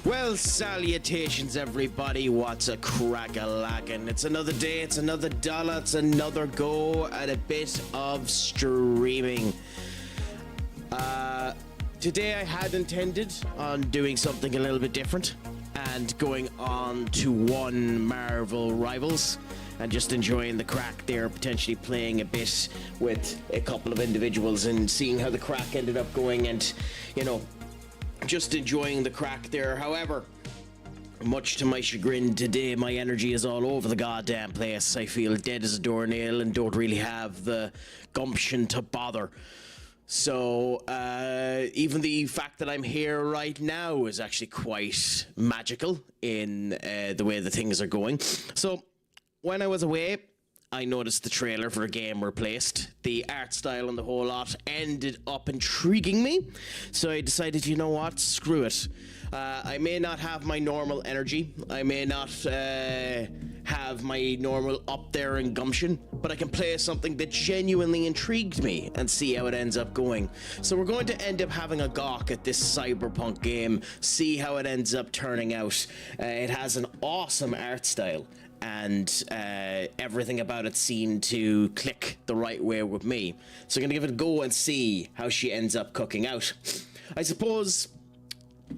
Well, salutations everybody, what's a crack-a-lackin'? It's another day, it's another dollar, it's another go at a bit of streaming. Today I had intended on doing something a little bit different and going on to one Marvel Rivals and just enjoying the crack there, potentially playing a bit with a couple of individuals and seeing how the crack ended up going and, you know, just enjoying the crack there. However, much to my chagrin, today my energy is all over the goddamn place. I feel dead as a doornail and don't really have the gumption to bother. So, even the fact that I'm here right now is actually quite magical in the way the things are going. So, when I was away, I noticed the trailer for a game replaced. The art style and the whole lot ended up intriguing me. So I decided, you know what, screw it. I may not have my normal energy. I may not have my normal up there and gumption, but I can play something that genuinely intrigued me and see how it ends up going. So we're going to end up having a gawk at this Cyberpunk game, see how it ends up turning out. It has an awesome art style, and everything about it seemed to click the right way with me. So I'm going to give it a go and see how she ends up cooking out. I suppose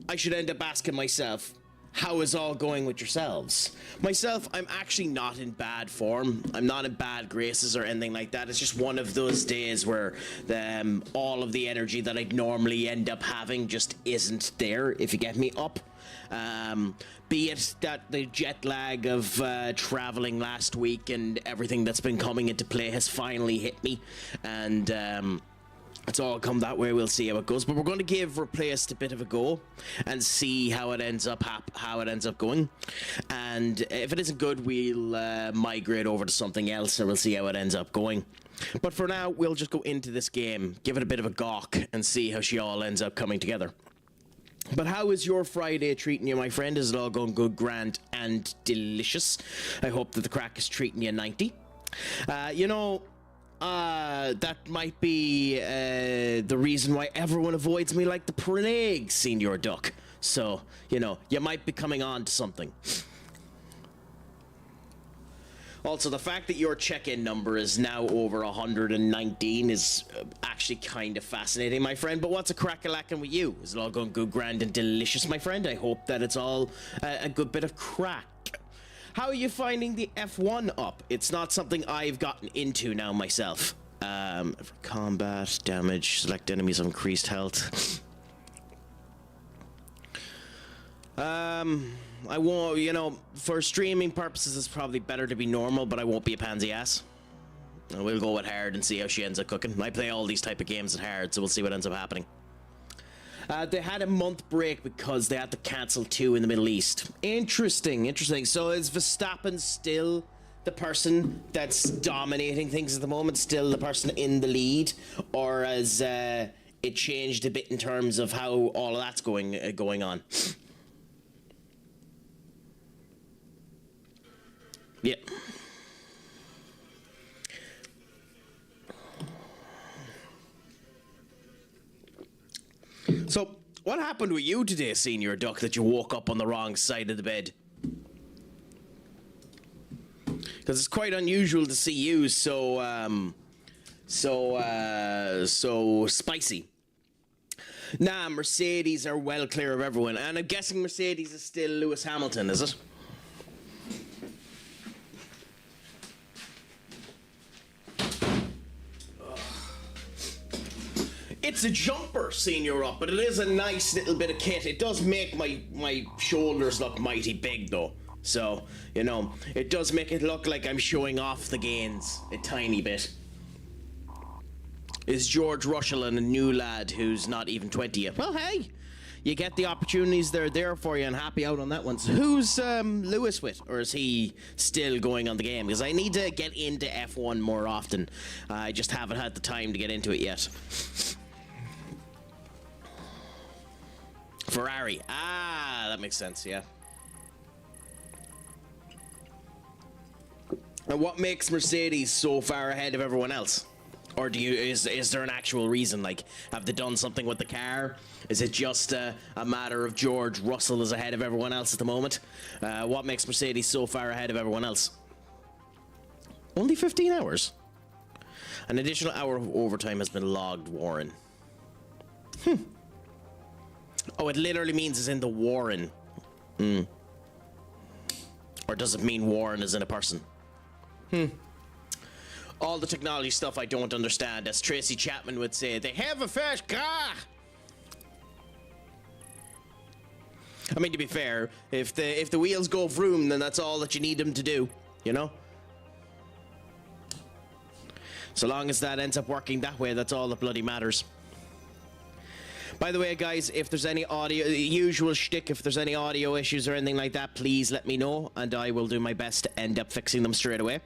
I should end up asking myself, how is all going with yourselves? Myself, I'm actually not in bad form. I'm not in bad graces or anything like that. It's just one of those days where all of the energy that I'd normally end up having just isn't there, if you get me up. Be it that the jet lag of traveling last week and everything that's been coming into play has finally hit me, and it's all come that way. We'll see how it goes, but we're going to give Replaced a bit of a go and see how it ends up going. And if it isn't good, we'll migrate over to something else, and we'll see how it ends up going. But for now, we'll just go into this game, give it a bit of a gawk, and see how she all ends up coming together. But how is your Friday treating you, my friend? Is it all going good, grand, and delicious? I hope that the crack is treating you 90. That might be the reason why everyone avoids me like the plague, Senior Duck. So, you know, you might be coming on to something. Also, the fact that your check-in number is now over 119 is actually kind of fascinating, my friend. But what's a crack-a-lackin' with you? Is it all going good, grand, and delicious, my friend? I hope that it's all a good bit of crack. How are you finding the F1 up? It's not something I've gotten into now myself. For combat, damage, select enemies of increased health. I won't, you know, for streaming purposes, it's probably better to be normal, but I won't be a pansy ass. We'll go with hard and see how she ends up cooking. I play all these type of games at hard, so we'll see what ends up happening. They had a month break because they had to cancel 2 in the Middle East. Interesting. So is Verstappen still the person that's dominating things at the moment? Still the person in the lead? Or has it changed a bit in terms of how all of that's going on? Yeah. So, what happened with you today, Senior Duck, that you woke up on the wrong side of the bed? Because it's quite unusual to see you so spicy. Nah, Mercedes are well clear of everyone, and I'm guessing Mercedes is still Lewis Hamilton, is it? It's a jumper, Senior Up, but it is a nice little bit of kit. It does make my shoulders look mighty big, though. So, you know, it does make it look like I'm showing off the gains a tiny bit. Is George Russell a new lad who's not even 20 yet? Well, hey, you get the opportunities, they're there for you, and happy out on that one. So who's Lewis with, or is he still going on the game? Because I need to get into F1 more often. I just haven't had the time to get into it yet. Ferrari. Ah, that makes sense, yeah. And what makes Mercedes so far ahead of everyone else? Or is there an actual reason? Like, have they done something with the car? Is it just a matter of George Russell is ahead of everyone else at the moment? What makes Mercedes so far ahead of everyone else? Only 15 hours. An additional hour of overtime has been logged, Warren. Oh, it literally means it's in the Warren. Or does it mean Warren is in a person? All the technology stuff I don't understand. As Tracy Chapman would say, they have a fast car. I mean, to be fair, if the wheels go vroom, then that's all that you need them to do, you know? So long as that ends up working that way, that's all that bloody matters. By the way, guys, if there's any audio, the usual shtick, if there's any audio issues or anything like that, please let me know, and I will do my best to end up fixing them straight away.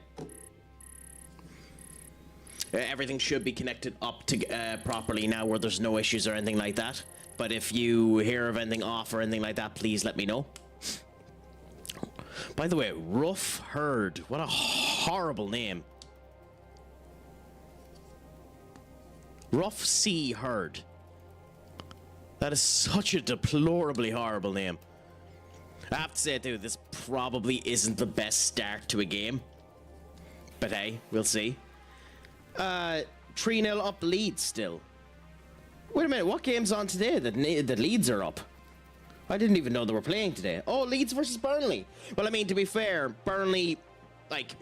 Everything should be connected up to properly now, where there's no issues or anything like that. But if you hear of anything off or anything like that, please let me know. By the way, Rough Herd. What a horrible name. Rough Sea Herd. That is such a deplorably horrible name. I have to say, too, this probably isn't the best start to a game. But hey, we'll see. 3-0 up Leeds still. Wait a minute, what game's on today that Leeds are up? I didn't even know they were playing today. Oh, Leeds versus Burnley. Well, I mean, to be fair, Burnley, like...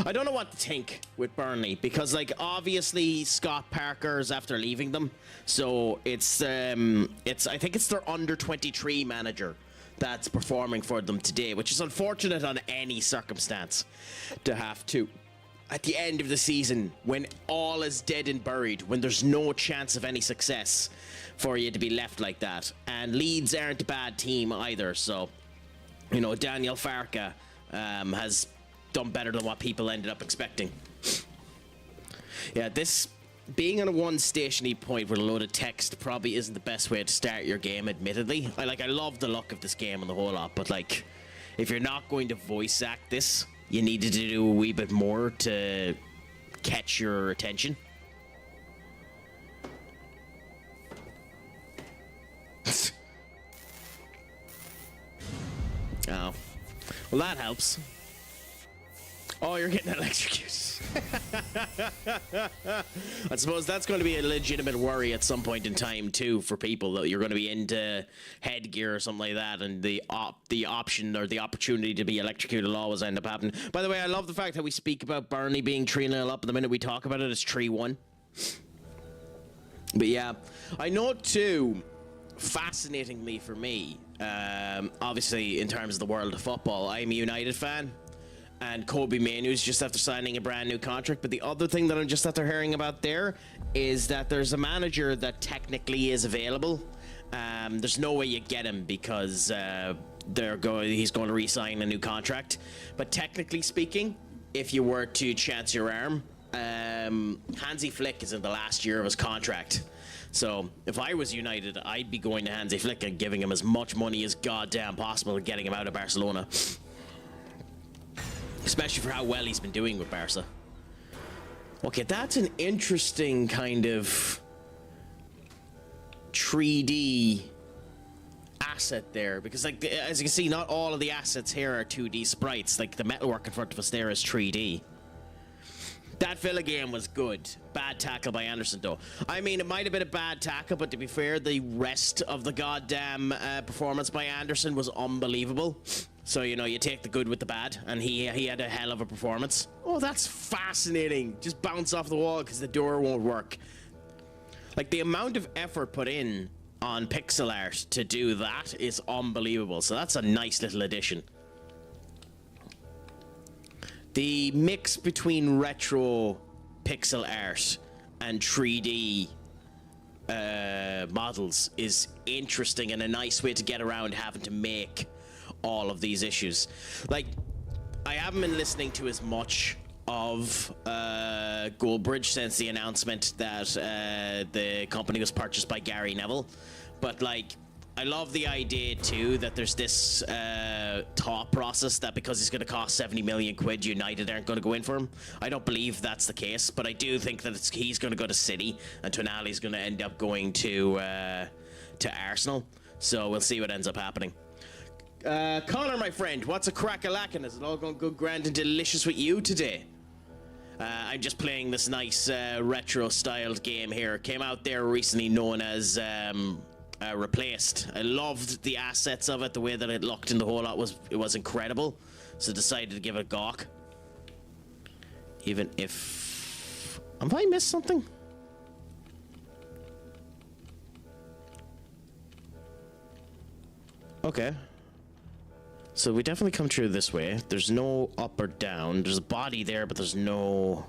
I don't know what to think with Burnley, because, like, obviously Scott Parker's after leaving them, so it's I think it's their under-23 manager that's performing for them today, which is unfortunate on any circumstance to have to. At the end of the season, when all is dead and buried, when there's no chance of any success for you to be left like that. And Leeds aren't a bad team either, so, you know, Daniel Farke has done better than what people ended up expecting. Yeah, this being on a one-stationy point with a load of text probably isn't the best way to start your game, admittedly. I love the look of this game and the whole lot, but, like, if you're not going to voice act this, you needed to do a wee bit more to catch your attention. Oh. Well, that helps. Oh, you're getting electrocuted. I suppose that's going to be a legitimate worry at some point in time, too, for people, that you're going to be into headgear or something like that, and the option or the opportunity to be electrocuted will always end up happening. By the way, I love the fact that we speak about Burnley being 3-0 up, and the minute we talk about it, it's 3-1. But yeah, I know, too, fascinatingly for me, obviously in terms of the world of football, I'm a United fan. And Kobe Mainoo's just after signing a brand new contract. But the other thing that I'm just after hearing about there is that there's a manager that technically is available. There's no way you get him because he's going to re-sign a new contract. But technically speaking, if you were to chance your arm, Hansi Flick is in the last year of his contract. So if I was United, I'd be going to Hansi Flick and giving him as much money as goddamn possible and getting him out of Barcelona. Especially for how well he's been doing with Barca. Okay, that's an interesting kind of 3D asset there. Because, like, as you can see, not all of the assets here are 2D sprites. Like, the metalwork in front of us there is 3D. That Villa game was good. Bad tackle by Anderson, though. I mean, it might have been a bad tackle, but to be fair, the rest of the goddamn performance by Anderson was unbelievable. So, you know, you take the good with the bad, and he had a hell of a performance. Oh, that's fascinating. Just bounce off the wall because the door won't work. Like, the amount of effort put in on pixel art to do that is unbelievable. So that's a nice little addition. The mix between retro pixel art and 3D models is interesting and a nice way to get around having to make all of these issues. Like, I haven't been listening to as much of Goldbridge since the announcement that the company was purchased by Gary Neville, but, like, I love the idea too that there's this thought process that because he's going to cost 70 million quid, United aren't going to go in for him. I don't believe that's the case, but I do think that he's going to go to City and Tonali's going to end up going to Arsenal. So we'll see what ends up happening. Connor, my friend, what's a crack-a-lackin'? Is it all going good, grand, and delicious with you today? I'm just playing this nice retro-styled game here. Came out there recently, known as Replaced. I loved the assets of it. The way that it looked and the whole lot was incredible. So decided to give it a gawk. Even if... Have I missed something? Okay. So we definitely come through this way. There's no up or down. There's a body there, but there's no...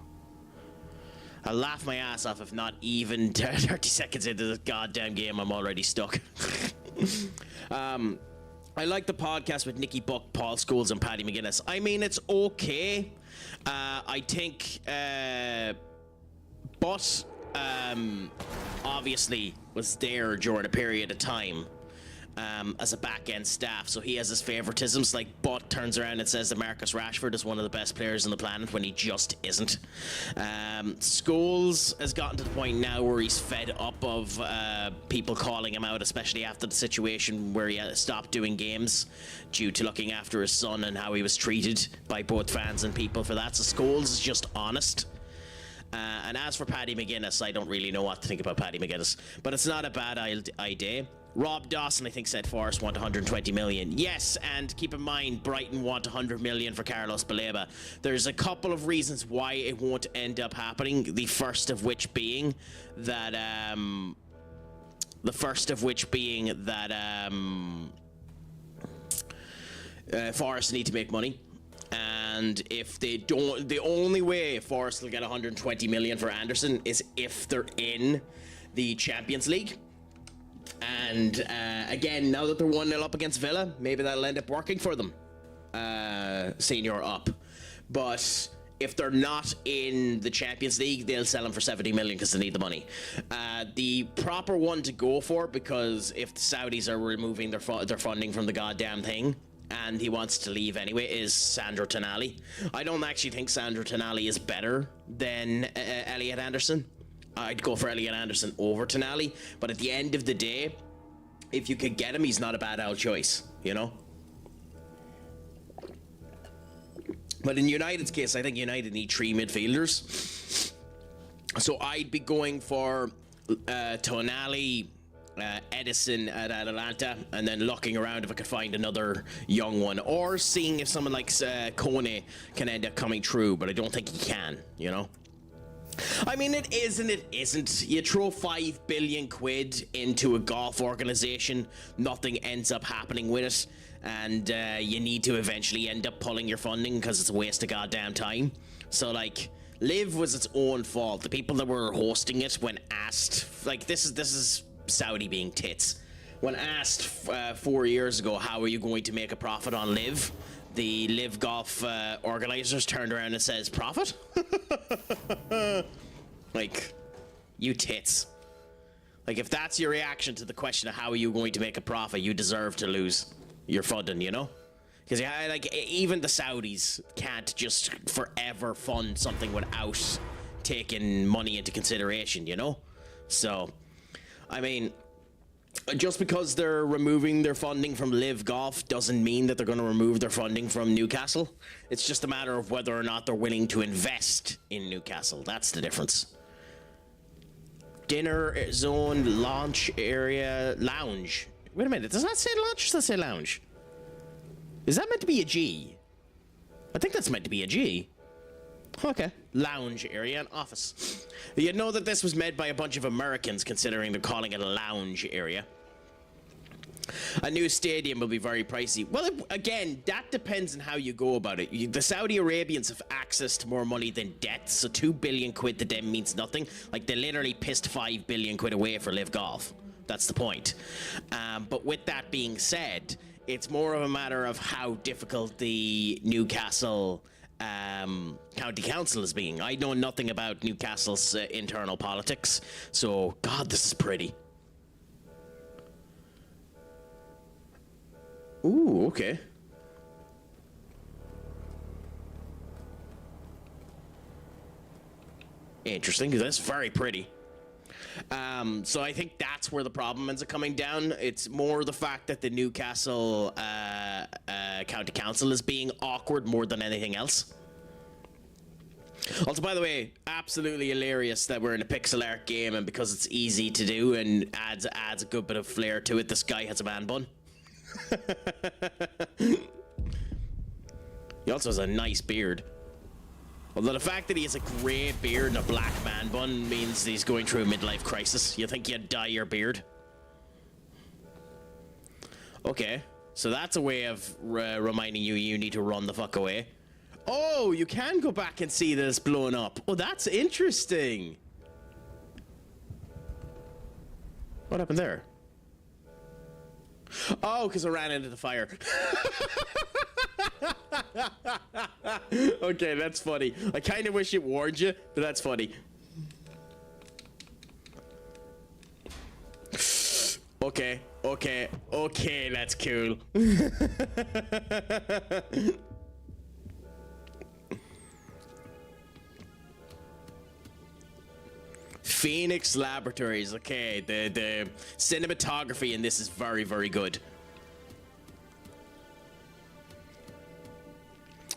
I'll laugh my ass off if not even 30 seconds into this goddamn game, I'm already stuck. I like the podcast with Nicky Buck, Paul Scholes, and Paddy McGuinness. I mean, it's okay. I think... but obviously was there during a period of time as a back-end staff, so he has his favoritisms. Like, Butt turns around and says that Marcus Rashford is one of the best players on the planet when he just isn't. Scholes has gotten to the point now where he's fed up of people calling him out, especially after the situation where he stopped doing games due to looking after his son and how he was treated by both fans and people for that. So Scholes is just honest. And as for Paddy McGuinness, I don't really know what to think about Paddy McGuinness, but it's not a bad idea. Rob Dawson, I think, said Forest want 120 million. Yes, and keep in mind, Brighton want 100 million for Carlos Baleba. There's a couple of reasons why it won't end up happening. The first of which being that Forest need to make money. And if they don't, the only way Forest will get 120 million for Anderson is if they're in the Champions League. And again, now that they're 1-0 up against Villa, maybe that'll end up working for them. Senior up. But if they're not in the Champions League, they'll sell him for 70 million because they need the money. The proper one to go for, because if the Saudis are removing their funding from the goddamn thing, and he wants to leave anyway, is Sandro Tonali. I don't actually think Sandro Tonali is better than Elliot Anderson. I'd go for Elliot Anderson over Tonali, but at the end of the day, if you could get him, he's not a bad out choice, you know? But in United's case, I think United need 3 midfielders. So I'd be going for Tonali, Edison at Atalanta, and then looking around if I could find another young one, or seeing if someone like Kone can end up coming through, but I don't think he can, you know? I mean, it is and it isn't. You throw 5 billion quid into a golf organization, nothing ends up happening with it, and you need to eventually end up pulling your funding because it's a waste of goddamn time. So, like, Live was its own fault. The people that were hosting it, when asked, like, this is Saudi being tits. When asked 4 years ago, how are you going to make a profit on Live? The Live Golf organizers turned around and says, profit? Like, you tits. Like, if that's your reaction to the question of how are you going to make a profit, you deserve to lose your funding, you know? Because, yeah, like, even the Saudis can't just forever fund something without taking money into consideration, you know? So, I mean, just because they're removing their funding from Live Golf doesn't mean that they're going to remove their funding from Newcastle. It's just a matter of whether or not they're willing to invest in Newcastle. That's the difference. Dinner zone, launch area, lounge. Wait a minute, does that say launch or does that say lounge? Is that meant to be a G? I think that's meant to be a G. Okay. Lounge area and office. You'd know that this was made by a bunch of Americans, considering they're calling it a lounge area. A new stadium will be very pricey. Well, again, that depends on how you go about it. The Saudi Arabians have access to more money than debt, so 2 billion quid to them means nothing. Like, they literally pissed 5 billion quid away for Live Golf. That's the point. But with that being said, it's more of a matter of how difficult the Newcastle county council is being. I know nothing about Newcastle's internal politics, so God, this is pretty. Ooh, okay. Interesting, because that's very pretty. So I think that's where the problem ends up coming down. It's more the fact that the Newcastle County Council is being awkward more than anything else. Also, by the way, absolutely hilarious that we're in a pixel art game, and because it's easy to do and adds a good bit of flair to it, this guy has a man bun. He also has a nice beard. Although the fact that he has a grey beard and a black man bun means he's going through a midlife crisis. You think you'd dye your beard? Okay, so that's a way of reminding you need to run the fuck away. Oh, you can go back and see that it's blown up. Oh, that's interesting. What happened there? Oh, because I ran into the fire. Okay, that's funny. I kind of wish it warned you, but that's funny. Okay, that's cool. Phoenix Laboratories. Okay, the cinematography in this is very, very good.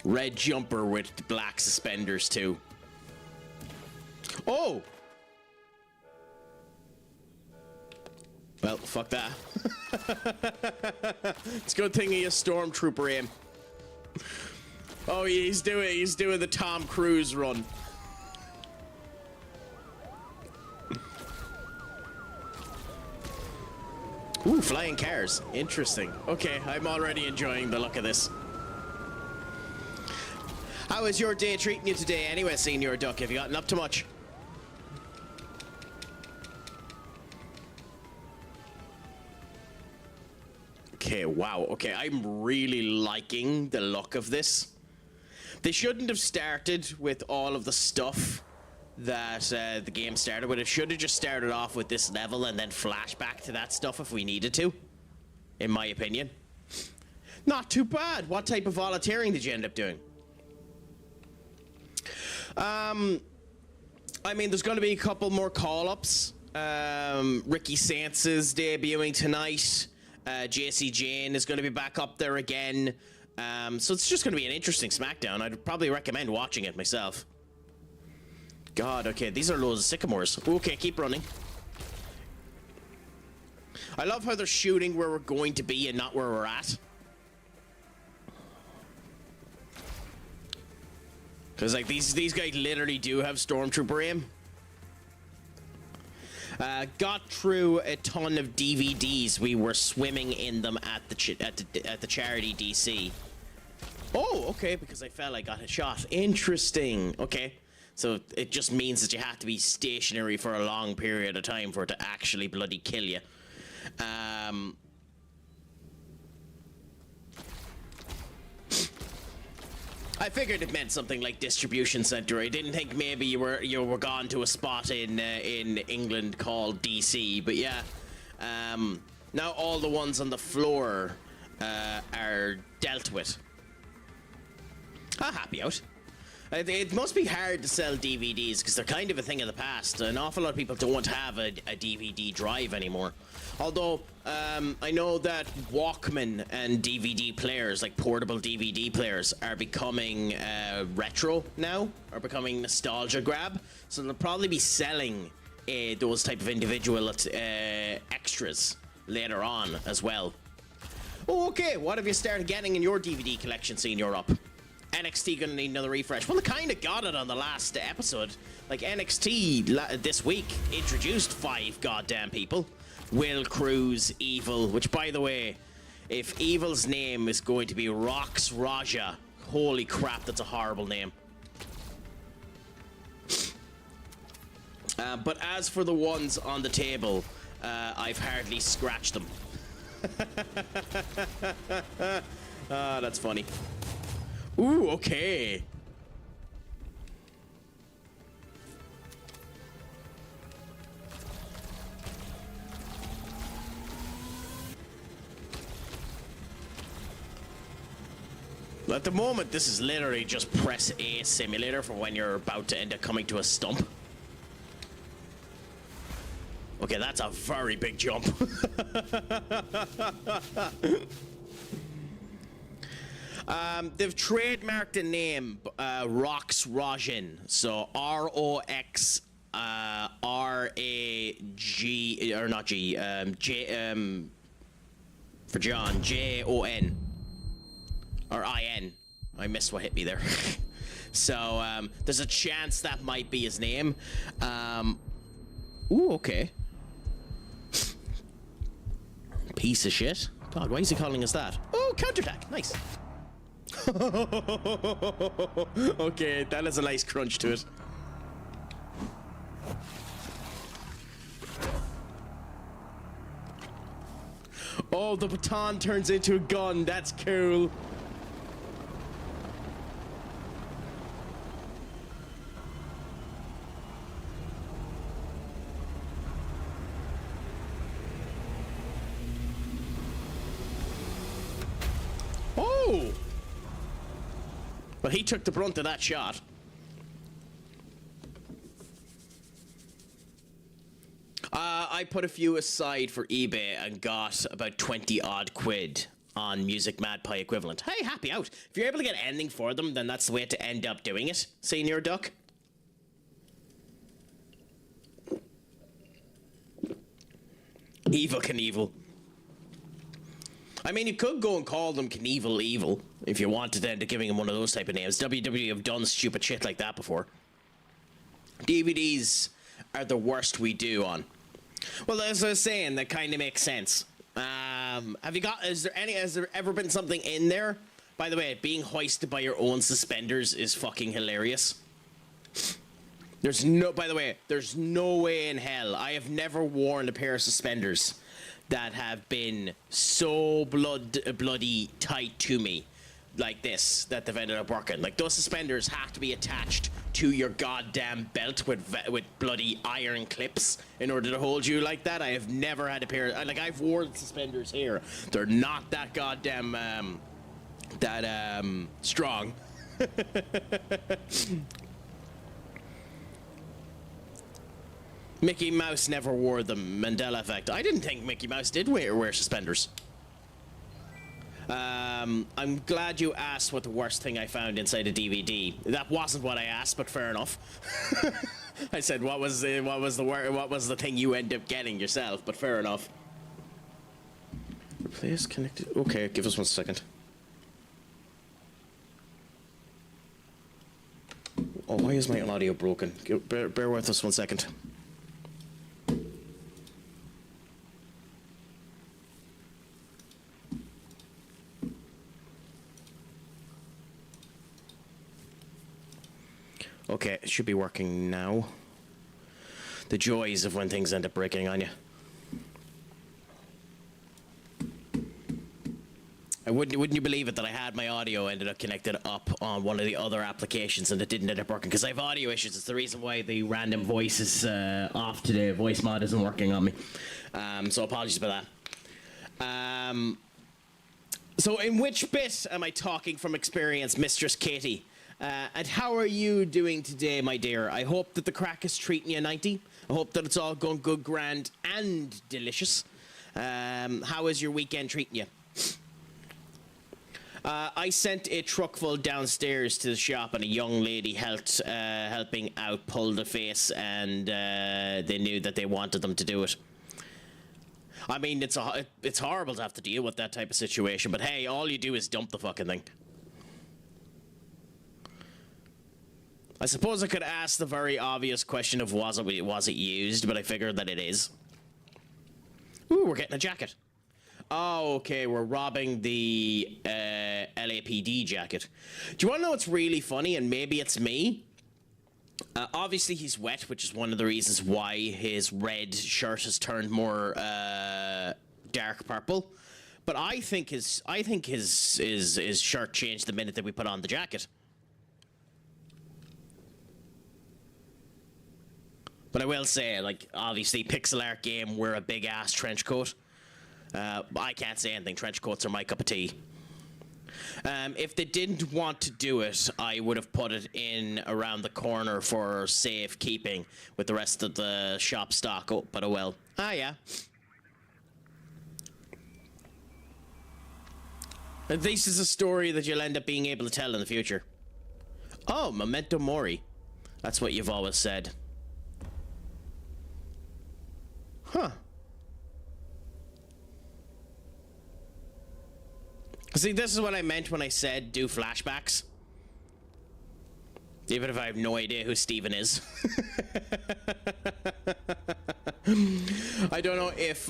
Red jumper with black suspenders too. Oh! Well, fuck that. It's a good thing he has stormtrooper aim. Oh, he's doing the Tom Cruise run. Ooh, flying cars. Interesting. Okay, I'm already enjoying the look of this. How is your day treating you today anyway, Senior Duck? Have you gotten up to much? Okay, wow. Okay, I'm really liking the look of this. They shouldn't have started with all of the stuff that the game started with. It should have just started off with this level and then flash back to that stuff if we needed to, in my opinion. Not too bad. What type of volunteering did you end up doing? I mean, there's going to be a couple more call-ups. Ricky Saints is debuting tonight. JC Jane is going to be back up there again. So it's just going to be an interesting SmackDown. I'd probably recommend watching it myself. God, okay, these are loads of sycamores. Okay, keep running. I love how they're shooting where we're going to be and not where we're at. Because, like, these guys literally do have stormtrooper aim. Got through a ton of DVDs. We were swimming in them at the charity DC. Oh, okay, because I fell, I got a shot. Interesting. Okay, so it just means that you have to be stationary for a long period of time for it to actually bloody kill you. I figured it meant something like distribution center. I didn't think maybe you were gone to a spot in England called DC, but yeah. Now all the ones on the floor are dealt with. I'm happy out. It must be hard to sell DVDs because they're kind of a thing of the past. An awful lot of people don't have a DVD drive anymore. Although, I know that Walkman and DVD players, like portable DVD players, are becoming retro now, are becoming nostalgia grab. So they'll probably be selling those type of individual extras later on as well. Oh, okay, what have you started getting in your DVD collection, Senior Up? NXT gonna need another refresh. Well, they kind of got it on the last episode. Like, NXT this week introduced 5 goddamn people. Will, Cruz, Evil, which, by the way, if Evil's name is going to be Rox Raja, holy crap, that's a horrible name. But as for the ones on the table, I've hardly scratched them. That's funny. Ooh, okay. At the moment, this is literally just press A simulator for when you're about to end up coming to a stump. Okay, that's a very big jump. They've trademarked the name Rox Rajin. So R-O-X R-A-G, or not G, J, for John, J-O-N. Or I-N. I missed what hit me there. So, there's a chance that might be his name. Ooh, okay. Piece of shit. God, why is he calling us that? Oh, counterattack. Nice. Okay, that has a nice crunch to it. Oh, the baton turns into a gun. That's cool. Oh! But he took the brunt of that shot. I put a few aside for eBay and got about 20 odd quid on Music Magpie equivalent. Hey, happy out. If you're able to get anything for them, then that's the way to end up doing it, Senior Duck. Evil Knievel. I mean, you could go and call them Knievel Evil if you wanted to end up giving them one of those type of names. WWE have done stupid shit like that before. DVDs are the worst we do on. Well, as I was saying, that kind of makes sense. Has there ever been something in there? By the way, being hoisted by your own suspenders is fucking hilarious. There's no way in hell I have never worn a pair of suspenders that have been so bloody tight to me like this that they've ended up working. Like, those suspenders have to be attached to your goddamn belt with bloody iron clips in order to hold you like that. I have never had a pair. Like, I've worn suspenders here. They're not that goddamn strong. Mickey Mouse never wore them. Mandela effect. I didn't think Mickey Mouse did wear suspenders. I'm glad you asked what the worst thing I found inside a DVD. That wasn't what I asked, but fair enough. I said what was the thing you end up getting yourself, but fair enough. Replace connected. Okay, give us 1 second. Oh, why is my audio broken? Bear with us 1 second. Okay, it should be working now. The joys of when things end up breaking on you. Wouldn't you believe it that I had my audio ended up connected up on one of the other applications and it didn't end up working because I have audio issues. It's the reason why the random voice is off today. Voice mod isn't working on me. So apologies about that. So in which bit am I talking from experience, Mistress Katie? And how are you doing today, my dear? I hope that the crack is treating you 90. I hope that it's all going good, grand, and delicious. How is your weekend treating you? I sent a truck full downstairs to the shop, and a young lady helping out pull the face, and they knew that they wanted them to do it. I mean, it's horrible to have to deal with that type of situation, but hey, all you do is dump the fucking thing. I suppose I could ask the very obvious question of was it used, but I figured that it is. Ooh, we're getting a jacket. Oh, okay, we're robbing the LAPD jacket. Do you want to know what's really funny, and maybe it's me? Obviously he's wet, which is one of the reasons why his red shirt has turned more dark purple. But I think his shirt changed the minute that we put on the jacket. But I will say, like, obviously, pixel art game, wear a big ass trench coat. I can't say anything. Trench coats are my cup of tea. If they didn't want to do it, I would have put it in around the corner for safe keeping with the rest of the shop stock. Oh, but oh well. Ah, yeah. At least it's a story that you'll end up being able to tell in the future. Oh, memento mori. That's what you've always said. Huh. See, this is what I meant when I said do flashbacks. Even if I have no idea who Steven is. I don't know if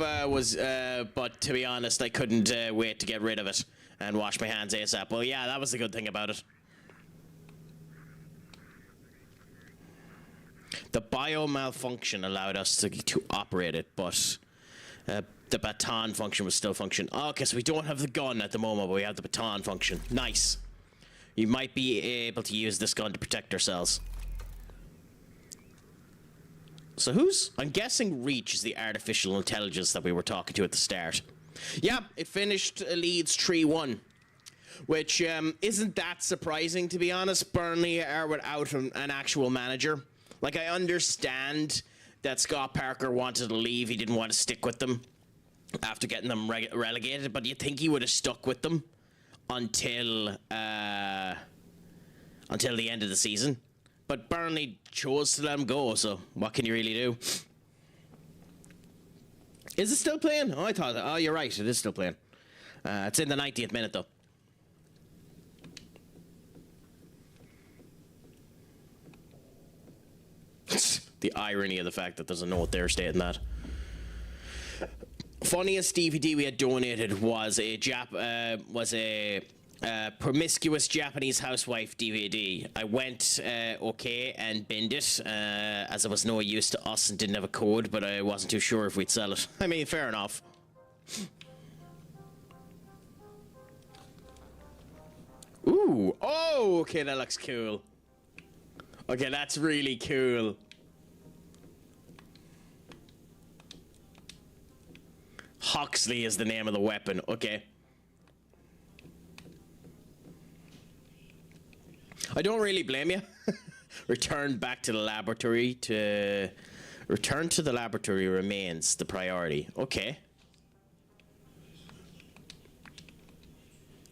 but to be honest, I couldn't wait to get rid of it and wash my hands ASAP. Well, yeah, that was the good thing about it. The bio malfunction allowed us to operate it, but the baton function was still function. Okay, so we don't have the gun at the moment, but we have the baton function. Nice. You might be able to use this gun to protect ourselves. So I'm guessing Reach is the artificial intelligence that we were talking to at the start. Yeah, it finished Leeds 3-1. Which isn't that surprising, to be honest. Burnley are without an actual manager. Like, I understand that Scott Parker wanted to leave. He didn't want to stick with them after getting them relegated, but you'd think he would have stuck with them until the end of the season. But Burnley chose to let him go, so what can you really do? Is it still playing? Oh, I thought... Oh, you're right. It is still playing. It's in the 90th minute, though. The irony of the fact that there's a note there stating that. Funniest DVD we had donated was a promiscuous Japanese housewife DVD. I went okay and binned it as it was no use to us and didn't have a code, but I wasn't too sure if we'd sell it. I mean, fair enough. Ooh, oh, okay, that looks cool. Okay, that's really cool. Huxley is the name of the weapon. Okay. I don't really blame you. Return to the laboratory remains the priority. Okay.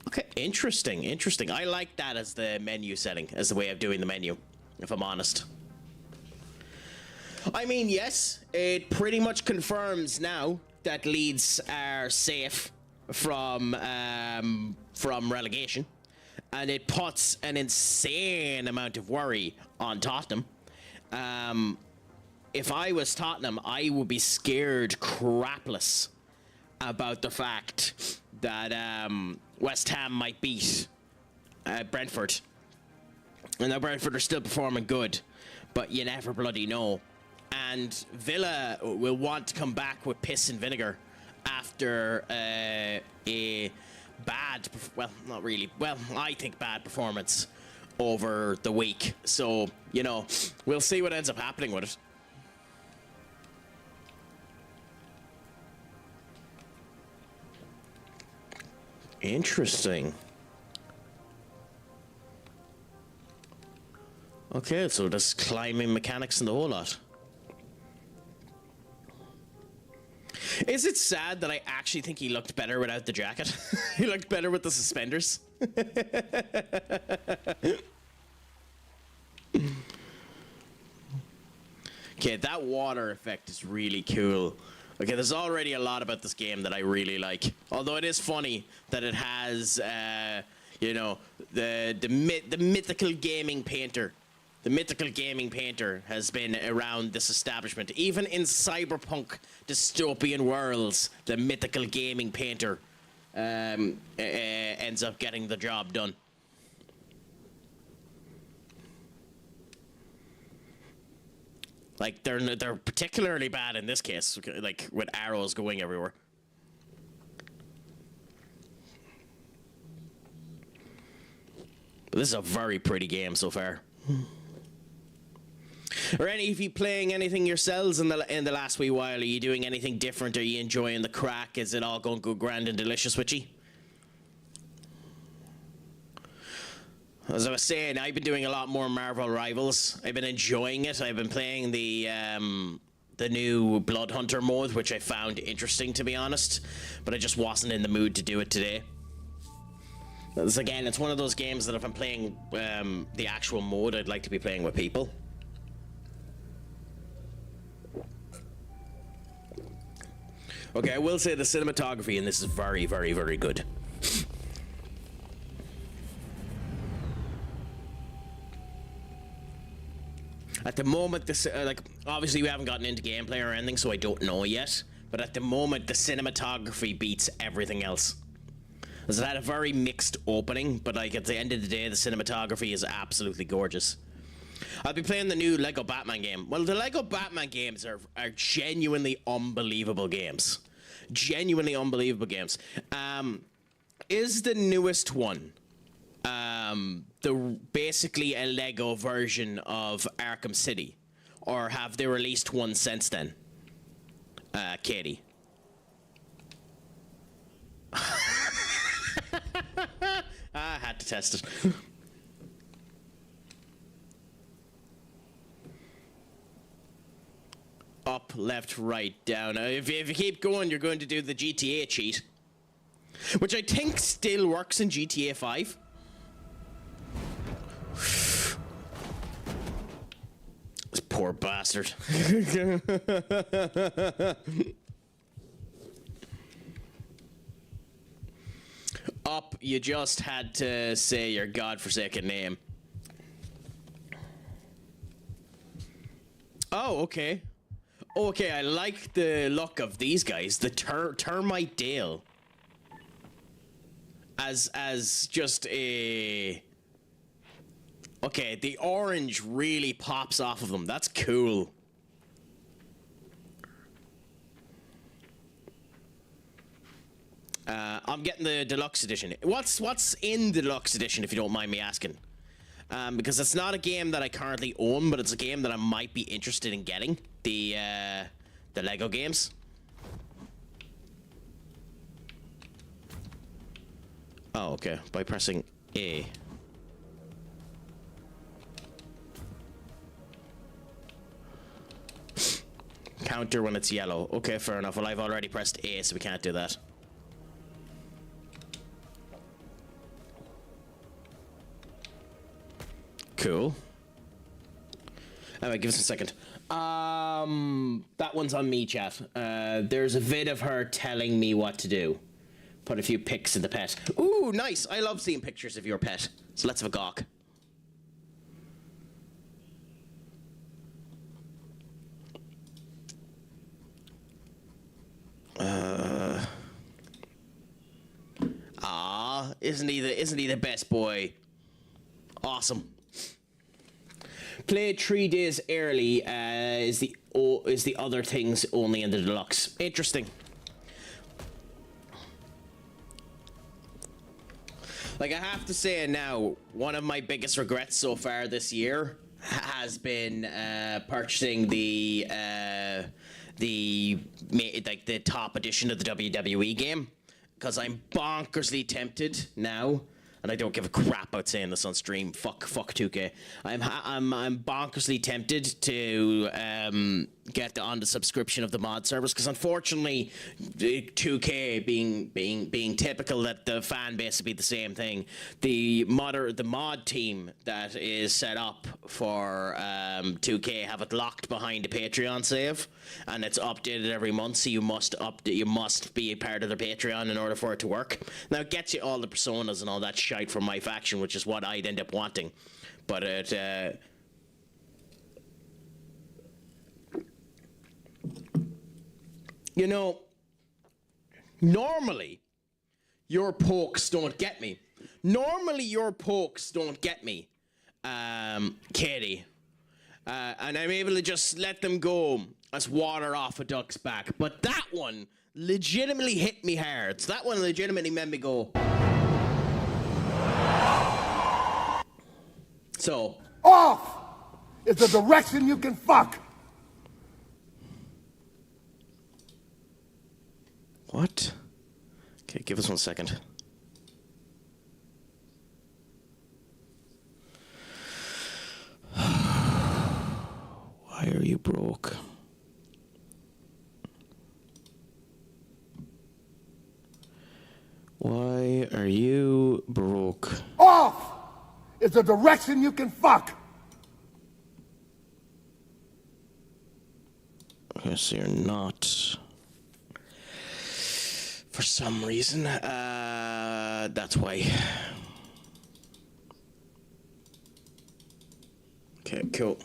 Okay, interesting. I like that as the menu setting, as the way of doing the menu, if I'm honest. I mean, yes, it pretty much confirms now that Leeds are safe from relegation, and it puts an insane amount of worry on Tottenham. If I was Tottenham, I would be scared crapless about the fact that West Ham might beat Brentford. And now Brentford are still performing good, but you never bloody know. And Villa will want to come back with piss and vinegar after a bad, well, not really, well, I think bad performance over the week. So, you know, we'll see what ends up happening with it. Interesting. Okay, so there's climbing mechanics and the whole lot. Is it sad that I actually think he looked better without the jacket? He looked better with the suspenders. Okay, that water effect is really cool. Okay, there's already a lot about this game that I really like. Although it is funny that it has, you know, the mythical gaming painter. The mythical gaming painter has been around this establishment. Even in Cyberpunk dystopian worlds, the mythical gaming painter ends up getting the job done. Like, they're particularly bad in this case, like, with arrows going everywhere. But this is a very pretty game so far. Are any of you playing anything yourselves in the last wee while? Are you doing anything different? Are you enjoying the crack? Is it all going good, grand and delicious with you? As I was saying, I've been doing a lot more Marvel Rivals. I've been enjoying it. I've been playing the new Blood Hunter mode, which I found interesting, to be honest. But I just wasn't in the mood to do it today. Again, it's one of those games that if I'm playing the actual mode, I'd like to be playing with people. Okay, I will say the cinematography in this is very, very, very good. At the moment, like, obviously we haven't gotten into gameplay or anything, so I don't know yet. But at the moment, the cinematography beats everything else. Because it had a very mixed opening, but like at the end of the day, the cinematography is absolutely gorgeous. I'll be playing the new Lego Batman game. Well, the Lego Batman games are genuinely unbelievable games. Genuinely unbelievable games. Is the newest one basically a Lego version of Arkham City? Or have they released one since then? Katie. I had to test it. Up, left, right, down. If you keep going, you're going to do the GTA cheat. Which I think still works in GTA 5. This poor bastard. Up, you just had to say your godforsaken name. Oh, okay. Okay, I like the look of these guys. The Termite Dale. As just a... Okay, the orange really pops off of them. That's cool. I'm getting the deluxe edition. What's in the deluxe edition, if you don't mind me asking? Because it's not a game that I currently own, but it's a game that I might be interested in getting. The Lego games. Oh, okay. By pressing A. Counter when it's yellow. Okay, fair enough. Well, I've already pressed A, so we can't do that. Cool. Alright, give us a second. That one's on me, chat. There's a vid of her telling me what to do. Put a few pics of the pet. Ooh, nice. I love seeing pictures of your pet. So let's have a gawk. Isn't he the best boy? Awesome. Played 3 days early. Is the other things only in the deluxe? Interesting. Like, I have to say now, one of my biggest regrets so far this year has been purchasing the top edition of the WWE game, because I'm bonkersly tempted now, and I don't give a crap about saying this on stream. Fuck 2K. I'm bonkersly tempted to get on the subscription of the mod service, because unfortunately, 2K being typical that the fan base would be the same thing. The mod team that is set up for 2K have it locked behind a Patreon save, and it's updated every month. So you must be a part of their Patreon in order for it to work. Now it gets you all the personas and all that shite from my faction, which is what I'd end up wanting, but it. You know, normally your pokes don't get me. Katie. And I'm able to just let them go as water off a duck's back. But that one legitimately hit me hard. So that one legitimately made me go. So. Off is the direction you can fuck. What? Okay, give us 1 second. Why are you broke? Why are you broke? Off is the direction you can fuck. Okay, so you're not. For some reason, that's why. Okay, cool.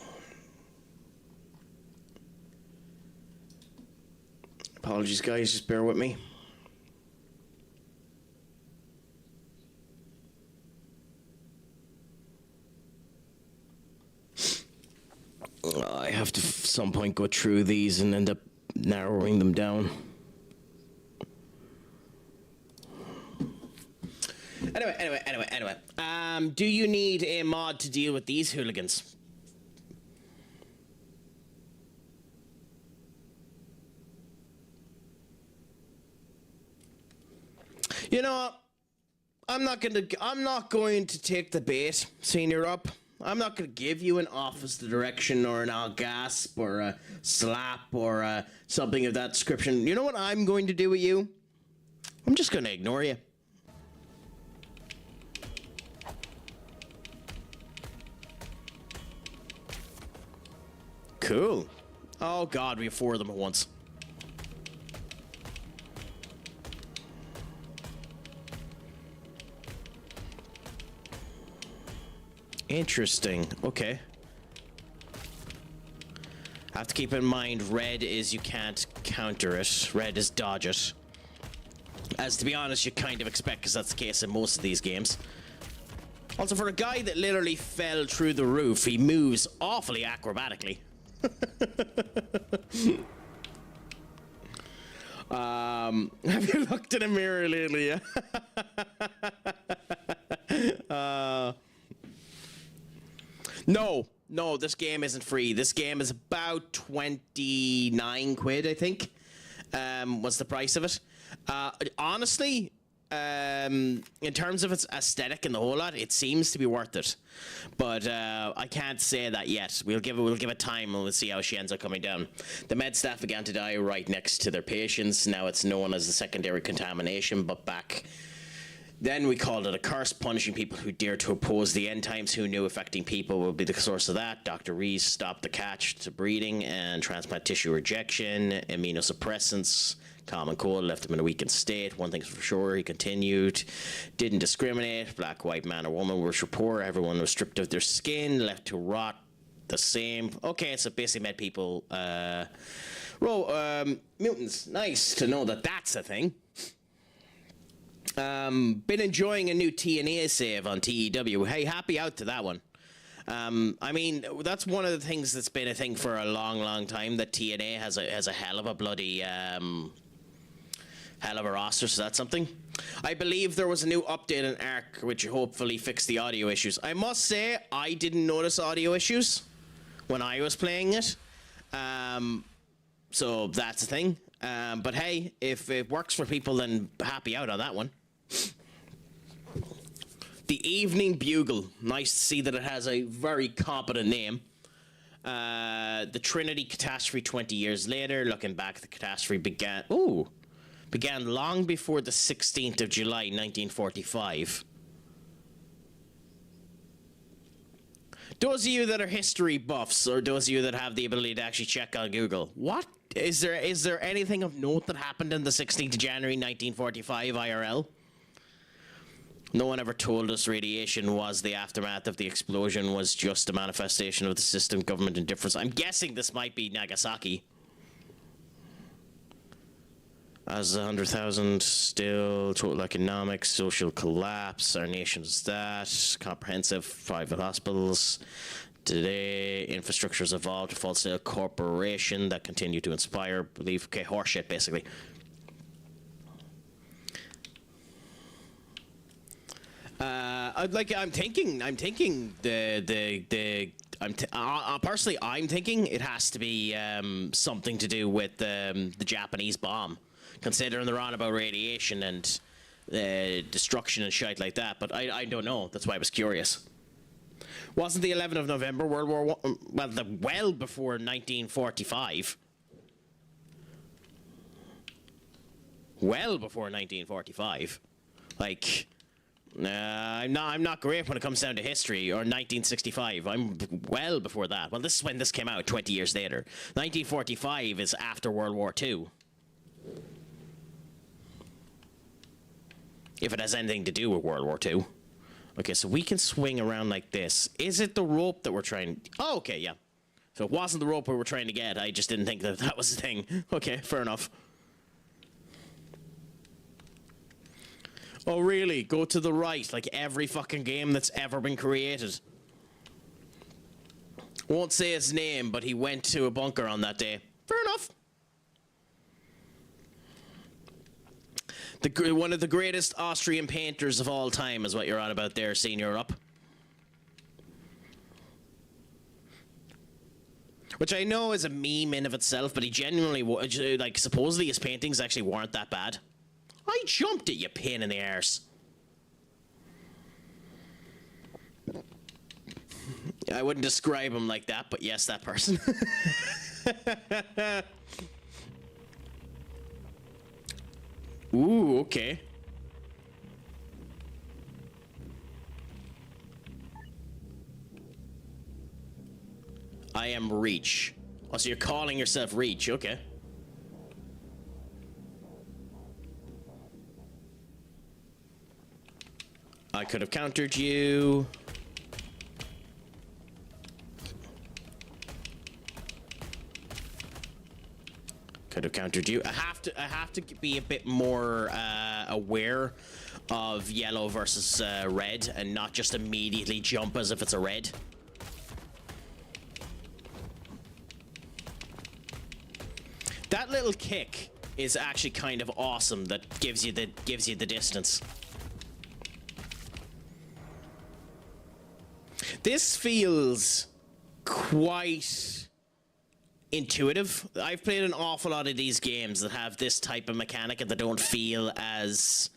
Apologies, guys, just bear with me. I have to, at some point, go through these and end up narrowing them down. Anyway. Do you need a mod to deal with these hooligans? You know, I'm not going to take the bait, Senior Up. I'm not going to give you an office direction or an all gasp or a slap or something of that description. You know what I'm going to do with you? I'm just going to ignore you. Cool. Oh god, we have 4 of them at once. Interesting. Okay. I have to keep in mind, red is you can't counter it. Red is dodge it. As to be honest, you kind of expect, because that's the case in most of these games. Also, for a guy that literally fell through the roof, he moves awfully acrobatically. Have you looked in a mirror lately? No, this game isn't free. This game is about 29 quid, I think. What's the price of it? Honestly, in terms of its aesthetic and the whole lot, it seems to be worth it. But I can't say that yet. We'll give it time and we'll see how she ends up coming down. The med staff began to die right next to their patients. Now it's known as the secondary contamination, but back then we called it a curse, punishing people who dare to oppose the end times. Who knew affecting people would be the source of that? Dr. Rees stopped the catch to breeding and transplant tissue rejection, immunosuppressants, common cold, left him in a weakened state. One thing's for sure, he continued. Didn't discriminate. Black, white, man or woman, rich or poor. Everyone was stripped of their skin, left to rot the same. Okay, so basically made people, mutants. Nice to know that that's a thing. Been enjoying a new TNA save on TEW. Hey, happy out to that one. I mean, that's one of the things that's been a thing for a long time, that TNA has a hell of a bloody, hell of a roster, so that's something. I believe there was a new update in Arc, which hopefully fixed the audio issues. I must say, I didn't notice audio issues when I was playing it. So that's a thing. But hey, if it works for people, then happy out on that one. The Evening Bugle. Nice to see that it has a very competent name. The Trinity catastrophe 20 years later. Looking back, the catastrophe began long before the 16th of July, 1945. Those of you that are history buffs, or those of you that have the ability to actually check on Google, what? Is there anything of note that happened in the 16th of January, 1945 IRL? No one ever told us radiation was the aftermath of the explosion, was just a manifestation of the system government indifference. I'm guessing this might be Nagasaki. As 100,000 still, total economics, social collapse, our nation's that, comprehensive private hospitals. Today, infrastructure's evolved to full-scale corporation that continue to inspire belief. Okay, horseshit, basically. I'm thinking it has to be something to do with the Japanese bomb, considering they're on about radiation and destruction and shit like that. But I don't know. That's why I was curious. Wasn't the 11th of November World War One? Well before 1945. Well before 1945. Like, I'm not great when it comes down to history, or 1965. I'm well before that. Well, this is when this came out, 20 years later. 1945 is after World War II. If it has anything to do with World War II. Okay, so we can swing around like this. Is it the rope that we're trying... Oh, okay, yeah. So it wasn't the rope we were trying to get. I just didn't think that that was the thing. Okay, fair enough. Oh, really? Go to the right, like every fucking game that's ever been created. Won't say his name, but he went to a bunker on that day. Fair enough. One of the greatest Austrian painters of all time is what you're on about there, Senior Up. Which I know is a meme in of itself, but he genuinely, like, supposedly his paintings actually weren't that bad. I jumped at you, pain in the arse. I wouldn't describe him like that, but yes, that person. Ooh, okay. I am Reach. Oh, so you're calling yourself Reach, okay. I could have countered you. Could have countered you. I have to be a bit more aware of yellow versus red, and not just immediately jump as if it's a red. That little kick is actually kind of awesome. That gives you the distance. This feels quite intuitive. I've played an awful lot of these games that have this type of mechanic and that don't feel as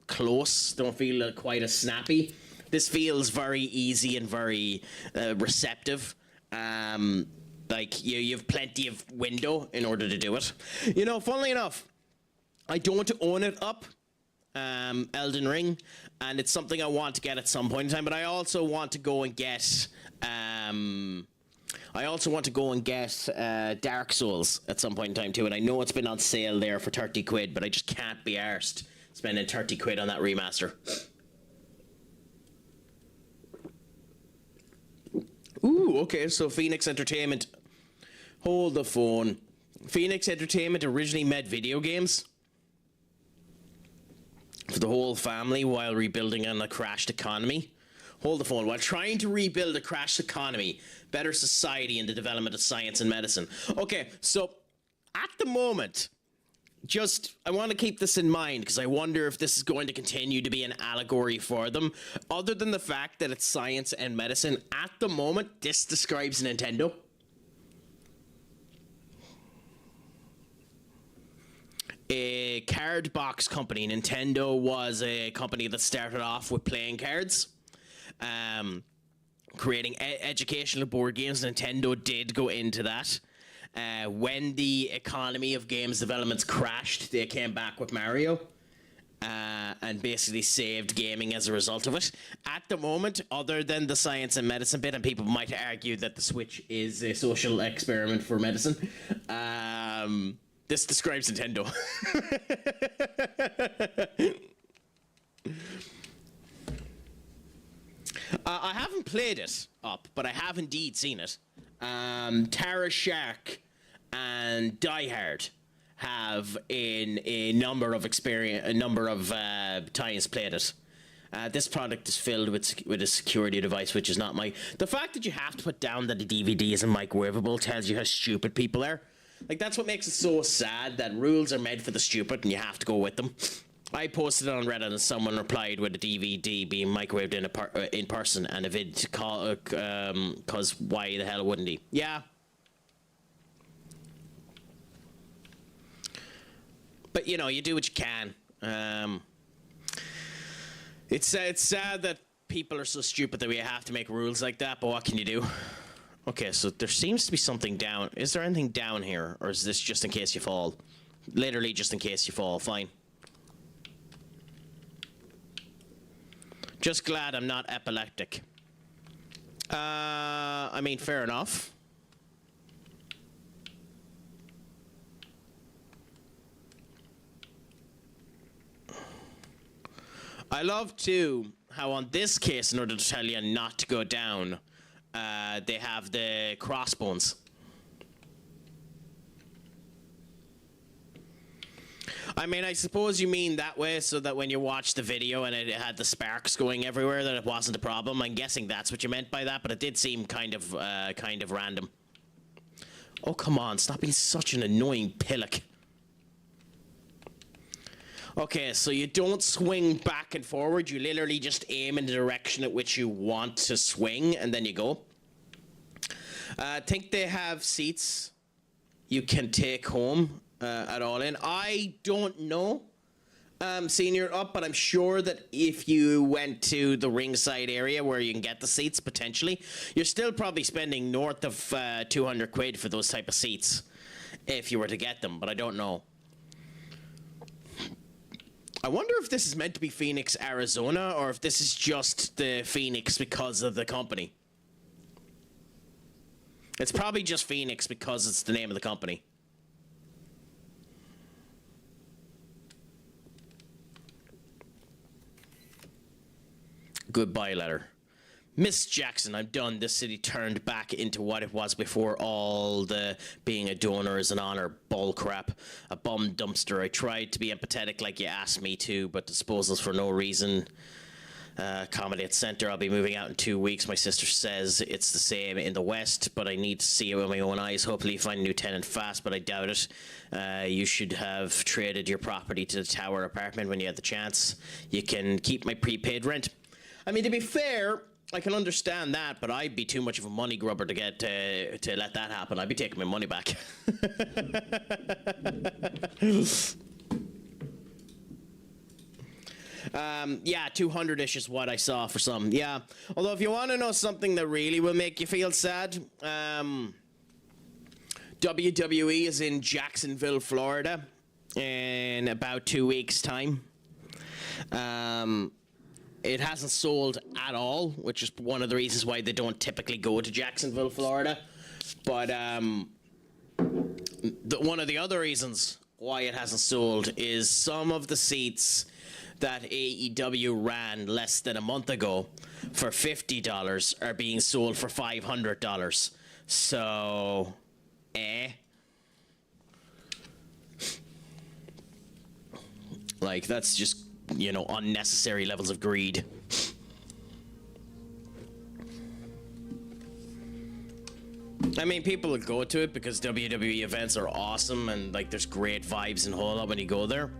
close, don't feel quite as snappy. This feels very easy and very receptive. Like, you have plenty of window in order to do it. You know, funnily enough, I don't own it up. Elden Ring, and it's something I want to get at some point in time, but I also want to go and get Dark Souls at some point in time too, and I know it's been on sale there for 30 quid, but I just can't be arsed spending 30 quid on that remaster. Ooh, okay, so Phoenix Entertainment. Hold the phone. Phoenix Entertainment originally made video games for the whole family while rebuilding on a crashed economy. Hold the phone. While trying to rebuild a crashed economy, better society, and the development of science and medicine. Okay, so at the moment, I want to keep this in mind because I wonder if this is going to continue to be an allegory for them. Other than the fact that it's science and medicine, at the moment, this describes Nintendo. A card box company. Nintendo was a company that started off with playing cards, creating educational board games. Nintendo did go into that. When the economy of games developments crashed, they came back with Mario and basically saved gaming as a result of it. At the moment, other than the science and medicine bit, and people might argue that the Switch is a social experiment for medicine, this describes Nintendo. I haven't played it up, but I have indeed seen it. Tara Shark and Die Hard have in a number of times played it. This product is filled with a security device, which is not my... The fact that you have to put down that the DVD isn't microwavable tells you how stupid people are. Like, that's what makes it so sad, that rules are made for the stupid and you have to go with them. I posted it on Reddit and someone replied with a DVD being microwaved in person and a vid cause why the hell wouldn't he? Yeah. But, you know, you do what you can. It's sad that people are so stupid that we have to make rules like that, but what can you do? Okay, so there seems to be something down. Is there anything down here, or is this just in case you fall? Literally just in case you fall, fine. Just glad I'm not epileptic. I mean, fair enough. I love, too, how on this case, in order to tell you not to go down, they have the crossbones. I mean, I suppose you mean that way so that when you watch the video and it had the sparks going everywhere, that it wasn't a problem. I'm guessing that's what you meant by that, but it did seem kind of random. Oh, come on, stop being such an annoying pillock. Okay, so you don't swing back and forward. You literally just aim in the direction at which you want to swing, and then you go. I think they have seats you can take home at all in. I don't know, seeing you're up, but I'm sure that if you went to the ringside area where you can get the seats, potentially, you're still probably spending north of 200 quid for those type of seats, if you were to get them, but I don't know. I wonder if this is meant to be Phoenix, Arizona, or if this is just the Phoenix because of the company. It's probably just Phoenix because it's the name of the company. Goodbye letter. Miss Jackson, I'm done. This city turned back into what it was before all the being a donor is an honor bullcrap. A bum dumpster. I tried to be empathetic like you asked me to, but disposals for no reason. Accommodate center. I'll be moving out in 2 weeks. My sister says it's the same in the West, but I need to see it with my own eyes. Hopefully you find a new tenant fast, but I doubt it. You should have traded your property to the tower apartment when you had the chance. You can keep my prepaid rent. I mean, to be fair, I can understand that, but I'd be too much of a money grubber to get to let that happen. I'd be taking my money back. Yeah, 200-ish is what I saw for some. Yeah, although if you want to know something that really will make you feel sad, WWE is in Jacksonville, Florida, in about 2 weeks' time. It hasn't sold at all, which is one of the reasons why they don't typically go to Jacksonville, Florida. But one of the other reasons why it hasn't sold is some of the seats that AEW ran less than a month ago for $50 are being sold for $500. So, like, that's just, you know, unnecessary levels of greed. I mean, people will go to it because WWE events are awesome and, like, there's great vibes and whole lot when you go there.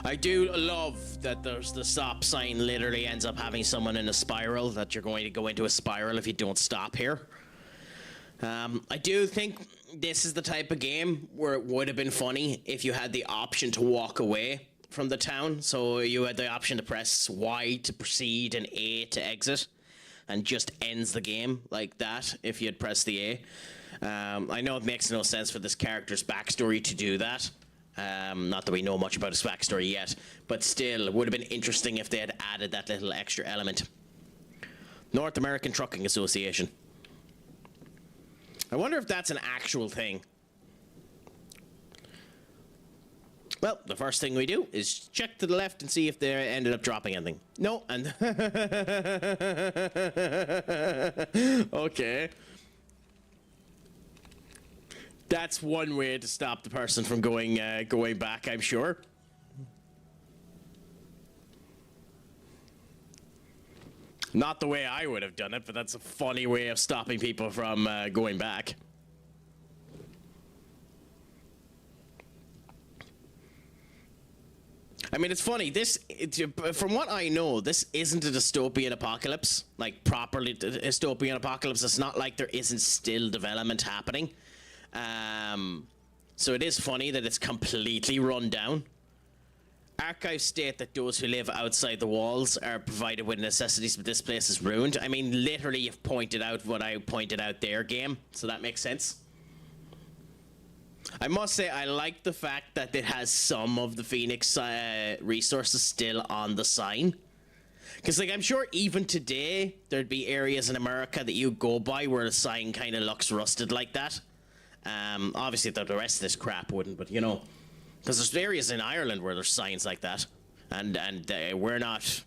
I do love that there's the stop sign literally ends up having someone in a spiral, that you're going to go into a spiral if you don't stop here. I do think this is the type of game where it would have been funny if you had the option to walk away from the town. So you had the option to press Y to proceed and A to exit, and just ends the game like that if you had pressed the A. I know it makes no sense for this character's backstory to do that. Not that we know much about his backstory yet, but still, it would have been interesting if they had added that little extra element. North American Trucking Association. I wonder if that's an actual thing. Well, the first thing we do is check to the left and see if they ended up dropping anything. No, and... Okay. That's one way to stop the person from going back, I'm sure. Not the way I would have done it, but that's a funny way of stopping people from going back. I mean, it's funny. From what I know, this isn't a dystopian apocalypse, like properly dystopian apocalypse. It's not like there isn't still development happening. So it is funny that it's completely run down. Archives state that those who live outside the walls are provided with necessities, but this place is ruined. I mean, literally, you've pointed out what I pointed out there, game, so that makes sense. I must say, I like the fact that it has some of the Phoenix resources still on the sign. Because, like, I'm sure even today, there'd be areas in America that you go by where the sign kind of looks rusted like that. Obviously, the rest of this crap wouldn't, but, you know. Because there's areas in Ireland where there's signs like that. And we're not...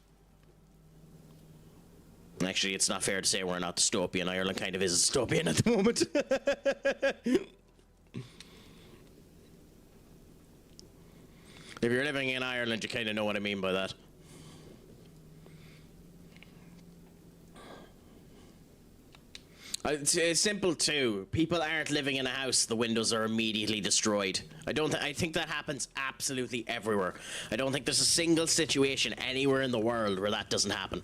Actually, it's not fair to say we're not dystopian. Ireland kind of is dystopian at the moment. If you're living in Ireland, you kind of know what I mean by that. It's simple too. People aren't living in a house, the windows are immediately destroyed. I think that happens absolutely everywhere. I don't think there's a single situation anywhere in the world where that doesn't happen.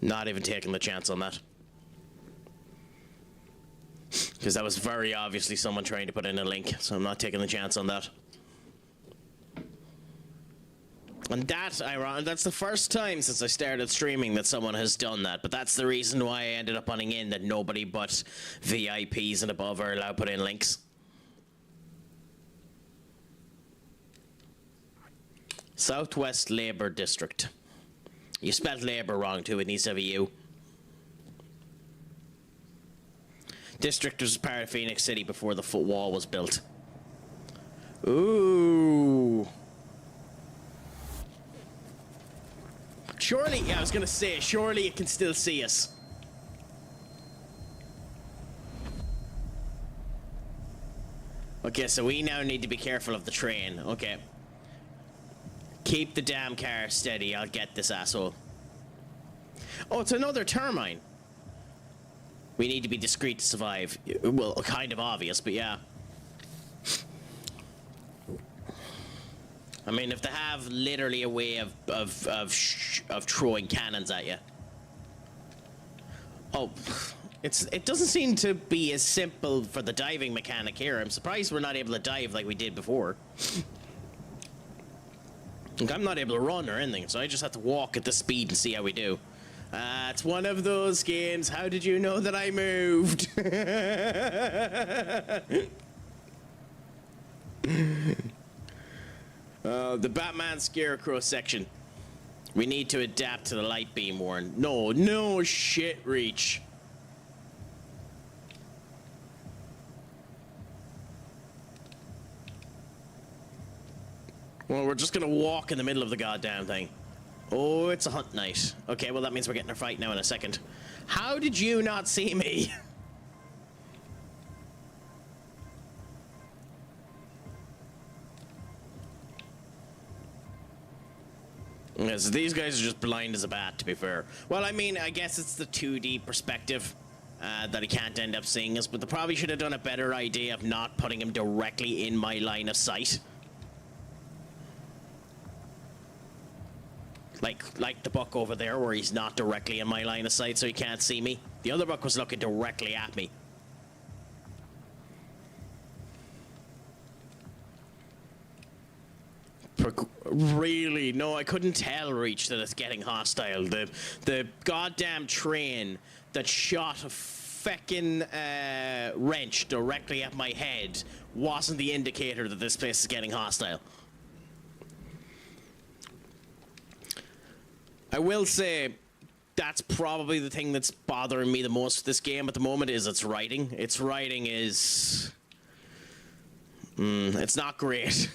Not even taking the chance on that. Because that was very obviously someone trying to put in a link, so I'm not taking the chance on that. And that's the first time since I started streaming that someone has done that, but that's the reason why I ended up putting in that nobody but VIPs and above are allowed to put in links. Southwest Labour District. You spelled Labour wrong too, it needs to have a U. District was part of Phoenix City before the foot wall was built. Ooh. Surely, yeah, I was gonna say, surely it can still see us. Okay, so we now need to be careful of the train. Okay. Keep the damn car steady, I'll get this asshole. Oh, it's another termine. We need to be discreet to survive. Well, kind of obvious, but yeah. I mean, if they have literally a way of throwing cannons at you. Oh, it doesn't seem to be as simple for the diving mechanic here. I'm surprised we're not able to dive like we did before. Like, I'm not able to run or anything, so I just have to walk at the speed and see how we do. It's one of those games. How did you know that I moved? The Batman Scarecrow section. We need to adapt to the light beam warn. No shit, Reach. Well, we're just gonna walk in the middle of the goddamn thing. Oh, it's a hunt night. Okay, well that means we're getting a fight now in a second. How did you not see me? Yes, these guys are just blind as a bat, to be fair. Well, I mean, I guess it's the 2D perspective that he can't end up seeing us, but they probably should have done a better idea of not putting him directly in my line of sight. Like the buck over there, where he's not directly in my line of sight, so he can't see me. The other buck was looking directly at me. Really? No, I couldn't tell, Reach, that it's getting hostile. The goddamn train that shot a feckin' wrench directly at my head wasn't the indicator that this place is getting hostile. I will say that's probably the thing that's bothering me the most with this game at the moment is its writing. Its writing is... it's not great.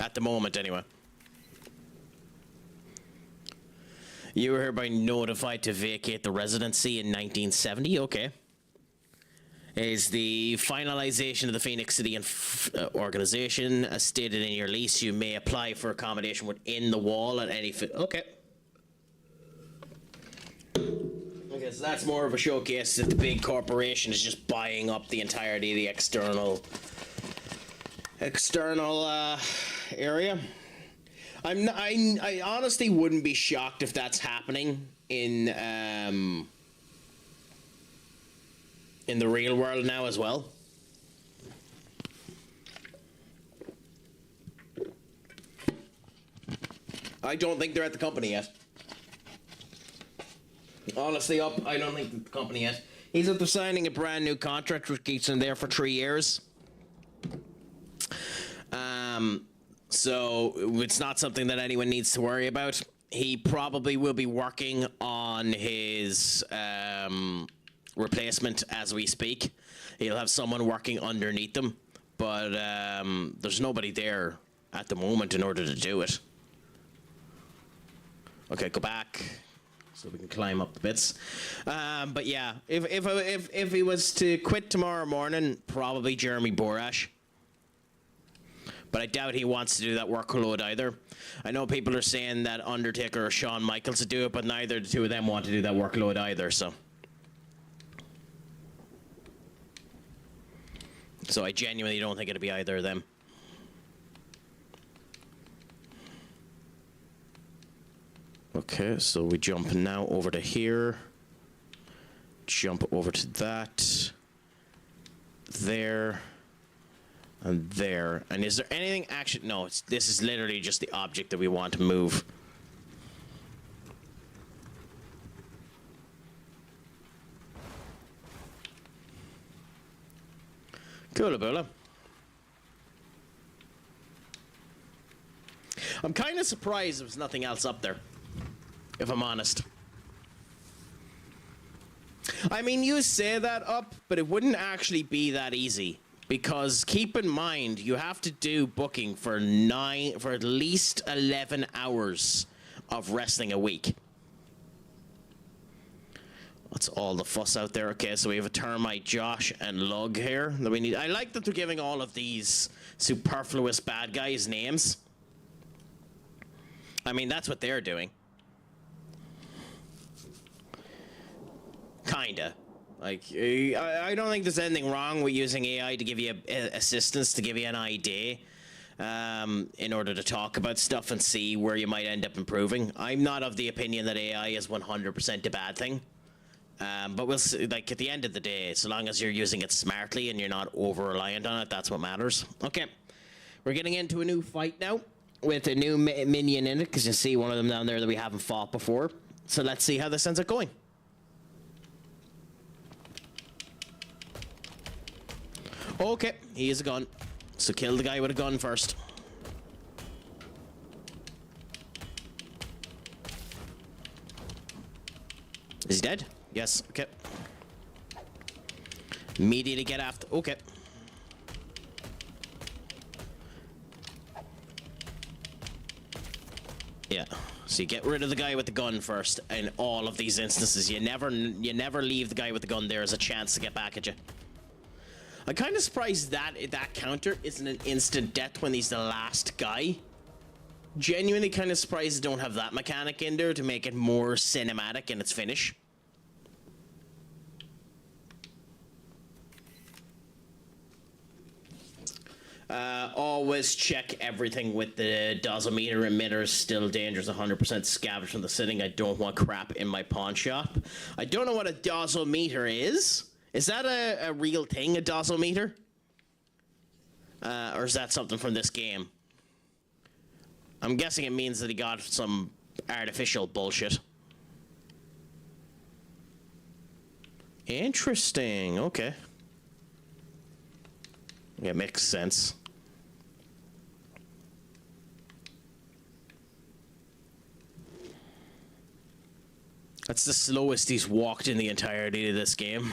At the moment, anyway. You were hereby notified to vacate the residency in 1970? Okay. Is the finalization of the Phoenix City organization. As stated in your lease, you may apply for accommodation within the wall at any... Okay. Okay, so that's more of a showcase that the big corporation is just buying up the entirety of the external external area. I honestly wouldn't be shocked if that's happening in the real world now as well. I don't think they're at the company yet. Honestly, I don't think the company yet. He's after signing a brand new contract which keeps him there for 3 years. So it's not something that anyone needs to worry about. He probably will be working on his replacement as we speak. He'll have someone working underneath him, but there's nobody there at the moment in order to do it. Okay, go back so we can climb up the bits. But yeah, if he was to quit tomorrow morning, probably Jeremy Borash. But I doubt he wants to do that workload either. I know people are saying that Undertaker or Shawn Michaels would do it, but neither the two of them want to do that workload either, so. So I genuinely don't think it'll be either of them. Okay, so we jump now over to here. Jump over to that. There. And there. And is there anything actually? No, this is literally just the object that we want to move. Coolaboola. I'm kind of surprised there's nothing else up there, if I'm honest. I mean, you say that up, but it wouldn't actually be that easy. Because keep in mind, you have to do booking for at least 11 hours of wrestling a week. What's all the fuss out there? Okay, so we have a Termite, Josh, and Lug here that we need. I like that they're giving all of these superfluous bad guys names. I mean, that's what they're doing. Kinda. Like, I don't think there's anything wrong with using AI to give you assistance, to give you an idea, in order to talk about stuff and see where you might end up improving. I'm not of the opinion that AI is 100% a bad thing. But we'll see, like, at the end of the day, so long as you're using it smartly and you're not over-reliant on it, that's what matters. Okay, we're getting into a new fight now with a new minion in it, because you see one of them down there that we haven't fought before. So let's see how this ends up going. Okay, he has a gun. So kill the guy with a gun first. Is he dead? Yes, okay. Immediately get after. Okay. Yeah. So you get rid of the guy with the gun first in all of these instances. You never leave the guy with the gun there as a chance to get back at you. I'm kind of surprised that counter isn't an instant death when he's the last guy. Genuinely kind of surprised they don't have that mechanic in there to make it more cinematic in its finish. Always check everything with the dosimeter. Emitter still dangerous, 100% scavenged from the sitting. I don't want crap in my pawn shop. I don't know what a dosimeter is. Is that a real thing, a dosimeter? Or is that something from this game? I'm guessing it means that he got some artificial bullshit. Interesting, okay. Yeah, makes sense. That's the slowest he's walked in the entirety of this game.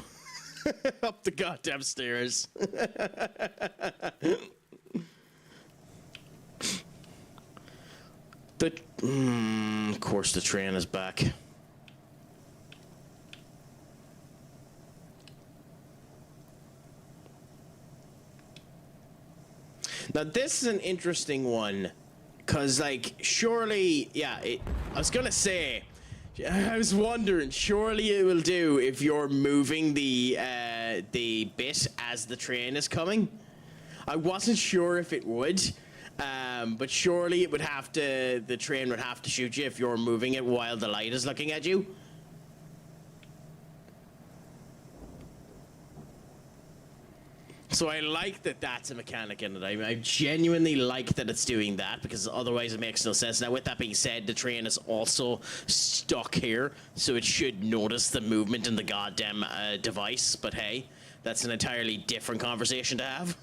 Up the goddamn stairs. Of course the train is back. Now this is an interesting one, cause like surely, yeah, I was gonna say, I was wondering, surely it will do if you're moving the bit as the train is coming. I wasn't sure if it would, but surely it would have to. The train would have to shoot you if you're moving it while the light is looking at you. So I like that that's a mechanic in it. I genuinely like that it's doing that, because otherwise it makes no sense. Now, with that being said, the train is also stuck here, so it should notice the movement in the goddamn device. But hey, that's an entirely different conversation to have.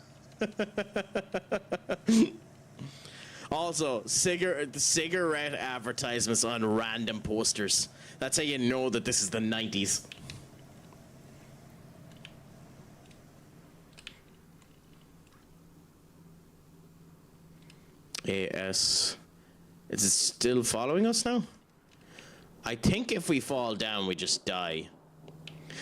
Also, cigarette advertisements on random posters. That's how you know that this is the 90s. AS. Is it still following us now? I think if we fall down, we just die.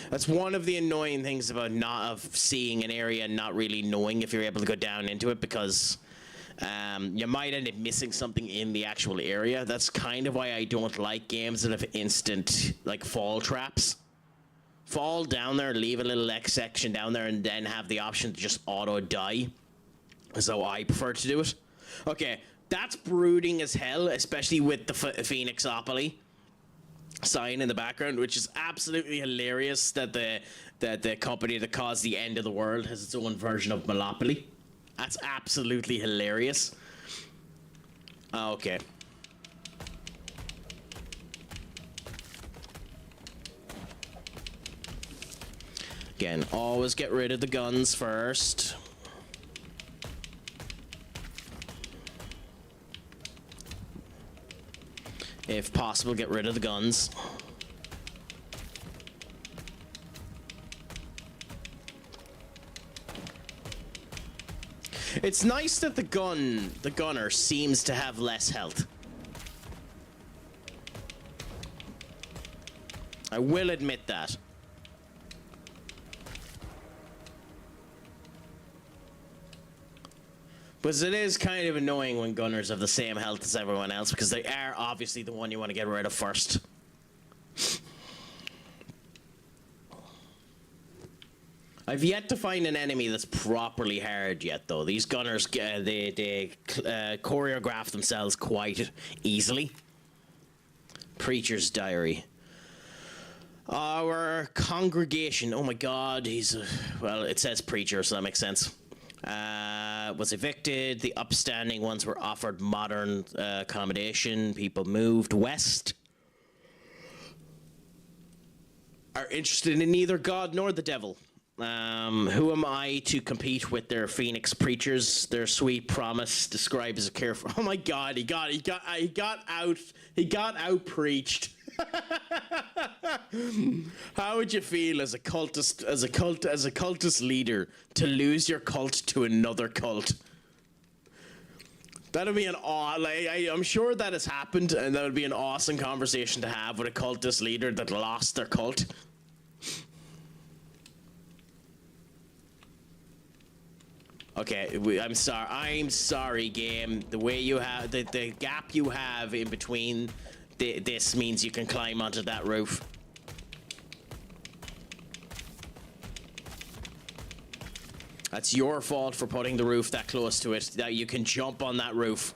That's one of the annoying things about seeing an area and not really knowing if you're able to go down into it, because you might end up missing something in the actual area. That's kind of why I don't like games that have instant, like, fall traps. Fall down there, leave a little X section down there, and then have the option to just auto die. That's how I prefer to do it. Okay, that's brooding as hell, especially with the Phoenixopoly sign in the background, which is absolutely hilarious that the company that caused the end of the world has its own version of Monopoly. That's absolutely hilarious. Okay. Again, always get rid of the guns first. If possible, get rid of the guns. It's nice that the gunner seems to have less health. I will admit that. But it is kind of annoying when gunners have the same health as everyone else, because they are obviously the one you want to get rid of first. I've yet to find an enemy that's properly hard yet, though. These gunners, they choreograph themselves quite easily. Preacher's Diary. Our congregation. Oh my god, well, it says preacher, so that makes sense. Was evicted. The upstanding ones were offered modern accommodation. People moved west. Are interested in neither God nor the devil. Who am I to compete with their Phoenix preachers? Their sweet promise described as a careful. Oh my God! He got out preached. How would you feel as a cultist leader to lose your cult to another cult? That'd be I'm sure that has happened, and that would be an awesome conversation to have with a cultist leader that lost their cult. Okay, I'm sorry, game. The way you have the gap you have in between this means you can climb onto that roof. That's your fault for putting the roof that close to it, that you can jump on that roof.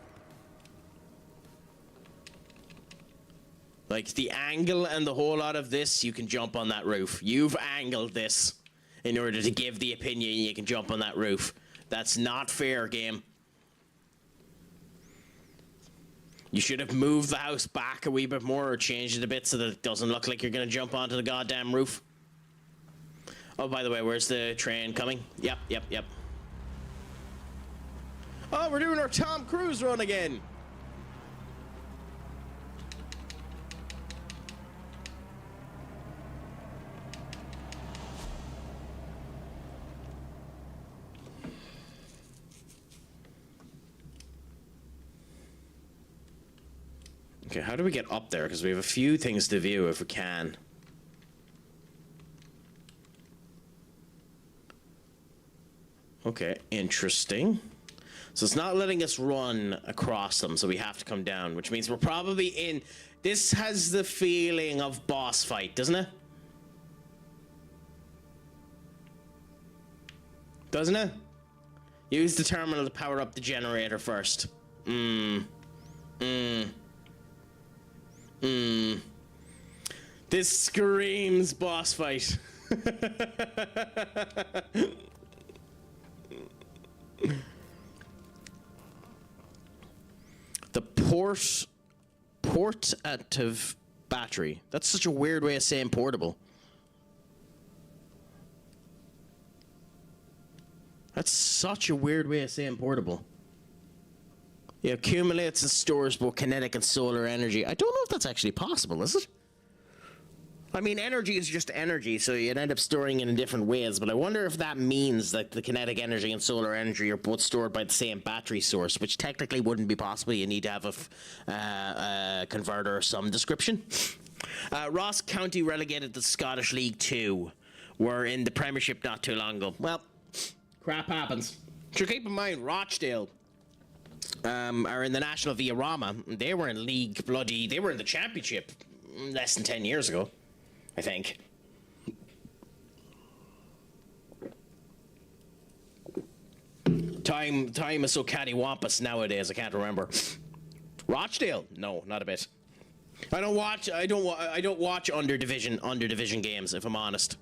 Like, the angle and the whole lot of this, you can jump on that roof. You've angled this in order to give the opinion you can jump on that roof. That's not fair, game. You should have moved the house back a wee bit more, or changed it a bit so that it doesn't look like you're going to jump onto the goddamn roof. Oh, by the way, where's the train coming? Yep. Oh, we're doing our Tom Cruise run again. Okay, how do we get up there? Because we have a few things to view if we can. Okay, interesting. So it's not letting us run across them, so we have to come down, which means we're probably in... This has the feeling of boss fight, doesn't it? Doesn't it? Use the terminal to power up the generator first. This screams boss fight. The portative battery. That's such a weird way of saying portable. That's such a weird way of saying portable. It accumulates and stores both kinetic and solar energy. I don't know if that's actually possible, is it? I mean, energy is just energy, so you'd end up storing it in different ways, but I wonder if that means that the kinetic energy and solar energy are both stored by the same battery source, which technically wouldn't be possible. You need to have a converter of some description. Ross County relegated to Scottish League 2. Were in the Premiership not too long ago. Well, crap happens. So keep in mind, Rochdale are in the National Via Roma. They were in League they were in the Championship less than 10 years ago, I think. Time is so cattywampus nowadays. I can't remember. Rochdale? No, not a bit. I don't watch under division games, if I'm honest.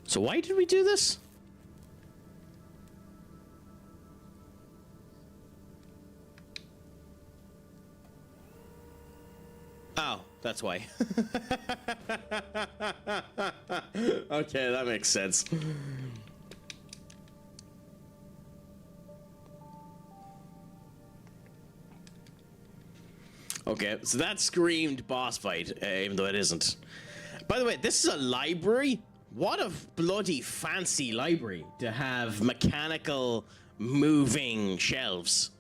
So why did we do this? Oh, that's why. Okay, that makes sense. Okay, so that screamed boss fight, even though it isn't. By the way, this is a library. What a bloody fancy library to have mechanical moving shelves.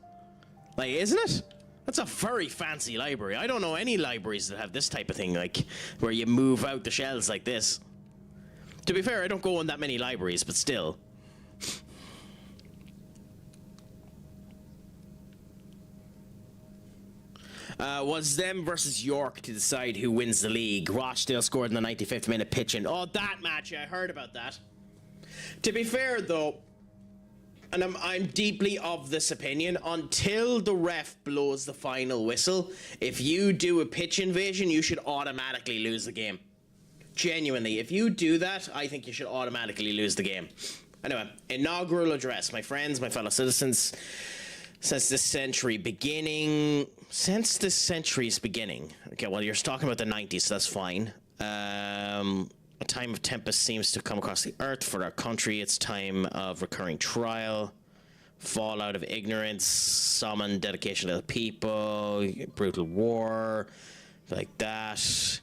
Like, isn't it? That's a very fancy library. I don't know any libraries that have this type of thing, like, where you move out the shelves like this. To be fair, I don't go in that many libraries, but still. Was them versus York to decide who wins the league. Rochdale scored in the 95th minute pitch-in. Oh, that match, I heard about that. To be fair, though, and I'm deeply of this opinion, until the ref blows the final whistle, if you do a pitch invasion, you should automatically lose the game. Genuinely, if you do that, I think you should automatically lose the game. Anyway, inaugural address. My friends, my fellow citizens, since this century's beginning. Okay, well, you're talking about the 90s, so that's fine. A time of tempest seems to come across the earth for our country. It's time of recurring trial, fallout of ignorance, summon dedication to the people, brutal war, like that.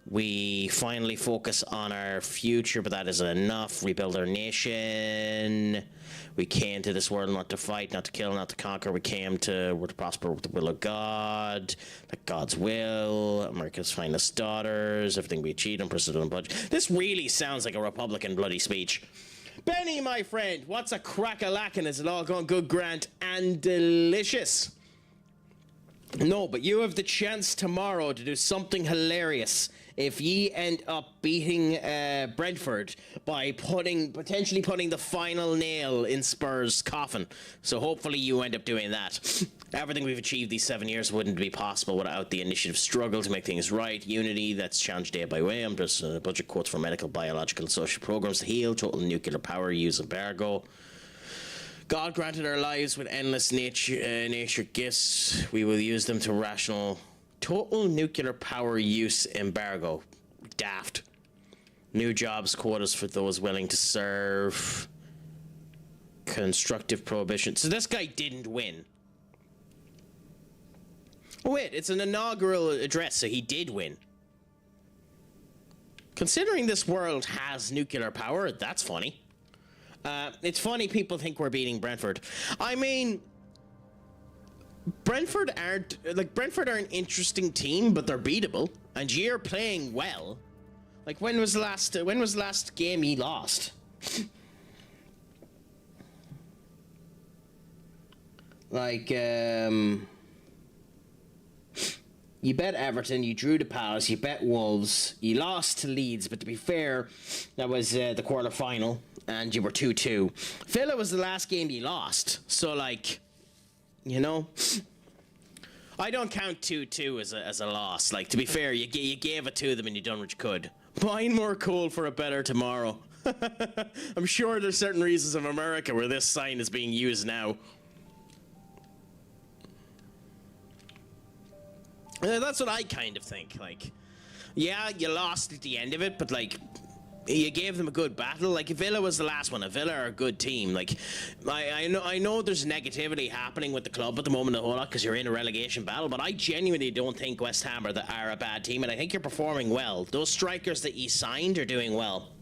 We finally focus on our future, but that isn't enough. Rebuild our nation. We came to this world not to fight, not to kill, not to conquer. We came to prosper with the will of God, like God's will. America's finest daughters. Everything we achieved on pursuit and budget. This really sounds like a Republican bloody speech. Benny, my friend, what's a crack-a-lackin'? Is it all going good, grand, and delicious? No, but you have the chance tomorrow to do something hilarious if ye end up beating Brentford by potentially putting the final nail in Spurs' coffin. So hopefully you end up doing that. Everything we've achieved these 7 years wouldn't be possible without the initiative struggle to make things right. Unity that's challenged day by way. I'm just budget quotes for medical, biological, and social programs to heal. Total nuclear power use embargo. God granted our lives with endless nature gifts. We will use them to rational. Total nuclear power use embargo. Daft. New jobs quotas for those willing to serve. Constructive prohibition. So this guy didn't win. Oh wait, it's an inaugural address, so he did win. Considering this world has nuclear power, that's funny. It's funny people think we're beating Brentford. I mean, Brentford are an interesting team, but they're beatable, and you're playing well. Like, when was the last game you lost? Like, You bet Everton, you drew to Palace, you bet Wolves, you lost to Leeds, but to be fair, that was the quarter-final, and you were 2-2. Villa was the last game you lost, so, like, you know, I don't count 2-2 as a loss. Like, to be fair, you gave it to them and you done what you could. Buying more coal for a better tomorrow. I'm sure there's certain regions of America where this sign is being used now. That's what I kind of think. Like, yeah, you lost at the end of it, but like, you gave them a good battle. Like, Villa was the last one. Villa are a good team. Like, I know there's negativity happening with the club at the moment a whole lot because you're in a relegation battle, but I genuinely don't think West Ham are a bad team, and I think you're performing well. Those strikers that you signed are doing well.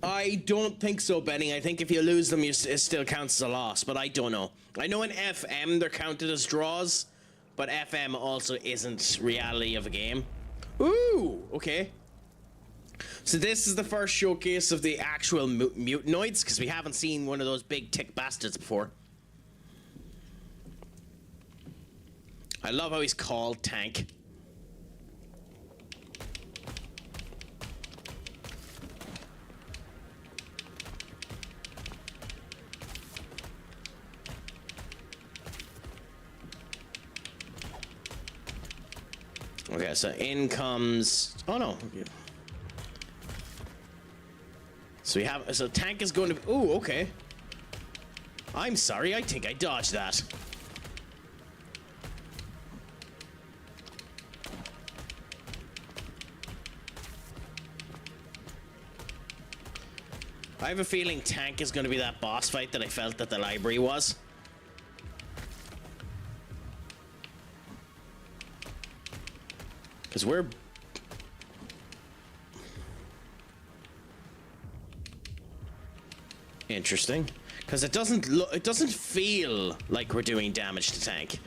I don't think so, Benny. I think if you lose them, it still counts as a loss, but I don't know. I know in FM they're counted as draws, but FM also isn't reality of a game. Ooh, okay. So this is the first showcase of the actual mutanoids, because we haven't seen one of those big tick bastards before. I love how he's called Tank. Okay, so in comes... Oh, no. So we have... So Tank is going to... Ooh, okay. I'm sorry, I think I dodged that. I have a feeling Tank is going to be that boss fight that I felt that the library was. Because we're... Interesting. Because it doesn't feel like we're doing damage to Tank.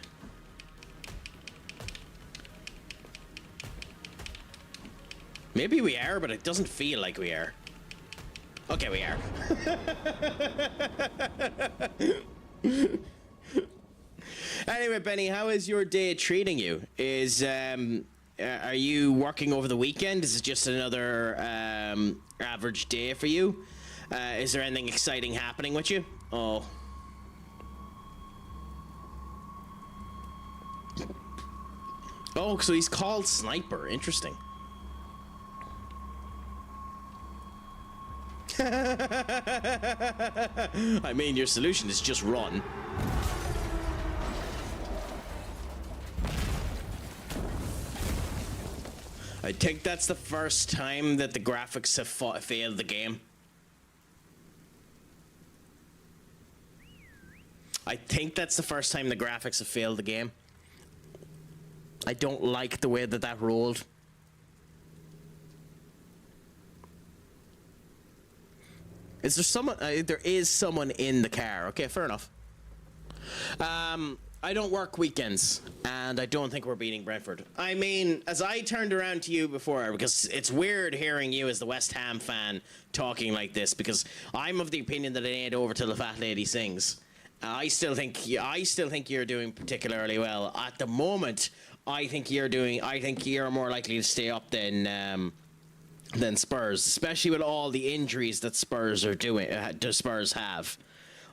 Maybe we are, but it doesn't feel like we are. Okay, we are. Anyway, Benny, how is your day treating you? Are you working over the weekend? Is it just another average day for you? Is there anything exciting happening with you? Oh. Oh, so he's called Sniper. Interesting. I mean, your solution is just run. I think that's the first time that the graphics have failed the game. I think that's the first time the graphics have failed the game. I don't like the way that rolled. Is there someone? There is someone in the car. Okay, fair enough. I don't work weekends, and I don't think we're beating Brentford. I mean, as I turned around to you before, because it's weird hearing you as the West Ham fan talking like this, because I'm of the opinion that it ain't over till the fat lady sings. I still think you're doing particularly well at the moment. I think you're more likely to stay up than Spurs, especially with all the injuries that Spurs have.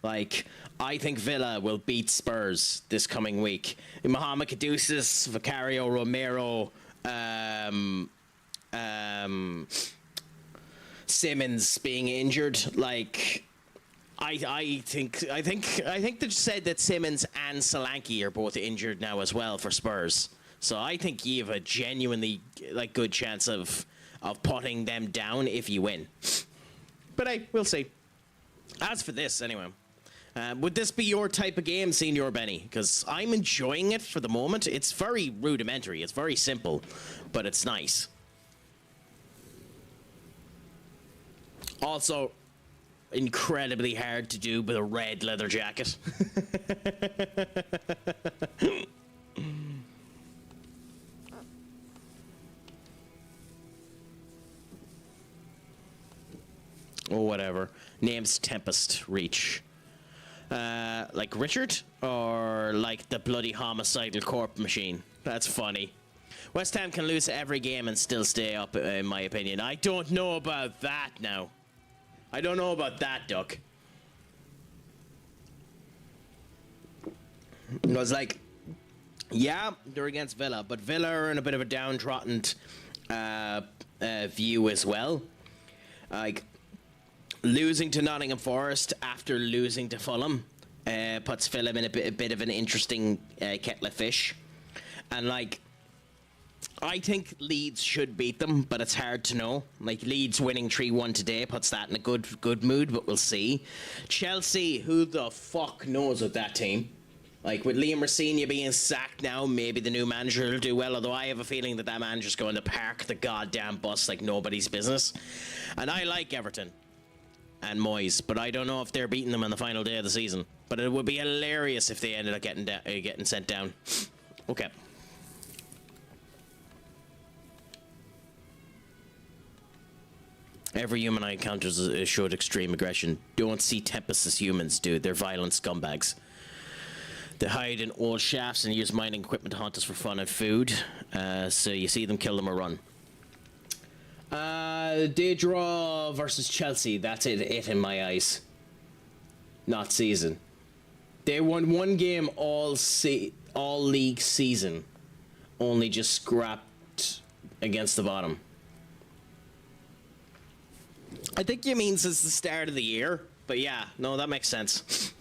Like, I think Villa will beat Spurs this coming week. Mohamed Kudus, Vicario Romero, Simmons being injured. Like, I think they said that Simmons and Solanke are both injured now as well for Spurs. So I think you have a genuinely good chance of putting them down if you win. But hey, we'll see. As for this, anyway, would this be your type of game, Senior Benny? Because I'm enjoying it for the moment. It's very rudimentary. It's very simple, but it's nice. Also, incredibly hard to do with a red leather jacket. Or whatever. Name's Tempest Reach. like Richard, or like the bloody homicidal corp machine? That's funny. West Ham can lose every game and still stay up, in my opinion. I don't know about that now. I don't know about that, Duck. It was like, yeah, they're against Villa, but Villa are in a bit of a downtrodden view as well. Like, losing to Nottingham Forest after losing to Fulham puts Fulham in a bit of an interesting kettle of fish. And, like, I think Leeds should beat them, but it's hard to know. Like, Leeds winning 3-1 today puts that in a good mood, but we'll see. Chelsea, who the fuck knows with that team? Like, with Liam Rosenior being sacked now, maybe the new manager will do well, although I have a feeling that manager's going to park the goddamn bus like nobody's business. And I like Everton and Moyes, but I don't know if they're beating them on the final day of the season. But it would be hilarious if they ended up getting sent down. Okay. Every human I encounter showed extreme aggression. Don't see Tempest as humans, dude. They're violent scumbags. They hide in old shafts and use mining equipment to hunt us for fun and food. So you see them, kill them, or run. Day draw versus Chelsea. That's it in my eyes. Not season. They won one game all league season. Only just scrapped against the bottom. I think it means it's the start of the year. But yeah, no, that makes sense.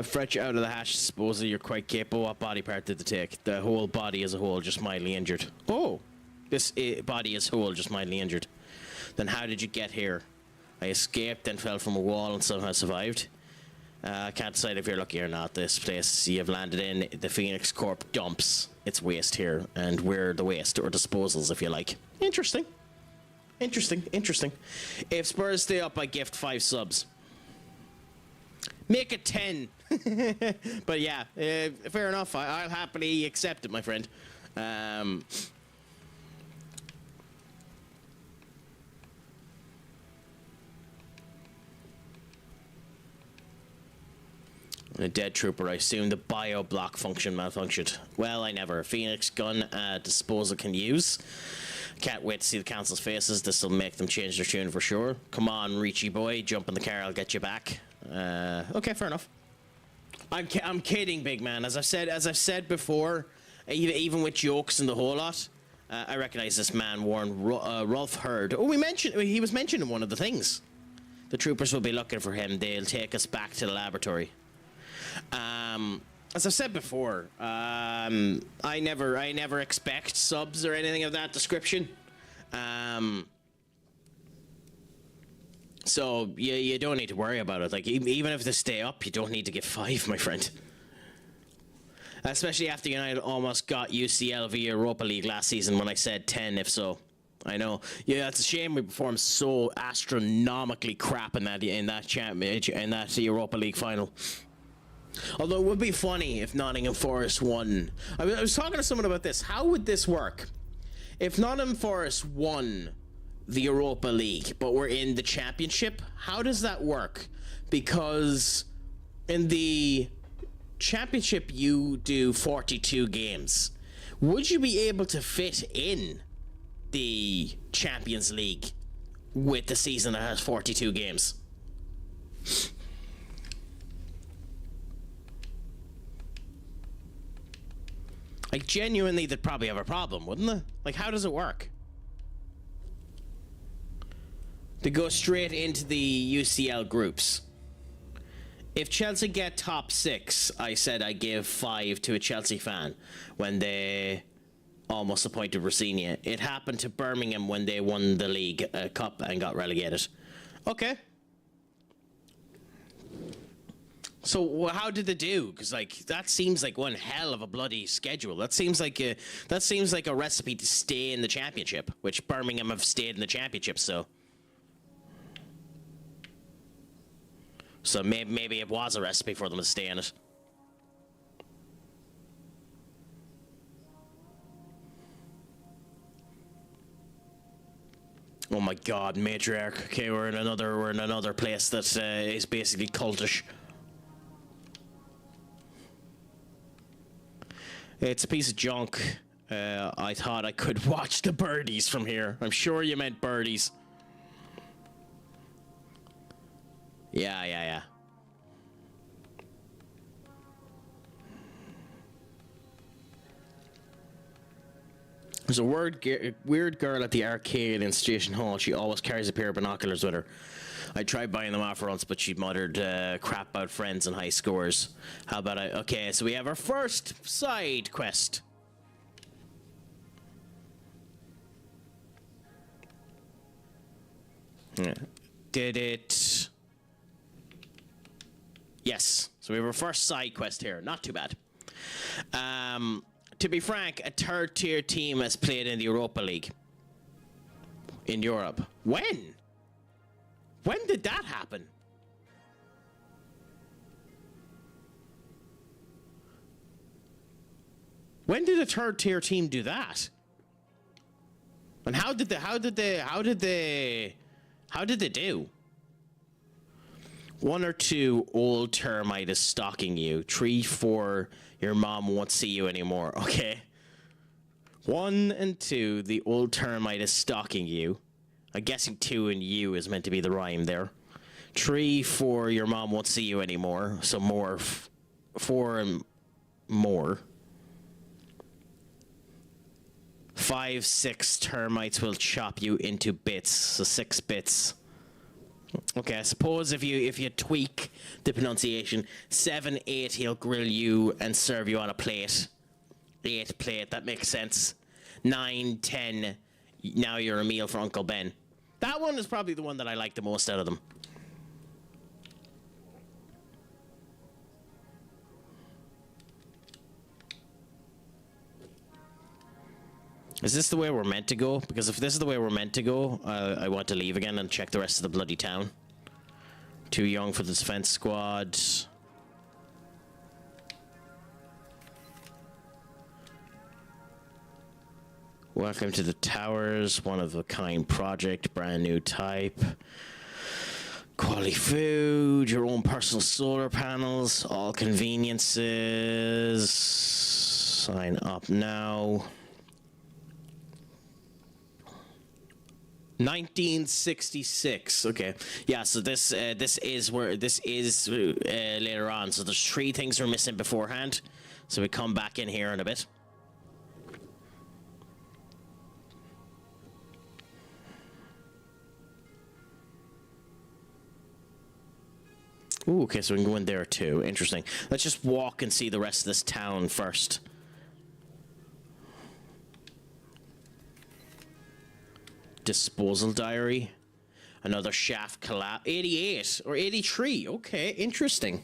Fetch out of the hash. Supposedly you're quite capable. What body part did they take? The whole body as a whole, just mildly injured. Oh, this body as a whole, just mildly injured. Then how did you get here? I escaped, then fell from a wall and somehow survived. I can't decide if you're lucky or not. This place you've landed in, the Phoenix Corp dumps its waste here, and we're the waste, or disposals if you like. Interesting. Interesting. If Spurs stay up, I gift 5 subs. Make it 10. But yeah, fair enough. I'll happily accept it, my friend. A dead trooper. I assume the bio block function malfunctioned. Well, I never. Phoenix gun disposal can use. Can't wait to see the council's faces. This will make them change their tune for sure. Come on, Richie boy, jump in the car. I'll get you back. Okay, fair enough. I'm kidding, big man. As I've said before, even with jokes and the whole lot, I recognize this man, Warren Rolf Hurd. Oh, he was mentioned in one of the things. The troopers will be looking for him. They'll take us back to the laboratory. As I've said before, I never expect subs or anything of that description. So you don't need to worry about it. Like, even if they stay up, you don't need to get 5, my friend. Especially after United almost got UCL via Europa League last season when I said 10, if so. I know. Yeah, it's a shame we performed so astronomically crap in that Europa League final. Although it would be funny if Nottingham Forest won. I was talking to someone about this. How would this work? If Nottingham Forest won the Europa League, but we're in the Championship, how does that work? Because in the Championship, you do 42 games. Would you be able to fit in the Champions League with the season that has 42 games? Like, genuinely, they'd probably have a problem, wouldn't they? Like, how does it work? To go straight into the UCL groups. If Chelsea get top 6, I said I gave 5 to a Chelsea fan when they almost appointed Rosenior. It happened to Birmingham when they won the league cup and got relegated. Okay. So how did they do? Because like that seems like one hell of a bloody schedule. That seems like a recipe to stay in the Championship, which Birmingham have stayed in the Championship. So maybe it was a recipe for them to stay in it. Oh my god, matriarch. Okay, we're in another place that is basically cultish. It's a piece of junk. I thought I could watch the birdies from here. I'm sure you meant birdies. Yeah. There's a weird girl at the arcade in Station Hall. She always carries a pair of binoculars with her. I tried buying them off her once, but she muttered crap about friends and high scores. How about I... Okay, so we have our first side quest. Yeah. Did it... Yes. So we have our first side quest here. Not too bad. To be frank, a third-tier team has played in the Europa League. In Europe. When? When did that happen? When did a third-tier team do that? And how did they do? 1 or 2, old termite is stalking you. 3, 4, your mom won't see you anymore. Okay. 1 and 2, the old termite is stalking you. I'm guessing 2 and you is meant to be the rhyme there. 3, 4, your mom won't see you anymore. So more. 4 and more. 5, 6, termites will chop you into bits. So 6 bits. Okay, I suppose if you tweak the pronunciation, 7, 8, he'll grill you and serve you on a plate. 8 plate, that makes sense. 9, 10, now you're a meal for Uncle Ben. That one is probably the one that I like the most out of them. Is this the way we're meant to go? Because if this is the way we're meant to go, I want to leave again and check the rest of the bloody town. Too young for the defense squad. Welcome to the towers. One of a kind project. Brand new type. Quality food. Your own personal solar panels. All conveniences. Sign up now. 1966. Okay, yeah. So this is later on. So there's 3 things we're missing beforehand. So we come back in here in a bit. Ooh, okay, so we can go in there too. Interesting. Let's just walk and see the rest of this town first. Disposal diary. Another shaft collapse. 88 or 83. Okay, interesting.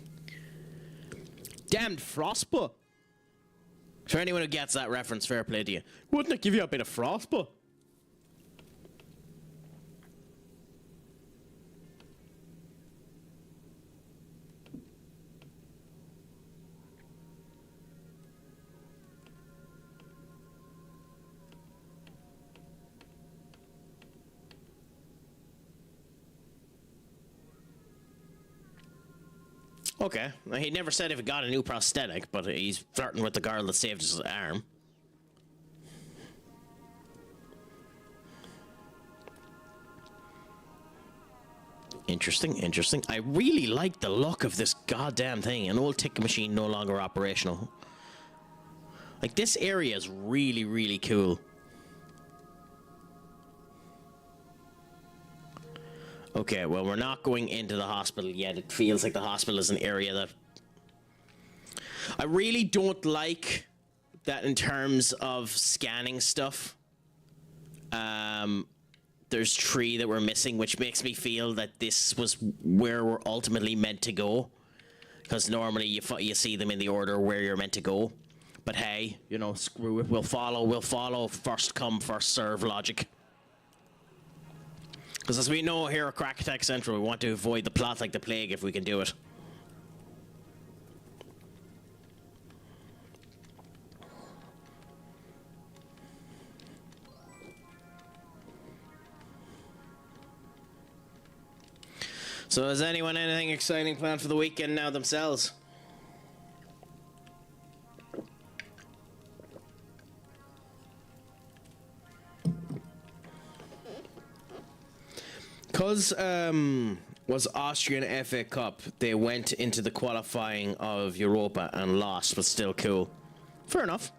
Damned frostbite. For anyone who gets that reference, fair play to you. Wouldn't it give you a bit of frostbite? Okay. He never said if he got a new prosthetic, but he's flirting with the girl that saved his arm. Interesting, interesting. I really like the look of this goddamn thing. An old ticket machine no longer operational. Like, this area is really, really cool. Okay, well, we're not going into the hospital yet. It feels like the hospital is an area that... I really don't like that in terms of scanning stuff. There's 3 that we're missing, which makes me feel that this was where we're ultimately meant to go. Because normally you see them in the order where you're meant to go. But hey, you know, screw it. We'll follow first come, first serve logic. Because as we know here at CraicAttackCentral, we want to avoid the plot like the plague if we can do it. So has anyone anything exciting planned for the weekend now themselves? Because was Austrian FA Cup, they went into the qualifying of Europa and lost, but still cool. Fair enough.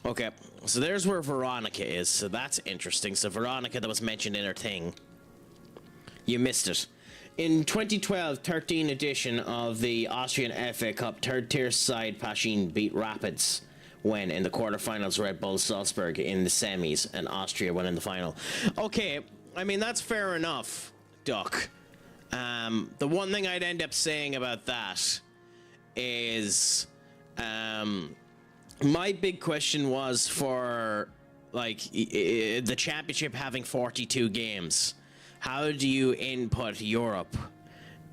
Okay, so there's where Veronica is, so that's interesting. So Veronica, that was mentioned in her thing. You missed it. In 2012, 13th edition of the Austrian FA Cup, third tier side Pasching beat Rapids when in the quarterfinals, Red Bull Salzburg in the semis, and Austria went in the final. Okay, I mean, that's fair enough, Duck. The one thing I'd end up saying about that is, my big question was for, like, the championship having 42 games. How do you input Europe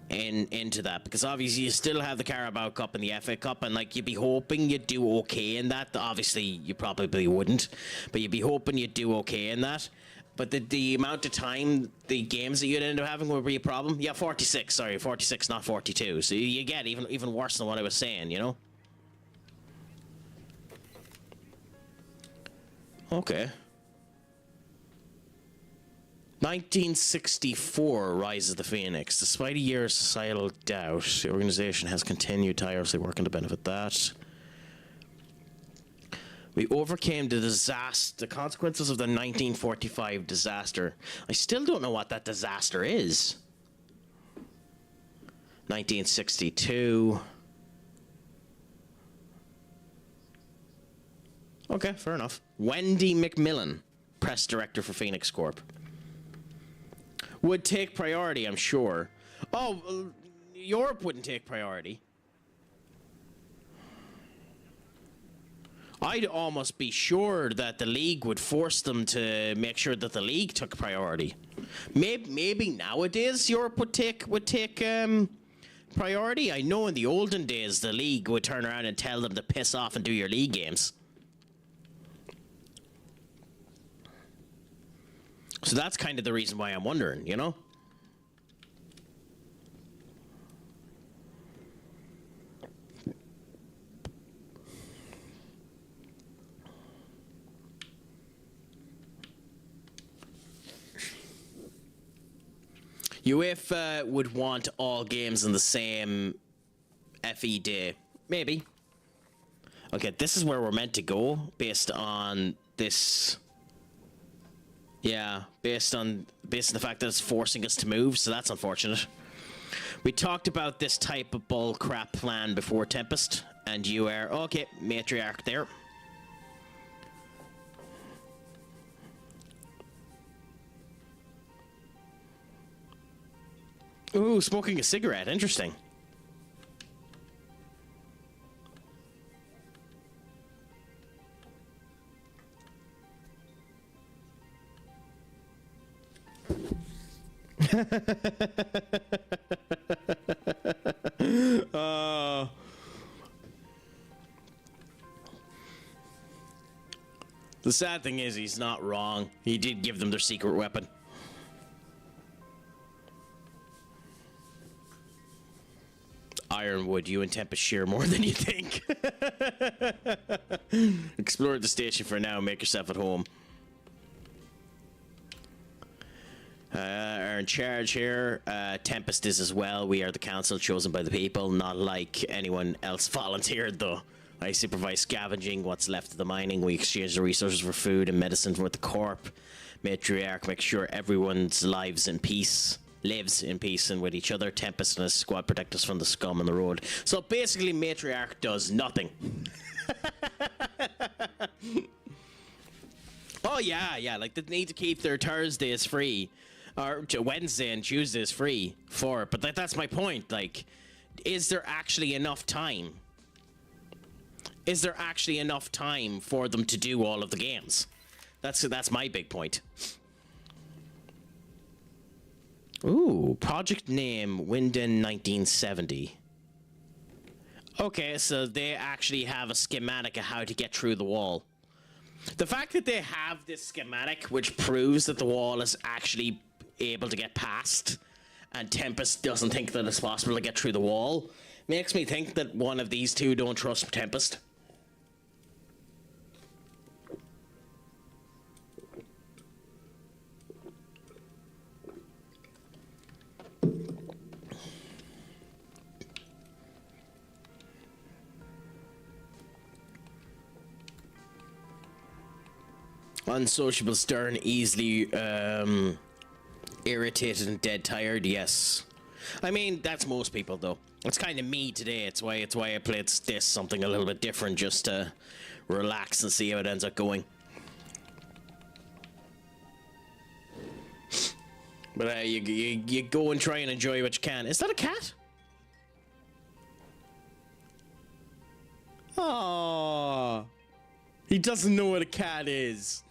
into that? Because obviously you still have the Carabao Cup and the FA Cup, and like you'd be hoping you'd do okay in that. Obviously you probably wouldn't, but you'd be hoping you'd do okay in that. But the amount of time, the games that you'd end up having would be a problem. Yeah, 46, sorry, 46, not 42. So you get even worse than what I was saying, you know? Okay. 1964, Rise of the Phoenix. Despite a year of societal doubt, the organization has continued tirelessly working to benefit that. We overcame the consequences of the 1945 disaster. I still don't know what that disaster is. 1962. Okay, fair enough. Wendy McMillan, press director for Phoenix Corp. Would take priority, I'm sure. Oh, Europe wouldn't take priority. I'd almost be sure that the league would force them to make sure that the league took priority. Maybe nowadays Europe would take priority. I know in the olden days the league would turn around and tell them to piss off and do your league games. So that's kind of the reason why I'm wondering, you know? UEFA would want all games in the same FE day. Maybe. Okay, this is where we're meant to go based on this. Yeah, based on the fact that it's forcing us to move, so that's unfortunate. We talked about this type of bull crap plan before, Tempest, and you are okay, matriarch there. Ooh, smoking a cigarette, interesting. The sad thing is he's not wrong. He did give them their secret weapon. Ironwood, you and Tempest share more than you think. Explore the station for now. Make yourself at home. Are in charge here. Tempest is as well. We are the council chosen by the people, not like anyone else volunteered though. I supervise scavenging what's left of the mining. We exchange the resources for food and medicine with the corp. Matriarch makes sure everyone's lives in peace. Lives in peace and with each other. Tempest and his squad protect us from the scum on the road. So basically Matriarch does nothing. Oh yeah, like they need to keep their Thursdays free. Or Wednesday and Tuesdays free for it. But that's my point. Like, is there actually enough time? Is there actually enough time for them to do all of the games? That's my big point. Ooh, project name Winden 1970. Okay, so they actually have a schematic of how to get through the wall. The fact that they have this schematic, which proves that the wall is actually able to get past, and Tempest doesn't think that it's possible to get through the wall, makes me think that one of these two don't trust Tempest. Unsociable, stern, easily irritated and dead tired. Yes, I mean that's most people though. It's kind of me today. It's why I played this something a little bit different, just to relax and see how it ends up going. But you go and try and enjoy what you can. Is that a cat? Oh, he doesn't know what a cat is.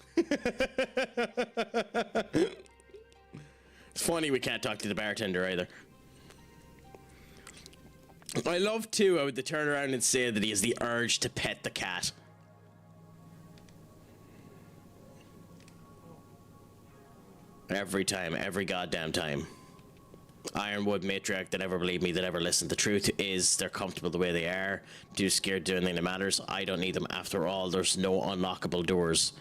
It's funny we can't talk to the bartender either. I love too how they turn around and say that he has the urge to pet the cat. Every time, every goddamn time. Ironwood matriarch that ever believed me, that ever listened. The truth is they're comfortable the way they are. Too scared to do anything that matters. I don't need them. After all, there's no unlockable doors.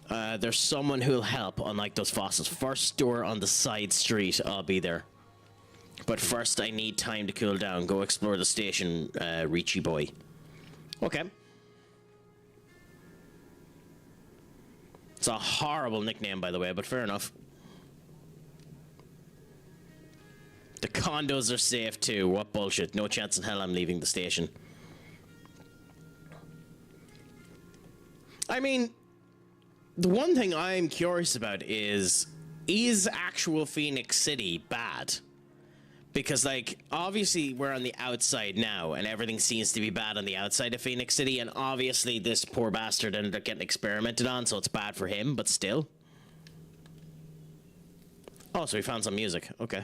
There's someone who'll help, unlike those fossils. First door on the side street, I'll be there. But first I need time to cool down. Go explore the station, Richie boy. Okay. It's a horrible nickname, by the way, but fair enough. The condos are safe too. What bullshit. No chance in hell I'm leaving the station. I mean, the one thing I'm curious about is actual Phoenix City bad? Because, like, obviously we're on the outside now, and everything seems to be bad on the outside of Phoenix City, and obviously this poor bastard ended up getting experimented on, so it's bad for him, but still. Oh, so he found some music. Okay.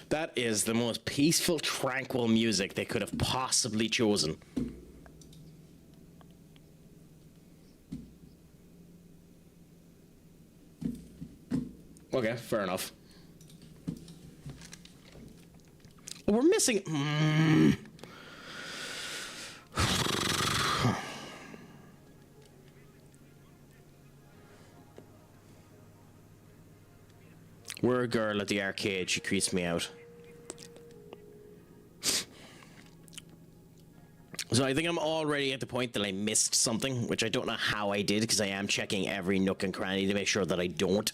That is the most peaceful, tranquil music they could have possibly chosen. Okay, fair enough. Oh, we're missing... We're a girl at the arcade. She creeps me out. So I think I'm already at the point that I missed something, which I don't know how I did, because I am checking every nook and cranny to make sure that I don't.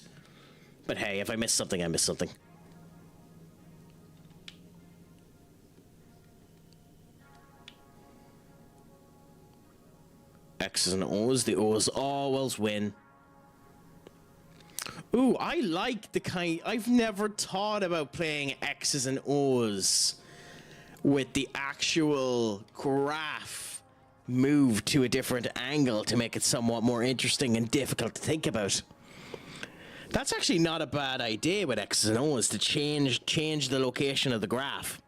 But hey, if I miss something, I miss something. X's and O's. The O's always win. Ooh, I like the kind... I've never thought about playing X's and O's with the actual graph moved to a different angle to make it somewhat more interesting and difficult to think about. That's actually not a bad idea with X's and O's, to change the location of the graph.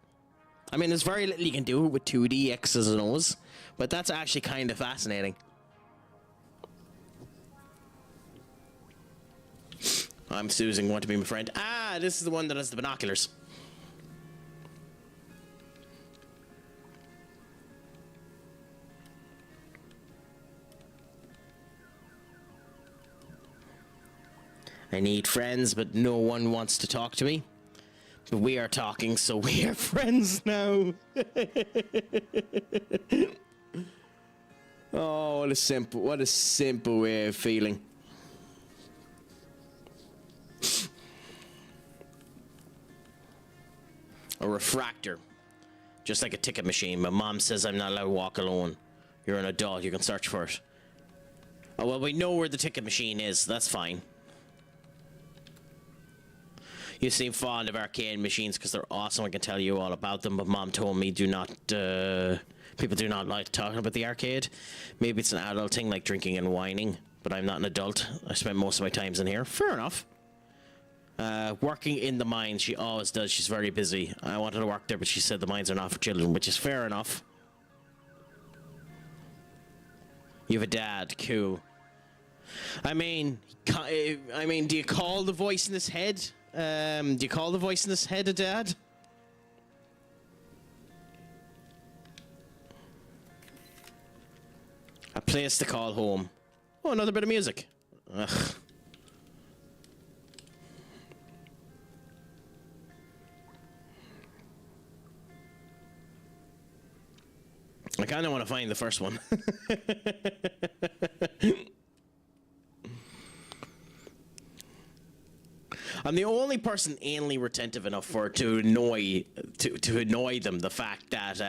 I mean, there's very little you can do with 2D X's and O's, but that's actually kind of fascinating. I'm Susan, want to be my friend. Ah, this is the one that has the binoculars. I need friends, but no one wants to talk to me. But we are talking, so we are friends now. Oh, what a simple way of feeling. A refractor. Just like a ticket machine. My mom says I'm not allowed to walk alone. You're an adult, you can search for it. Oh, well, we know where the ticket machine is. That's fine. You seem fond of arcade machines because they're awesome. I can tell you all about them, but Mom told me people do not like talking about the arcade. Maybe it's an adult thing like drinking and whining, but I'm not an adult. I spend most of my times in here. Fair enough. Working in the mines, she always does. She's very busy. I wanted to work there, but she said the mines are not for children, which is fair enough. You have a dad. Cool. I mean, do you call the voice in his head? Do you call the voice in his head a dad? A place to call home. Oh, another bit of music. Ugh. I kind of want to find the first one. I'm the only person anally retentive enough for it to annoy them. The fact that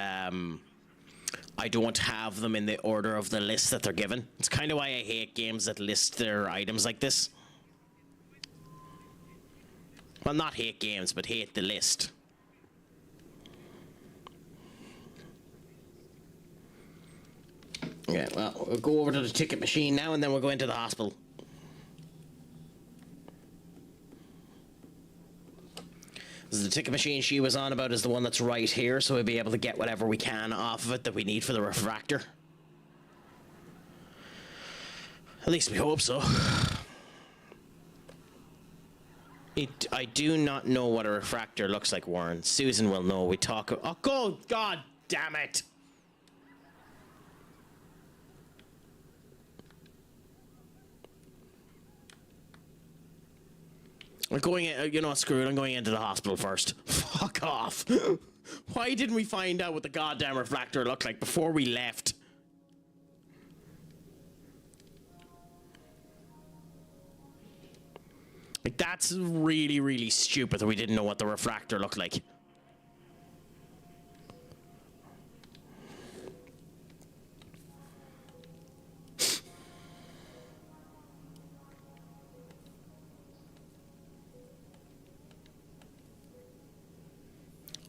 I don't have them in the order of the list that they're given. It's kind of why I hate games that list their items like this. Well, not hate games, but hate the list. Yeah, well, we'll go over to the ticket machine now, and then we'll go into the hospital. The ticket machine she was on about is the one that's right here, so we'll be able to get whatever we can off of it that we need for the refractor. At least we hope so. I do not know what a refractor looks like, Warren. Susan will know. We talk... Oh, God damn it! I'm going in, you know, screw it, I'm going into the hospital first. Fuck off. Why didn't we find out what the goddamn refractor looked like before we left? Like, that's really, really stupid that we didn't know what the refractor looked like.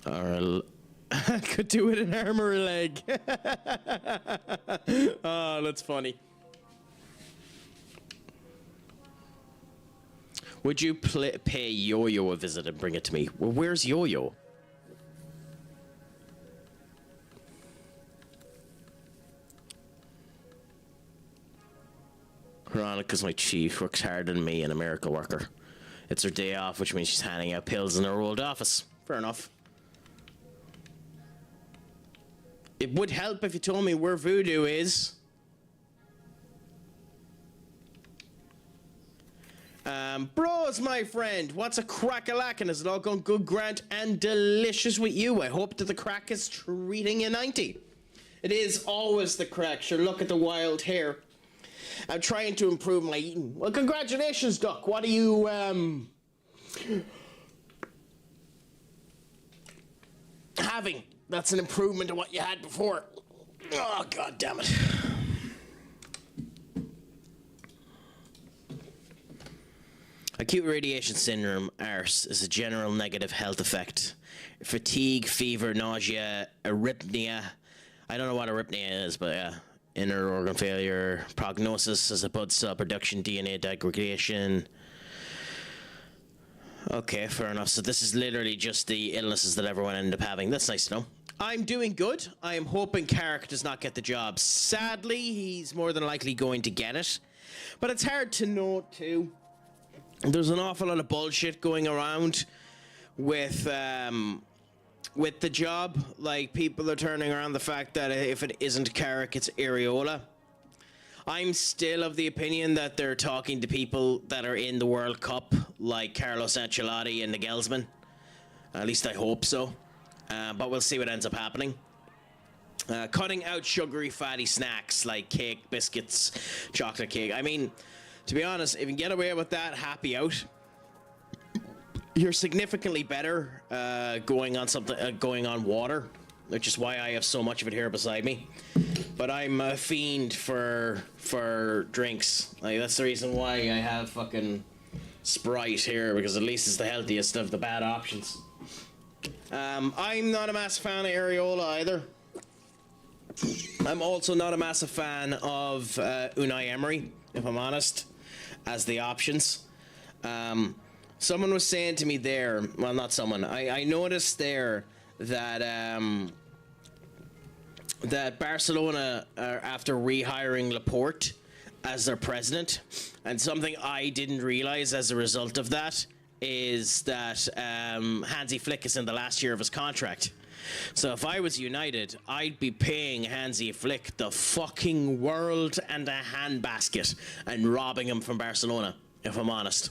Or I could do it in armor leg. Oh, that's funny. Would you pay Yo-Yo a visit and bring it to me? Well, where's Yo-Yo? Veronica's my chief, works harder than me, and a miracle worker. It's her day off, which means she's handing out pills in her old office. Fair enough. It would help if you told me where Voodoo is. Bros, my friend, what's a crack-a-lackin'? Is it all going good, Grant, and delicious with you? I hope that the crack is treating you 90. It is always the crack. Sure, look at the wild hair. I'm trying to improve my eating. Well, congratulations, Duck. What are you, having? That's an improvement to what you had before. Oh, God damn it. Acute radiation syndrome, ARS, is a general negative health effect. Fatigue, fever, nausea, arrhythmia. I don't know what arrhythmia is, but yeah. Inner organ failure, prognosis as a blood cell production, DNA degradation. Okay, fair enough. So this is literally just the illnesses that everyone ended up having. That's nice to know. I'm doing good. I am hoping Craic does not get the job. Sadly, he's more than likely going to get it. But it's hard to know, too. There's an awful lot of bullshit going around with the job. Like, people are turning around the fact that if it isn't Craic, it's Areola. I'm still of the opinion that they're talking to people that are in the World Cup, like Carlos Ancelotti and Nagelsmann. At least I hope so. But we'll see what ends up happening. Cutting out sugary, fatty snacks like cake, biscuits, chocolate cake. I mean, to be honest, if you can get away with that, happy out. You're significantly better going on water, which is why I have so much of it here beside me. But I'm a fiend for drinks. Like, that's the reason why I have fucking Sprite here because at least it's the healthiest of the bad options. I'm not a massive fan of Areola either. I'm also not a massive fan of Unai Emery, if I'm honest, as the options. Someone was saying to me there, well, not someone, I noticed there that that Barcelona are after rehiring Laporte as their president, and something I didn't realize as a result of that is that Hansi Flick is in the last year of his contract. So if I was United, I'd be paying Hansi Flick the fucking world and a handbasket and robbing him from Barcelona, if I'm honest.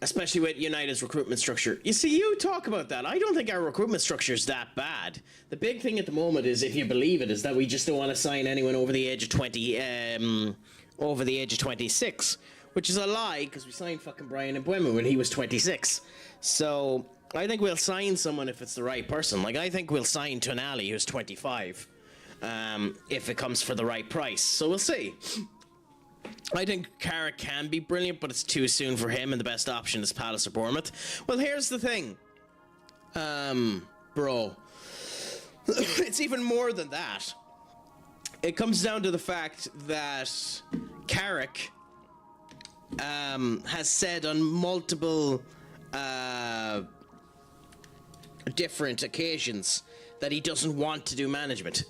Especially with United's recruitment structure. You see, you talk about that. I don't think our recruitment structure is that bad. The big thing at the moment is, if you believe it, is that we just don't want to sign anyone over the age of 26, which is a lie because we signed fucking Brian Mbeumo when he was 26. So I think we'll sign someone if it's the right person. Like, I think we'll sign Tonali, who's 25, if it comes for the right price. So we'll see. I think Craic can be brilliant, but it's too soon for him, and the best option is Palace or Bournemouth. Well, here's the thing, bro. It's even more than that. It comes down to the fact that Craic has said on multiple different occasions that he doesn't want to do management.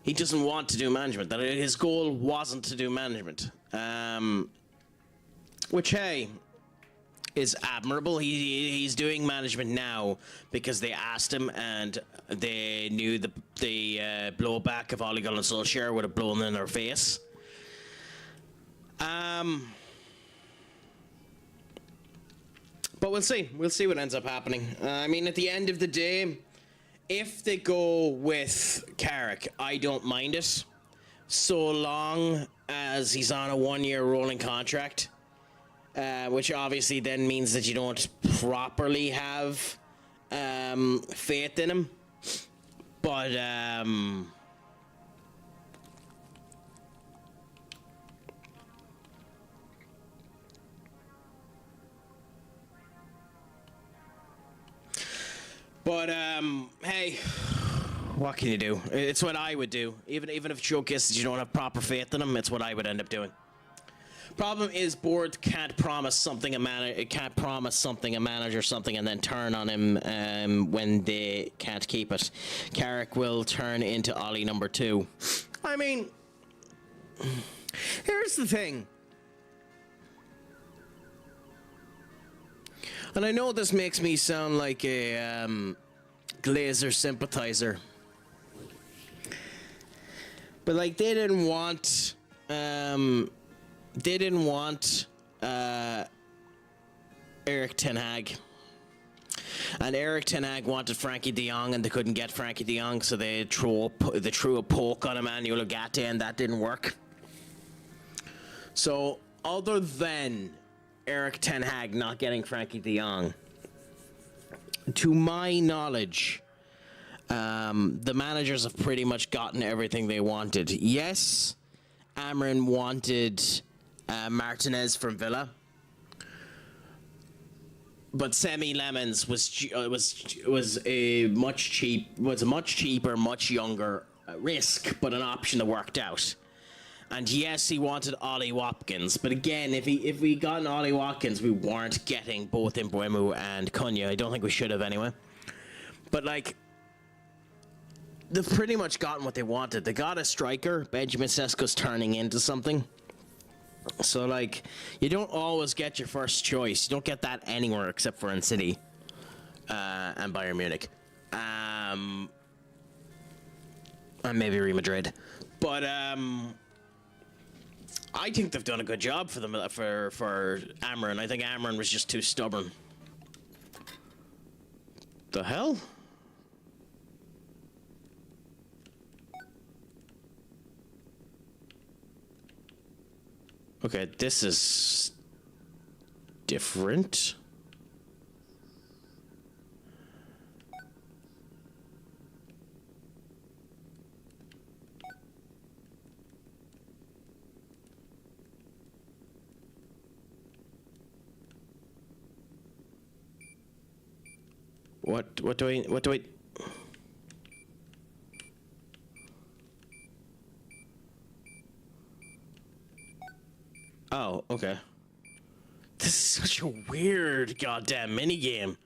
He doesn't want to do management. That his goal wasn't to do management. Which, hey, is admirable. He's doing management now because they asked him, and they knew the blowback of Ole Gunnar Solskjaer would have blown in their face. But we'll see. We'll see what ends up happening. I mean, at the end of the day, if they go with Craic, I don't mind it, so long as he's on a 1-year rolling contract, which obviously then means that you don't properly have faith in him. But hey, what can you do? It's what I would do. Even if Joe kisses, you don't have proper faith in him, it's what I would end up doing. Problem is, board can't promise something a manager something and then turn on him when they can't keep it. Craic will turn into Ollie number 2. I mean, here's the thing. And I know this makes me sound like a Glazer sympathizer, but like they didn't want Erik ten Hag, and Erik ten Hag wanted Frankie de Jong, and they couldn't get Frankie de Jong, so they threw a poke on Emmanuel Ugarte, and that didn't work. So other than Erik ten Hag not getting Frankie de Jong, to my knowledge, the managers have pretty much gotten everything they wanted. Yes, Amrin wanted Martinez from Villa, but Semi Lemons was a much cheaper, much younger risk, but an option that worked out. And yes, he wanted Ollie Watkins, but again, if we gotten Ollie Watkins, we weren't getting both Mbeumo and Cunha. I don't think we should have anyway. But like, they've pretty much gotten what they wanted. They got a striker. Benjamin Sesko's turning into something. So like, you don't always get your first choice. You don't get that anywhere except for in City and Bayern Munich, and maybe Real Madrid. But I think they've done a good job for them for Amrin. I think Amrin was just too stubborn. The hell? Okay, this is different. What do I... Oh, okay. This is such a weird goddamn minigame.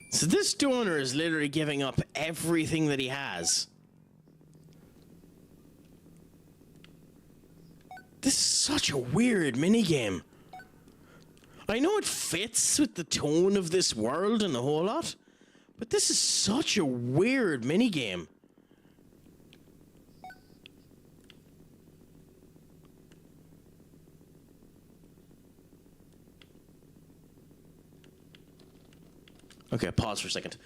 So this donor is literally giving up everything that he has. This is such a weird minigame. I know it fits with the tone of this world and the whole lot, but this is such a weird minigame. Okay, pause for a second.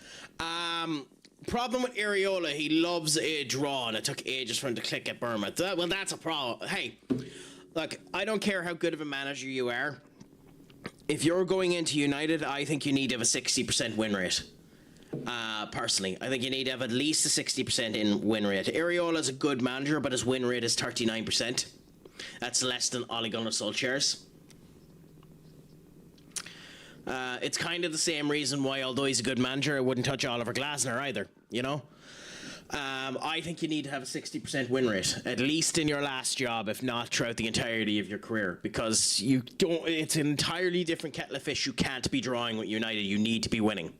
Problem with Areola, he loves a draw, and it took ages for him to click at Burma. Well, that's a problem. Hey, look, I don't care how good of a manager you are. If you're going into United, I think you need to have a 60% win rate. Personally, I think you need to have at least a 60% in win rate. Areola's a good manager, but his win rate is 39%. That's less than Ole Gunnar Solskjaer's. It's kind of the same reason why, although he's a good manager, I wouldn't touch Oliver Glasner either, you know? I think you need to have a 60% win rate, at least in your last job, if not throughout the entirety of your career, because you don't, it's an entirely different kettle of fish. You can't be drawing with United. You need to be winning.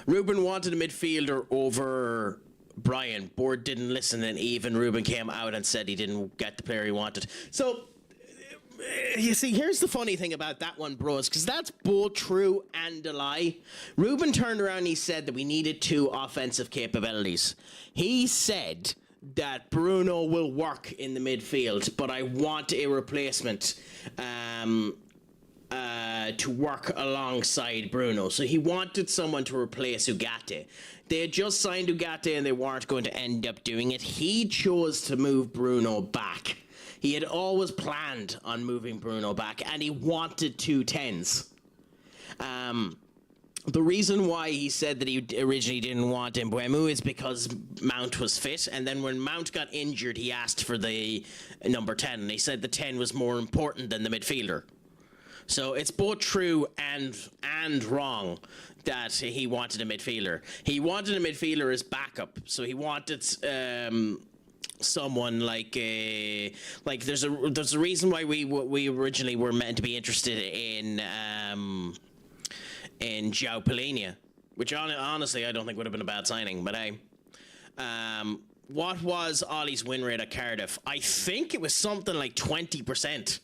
Ruben wanted a midfielder over Brian. Board didn't listen, and even Ruben came out and said he didn't get the player he wanted. So, you see, here's the funny thing about that one, bros, because that's both true and a lie. Ruben turned around and he said that we needed 2 offensive capabilities. He said that Bruno will work in the midfield, but I want a replacement to work alongside Bruno. So he wanted someone to replace Ugarte. They had just signed Ugarte and they weren't going to end up doing it. He chose to move Bruno back. He had always planned on moving Bruno back, and he wanted 2 10s. The reason why he said that he originally didn't want Mbeumo is because Mount was fit, and then when Mount got injured, he asked for the number 10, and he said the 10 was more important than the midfielder. So it's both true and wrong that he wanted a midfielder. He wanted a midfielder as backup, so he wanted... someone like there's a reason why we originally were meant to be interested in João Palhinha, which honestly I don't think would have been a bad signing. But what was Ollie's win rate at Cardiff? I think it was something like 20%.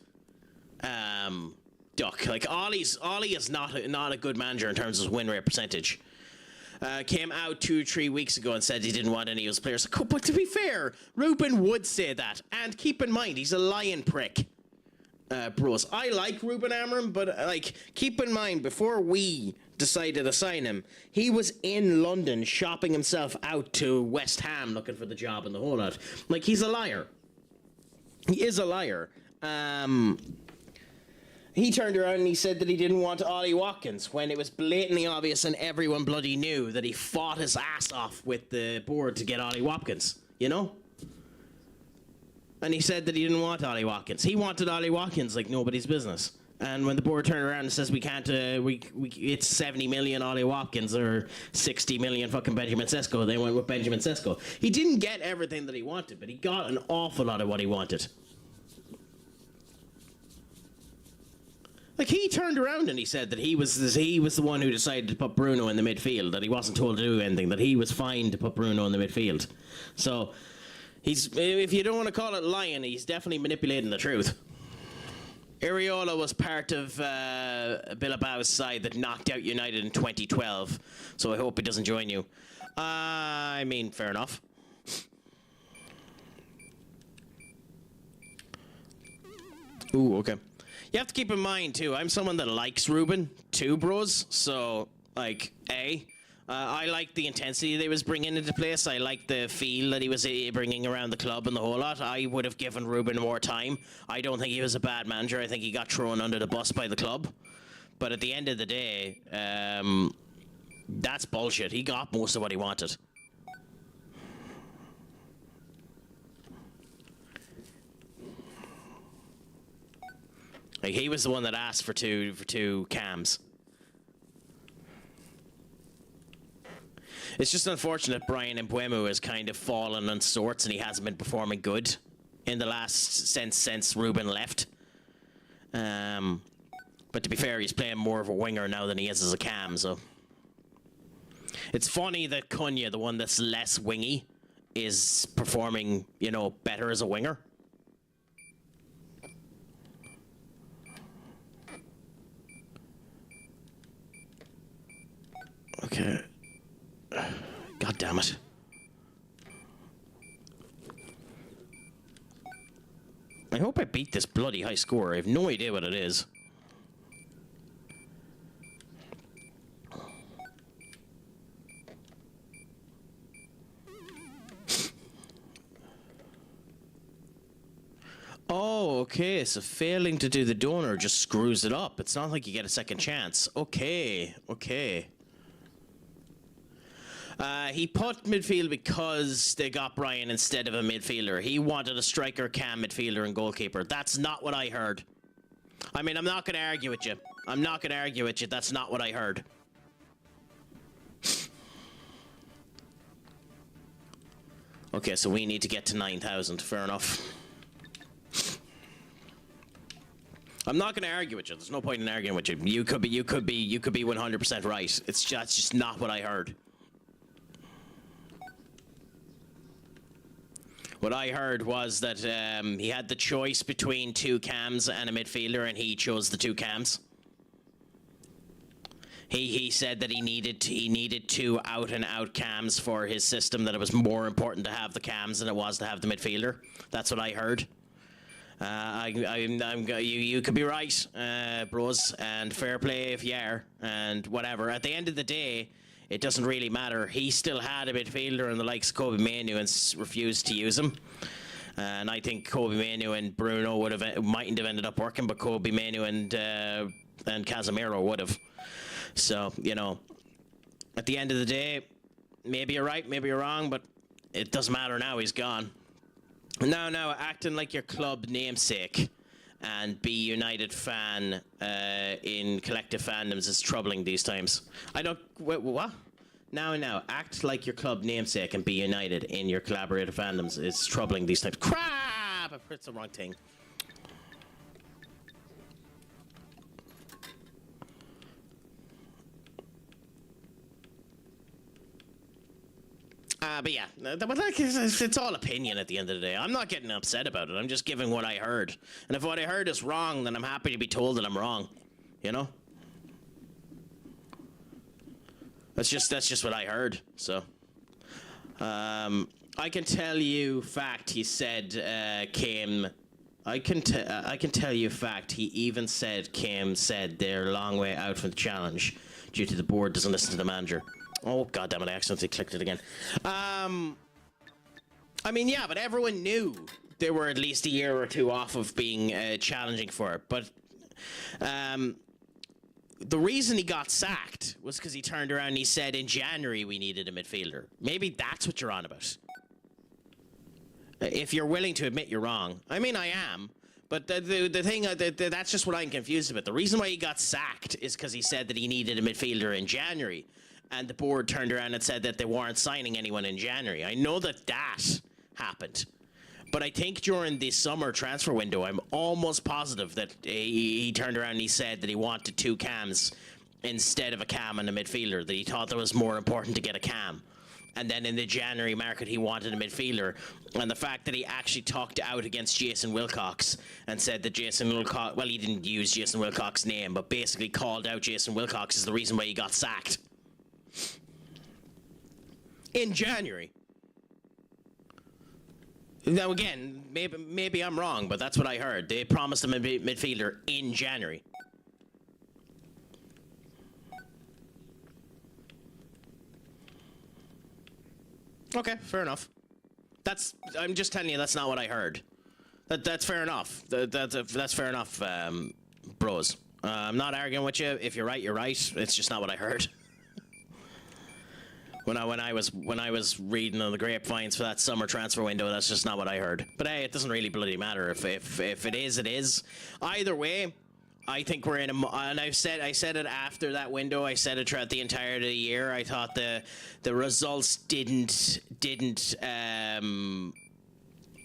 Duck, like Ollie is not a good manager in terms of win rate percentage. Came out 2-3 weeks ago and said he didn't want any of his players. But to be fair, Ruben would say that. And keep in mind, he's a lion prick. Bros. I like Ruben Amorim, but keep in mind, before we decided to sign him, he was in London shopping himself out to West Ham looking for the job and the whole lot. Like, he's a liar. He is a liar. He turned around and he said that he didn't want Ollie Watkins when it was blatantly obvious and everyone bloody knew that he fought his ass off with the board to get Ollie Watkins, you know? And he said that he didn't want Ollie Watkins. He wanted Ollie Watkins like nobody's business. And when the board turned around and says we can't, it's 70 million Ollie Watkins or 60 million fucking Benjamin Sesko, they went with Benjamin Sesko. He didn't get everything that he wanted, but he got an awful lot of what he wanted. Like, he turned around and he said that he was the one who decided to put Bruno in the midfield, that he wasn't told to do anything, that he was fine to put Bruno in the midfield. So, if you don't want to call it lying, he's definitely manipulating the truth. Areola was part of Bilbao's side that knocked out United in 2012, so I hope he doesn't join you. I mean, fair enough. Ooh, okay. You have to keep in mind, too, I'm someone that likes Ruben, too, bros. So, like, I like the intensity that he was bringing into place. I like the feel that he was bringing around the club and the whole lot. I would have given Ruben more time. I don't think he was a bad manager. I think he got thrown under the bus by the club. But at the end of the day, that's bullshit. He got most of what he wanted. Like, he was the one that asked for two cams. It's just unfortunate Brian Mbuemu has kind of fallen on sorts and he hasn't been performing good in the last since Ruben left. But to be fair, he's playing more of a winger now than he is as a cam, so. It's funny that Cunha, the one that's less wingy, is performing, you know, better as a winger. Okay. God damn it. I hope I beat this bloody high score. I have no idea what it is. Oh, okay, so failing to do the donor just screws it up. It's not like you get a second chance. Okay, okay. He put midfield because they got Brian instead of a midfielder. He wanted a striker, cam, midfielder, and goalkeeper. That's not what I heard. I mean, I'm not going to argue with you. I'm not going to argue with you. That's not what I heard. Okay, so we need to get to 9,000. Fair enough. I'm not going to argue with you. There's no point in arguing with you. You could be 100% right. That's just not what I heard. What I heard was that he had the choice between two cams and a midfielder, and he chose the two cams. He said that he needed two out-and-out cams for his system, that it was more important to have the cams than it was to have the midfielder. That's what I heard. You could be right, bros, and fair play if you are, and whatever. At the end of the day, it doesn't really matter. He still had a midfielder and the likes of Kobe Manu and refused to use him. And I think Kobe Manu and Bruno mightn't have ended up working, but Kobe Manu and Casemiro would have. So, you know, at the end of the day, maybe you're right, maybe you're wrong, but it doesn't matter now. He's gone. Now, acting like your club namesake and be United fan in collective fandoms is troubling these times. I don't... Wait, what? Now, act like your club namesake and be United in your collaborative fandoms is troubling these times. Crap! I pressed the wrong thing. But yeah, but like, it's all opinion at the end of the day. I'm not getting upset about it. I'm just giving what I heard. And if what I heard is wrong, then I'm happy to be told that I'm wrong. You know? That's just what I heard. So, I can tell you fact. He said came. I can tell you fact. He even said Kim said they're a long way out from the challenge due to the board doesn't listen to the manager. Oh, goddammit, I accidentally clicked it again. I mean, yeah, but everyone knew they were at least a year or two off of being challenging for it. But the reason he got sacked was because he turned around and he said in January we needed a midfielder. Maybe that's what you're on about. If you're willing to admit you're wrong. I mean, I am. But the thing, that's just what I'm confused about. The reason why he got sacked is because he said that he needed a midfielder in January. And the board turned around and said that they weren't signing anyone in January. I know that happened. But I think during the summer transfer window, I'm almost positive that he turned around and he said that he wanted two cams instead of a cam and a midfielder, that he thought that was more important to get a cam. And then in the January market, he wanted a midfielder. And the fact that he actually talked out against Jason Wilcox and said that Jason Wilcox, well, he didn't use Jason Wilcox's name, but basically called out Jason Wilcox is the reason why he got sacked. In January. Now again, maybe I'm wrong, but that's what I heard. They promised him a midfielder in January. Okay, fair enough. I'm just telling you that's not what I heard. That's fair enough. That's fair enough, bros. I'm not arguing with you. If you're right, you're right. It's just not what I heard. When I was reading on the grapevines for that summer transfer window, that's just not what I heard. But hey, it doesn't really bloody matter. If it is, it is. Either way, I think we're in a, and I said it after that window. I said it throughout the entirety of the year. I thought the results didn't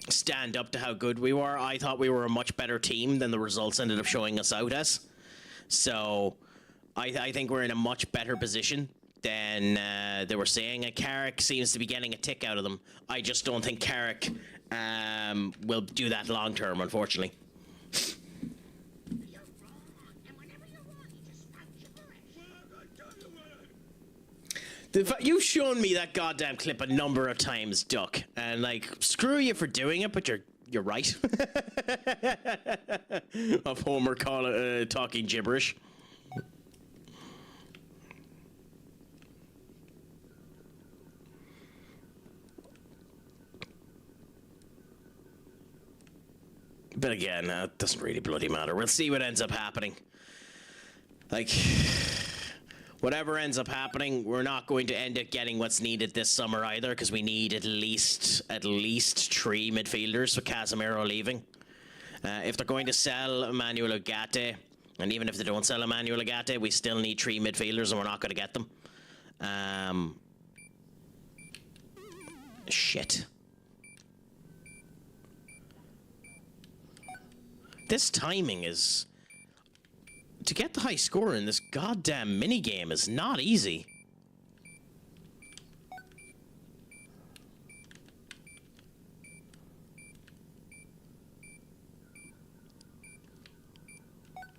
stand up to how good we were. I thought we were a much better team than the results ended up showing us out as. So I think we're in a much better position than they were saying. And Craic seems to be getting a tick out of them. I just don't think Craic will do that long term, unfortunately. You've shown me that goddamn clip a number of times, Duck, and like, screw you for doing it, but you're right. Of Homer talking gibberish. But again, it doesn't really bloody matter. We'll see what ends up happening. Like, whatever ends up happening, we're not going to end up getting what's needed this summer either, because we need at least 3 midfielders with Casemiro leaving. If they're going to sell Emmanuel Ugarte, and even if they don't sell Emmanuel Ugarte, we still need 3 midfielders, and we're not going to get them. Shit. This timing is... To get the high score in this goddamn minigame is not easy.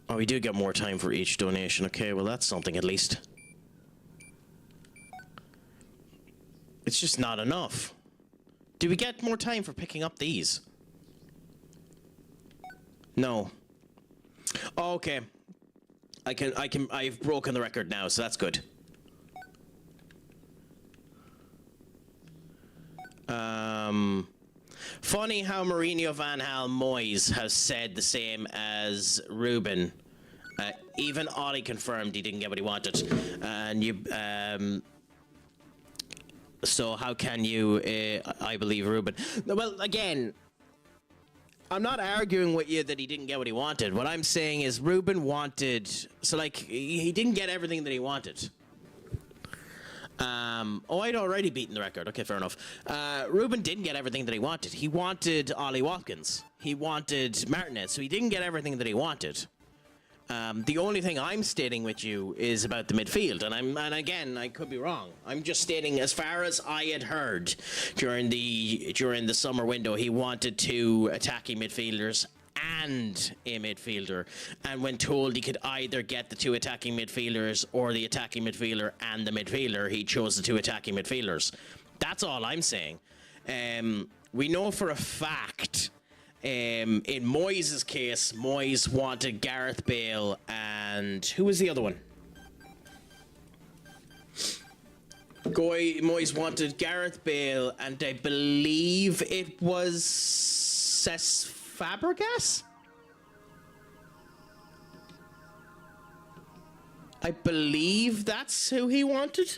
Oh, we do get more time for each donation. Okay, well that's something at least. It's just not enough. Do we get more time for picking up these? No. Oh, okay. I've broken the record now, so that's good. Funny how Mourinho, Van Gaal, Moyes has said the same as Ruben. Even Ollie confirmed he didn't get what he wanted. And you, so how can you, I believe Ruben? Well, again, I'm not arguing with you that he didn't get what he wanted. What I'm saying is Ruben wanted... So, like, he didn't get everything that he wanted. Oh, I'd already beaten the record. Okay, fair enough. Ruben didn't get everything that he wanted. He wanted Ollie Watkins. He wanted Martinez. So he didn't get everything that he wanted. The only thing I'm stating with you is about the midfield, and again, I could be wrong. I'm just stating, as far as I had heard during the summer window, he wanted 2 attacking midfielders and a midfielder, and when told he could either get the 2 attacking midfielders or the attacking midfielder and the midfielder, he chose the 2 attacking midfielders. That's all I'm saying. We know for a fact. In Moyes' case, Moyes wanted Gareth Bale and... Who was the other one? Moyes wanted Gareth Bale and I believe it was Cesc Fabregas? I believe that's who he wanted.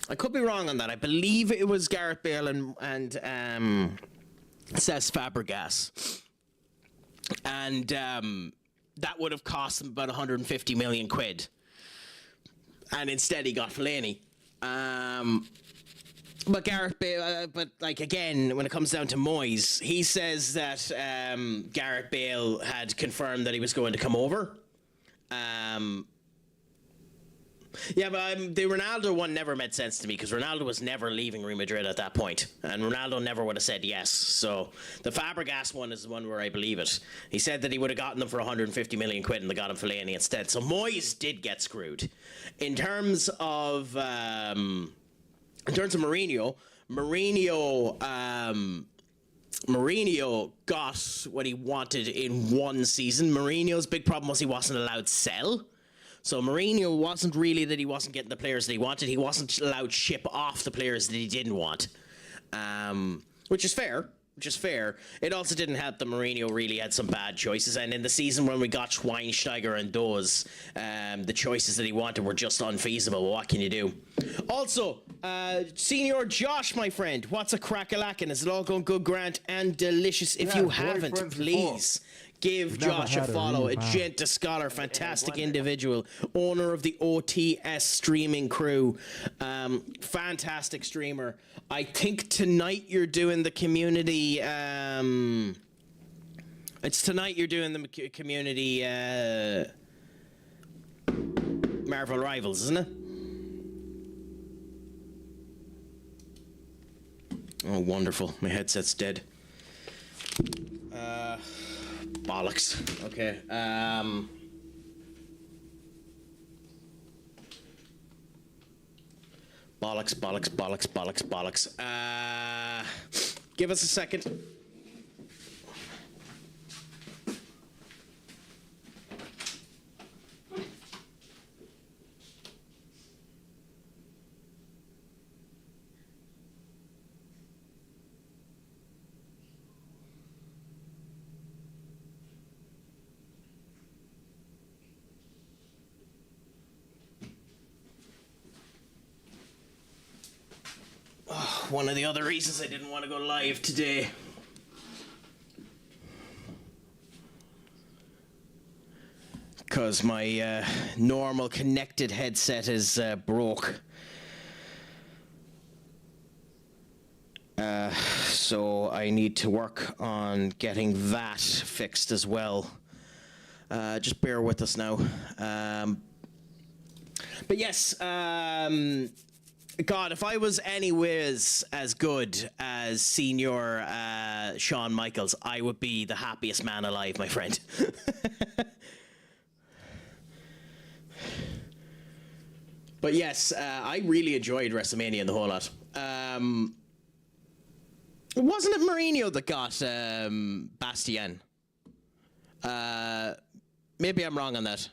I could be wrong on that. I believe it was Gareth Bale and Cesc Fabregas. And that would have cost him about 150 million quid. And instead he got Fellaini. But Gareth Bale, but like again, when it comes down to Moyes, he says that Gareth Bale had confirmed that he was going to come over. Yeah, but the Ronaldo one never made sense to me because Ronaldo was never leaving Real Madrid at that point, and Ronaldo never would have said yes. So the Fabregas one is the one where I believe it. He said that he would have gotten them for 150 million quid, and they got him Fellaini instead. So Moyes did get screwed. In terms of Mourinho, Mourinho got what he wanted in one season. Mourinho's big problem was he wasn't allowed to sell. So Mourinho wasn't really that he wasn't getting the players that he wanted. He wasn't allowed to ship off the players that he didn't want, which is fair. which is fair. It also didn't help that Mourinho really had some bad choices, and in the season when we got Schweinsteiger and Doz, the choices that he wanted were just unfeasible. What can you do? Also, Senior Josh, my friend, what's a crack-a-lackin'? Is it all going good, Grant, and delicious? If you haven't, please give Josh a follow. A gent, a scholar, fantastic individual, owner of the OTS streaming crew, fantastic streamer. I think tonight you're doing the community. It's tonight you're doing the community Marvel Rivals, isn't it? Oh, wonderful! My headset's dead. Bollocks. Okay. Bollocks, bollocks, bollocks, bollocks, bollocks. Give us a second. One of the other reasons I didn't want to go live today. Because my normal connected headset is broke. So I need to work on getting that fixed as well. Just bear with us now. But yes, God, if I was anyways as good as Senior Shawn Michaels, I would be the happiest man alive, my friend. But yes, I really enjoyed WrestleMania and the whole lot. Wasn't it Mourinho that got Bastien? Maybe I'm wrong on that.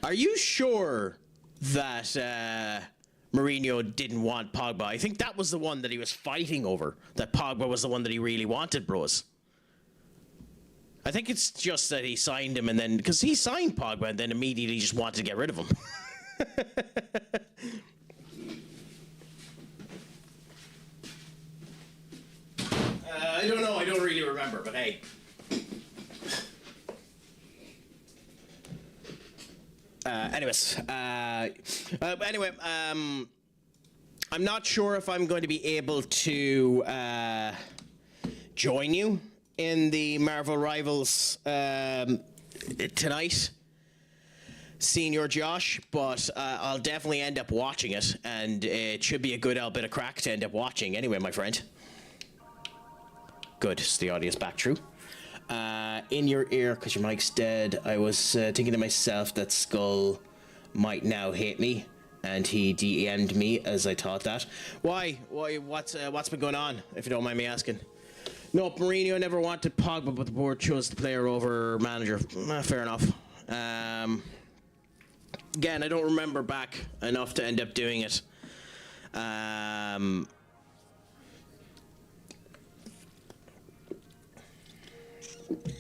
Are you sure that Mourinho didn't want Pogba? I think that was the one that he was fighting over. That Pogba was the one that he really wanted, bros. I think it's just that he signed him and then... Because he signed Pogba and then immediately just wanted to get rid of him. I don't know. I don't really remember, but hey. Anyway, I'm not sure if I'm going to be able to join you in the Marvel Rivals tonight, Senior Josh, but I'll definitely end up watching it, and it should be a good bit of crack to end up watching anyway, my friend. Good, is the audio's back true? In your ear, because your mic's dead, I was thinking to myself that Skull might now hate me, and he DM'd me as I thought that. Why? What's been going on, if you don't mind me asking? No, Mourinho never wanted Pogba, but the board chose the player over manager. Fair enough. Again, I don't remember back enough to end up doing it.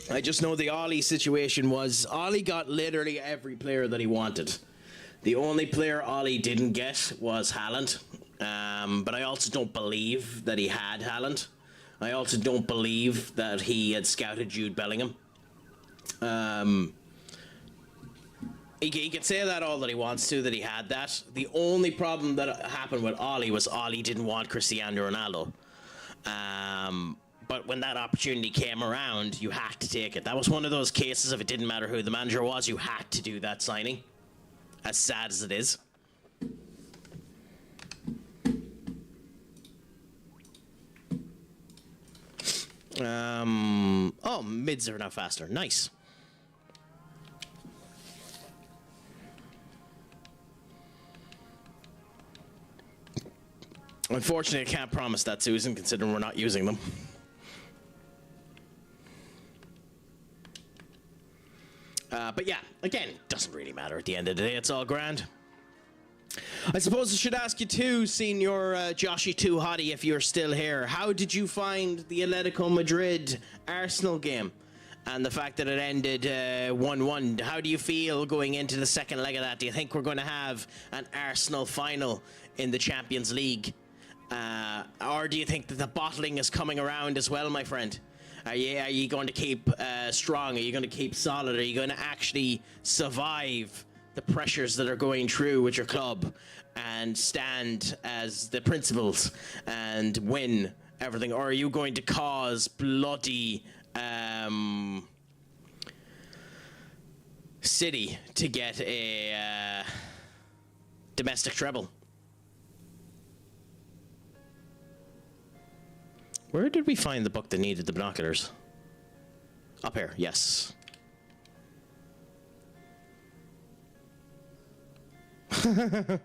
I just know the Ollie situation was Ollie got literally every player that he wanted. The only player Ollie didn't get was Haaland. But I also don't believe that he had Haaland. I also don't believe that he had scouted Jude Bellingham. He can say that all that he wants to, that he had that. The only problem that happened with Ollie was Ollie didn't want Cristiano Ronaldo. But when that opportunity came around, you had to take it. That was one of those cases, if it didn't matter who the manager was, you had to do that signing. As sad as it is. Oh, mids are now faster. Nice. Unfortunately, I can't promise that, Susan, considering we're not using them. But yeah, again, doesn't really matter at the end of the day. It's all grand. I suppose I should ask you too, Senior Joshy Too Hottie, if you're still here. How did you find the Atletico Madrid Arsenal game? And the fact that it ended 1-1. How do you feel going into the second leg of that? Do you think we're going to have an Arsenal final in the Champions League? Or do you think that the bottling is coming around as well, my friend? Are you going to keep strong? Are you going to keep solid? Are you going to actually survive the pressures that are going through with your club and stand as the principals and win everything? Or are you going to cause bloody City to get a domestic treble? Where did we find the book that needed the binoculars? Up here, yes.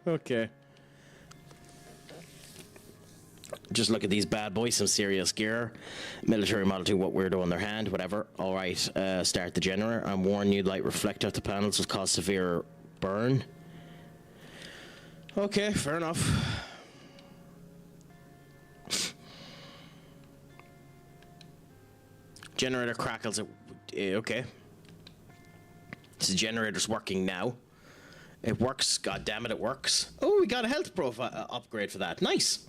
Okay. Just look at these bad boys, some serious gear. Military Model 2, what weirdo in their hand, whatever. Alright, start the generator. I'm warning you, light reflector at the panels will cause severe burn. Okay, fair enough. Generator crackles. Okay. So the generator's working now. It works. God damn it, it works. Oh, we got a health profile upgrade for that. Nice.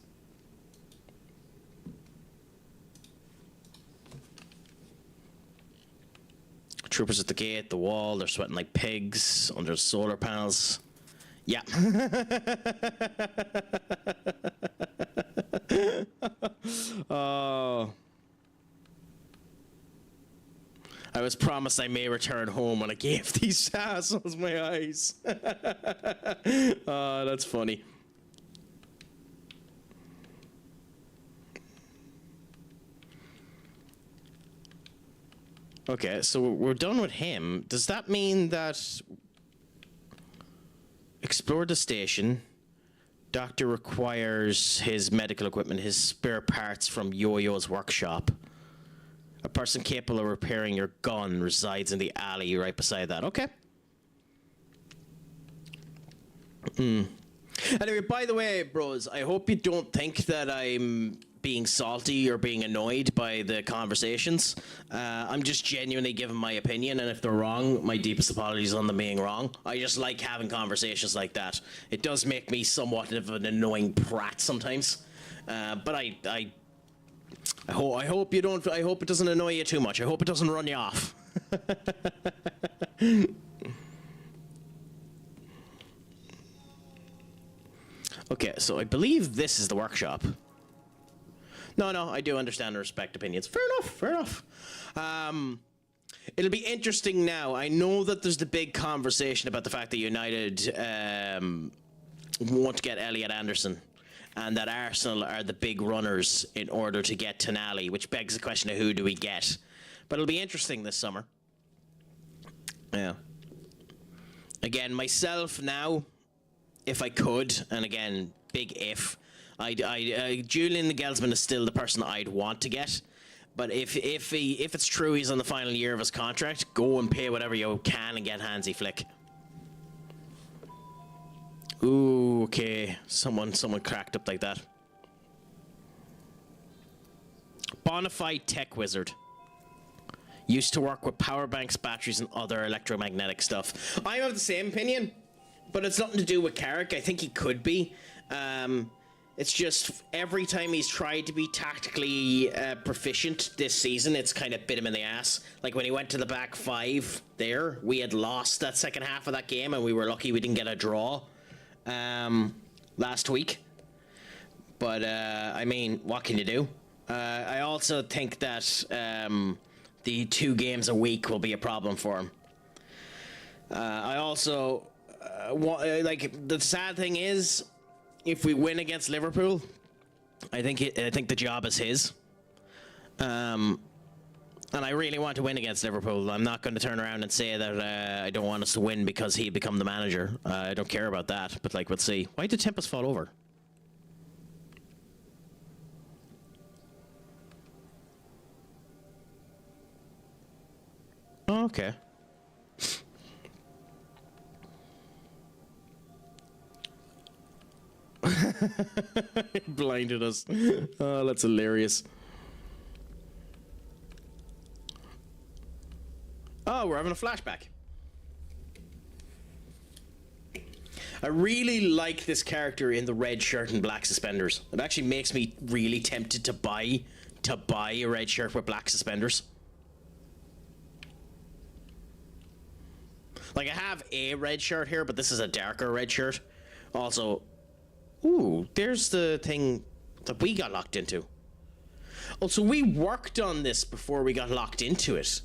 Troopers at the gate, the wall. They're sweating like pigs under solar panels. Yeah. Oh. I was promised I may return home when I gave these assholes my eyes. Oh, that's funny. Okay, so we're done with him. Does that mean that... Explore the station. Doctor requires his medical equipment, his spare parts from Yo-Yo's workshop. A person capable of repairing your gun resides in the alley right beside that. Okay. Anyway, by the way, bros, I hope you don't think that I'm being salty or being annoyed by the conversations. I'm just genuinely giving my opinion, and if they're wrong, my deepest apologies on them being wrong. I just like having conversations like that. It does make me somewhat of an annoying prat sometimes. But I hope you don't. I hope it doesn't annoy you too much. I hope it doesn't run you off. Okay, so I believe this is the workshop. No, I do understand and respect opinions. Fair enough. It'll be interesting now. I know that there's the big conversation about the fact that United won't get Elliot Anderson, and that Arsenal are the big runners in order to get Tonali, which begs the question of who do we get. But it'll be interesting this summer. Yeah. Again, myself now, if I could, and again, big if, Julian Nagelsmann is still the person I'd want to get. But if it's true he's on the final year of his contract, go and pay whatever you can and get Hansi Flick. Ooh, okay. Someone cracked up like that. Bonafide tech wizard. Used to work with power banks, batteries, and other electromagnetic stuff. I have the same opinion, but it's nothing to do with Craic. I think he could be. It's just every time he's tried to be tactically proficient this season, it's kind of bit him in the ass. Like when he went to the back five there, we had lost that second half of that game, and we were lucky we didn't get a draw last week. But, I mean, what can you do? I also think that the 2 games a week will be a problem for him. I also, like, the sad thing is, if we win against Liverpool, I think the job is his. And I really want to win against Liverpool. I'm not going to turn around and say that I don't want us to win because he become the manager. I don't care about that. But like, we'll see. Why did Tempest fall over? Oh, okay. Blinded us. Oh, that's hilarious. Oh, we're having a flashback. I really like this character in the red shirt and black suspenders. It actually makes me really tempted to buy a red shirt with black suspenders. Like, I have a red shirt here, but this is a darker red shirt. Also, ooh, there's the thing that we got locked into. Oh, so we worked on this before we got locked into it.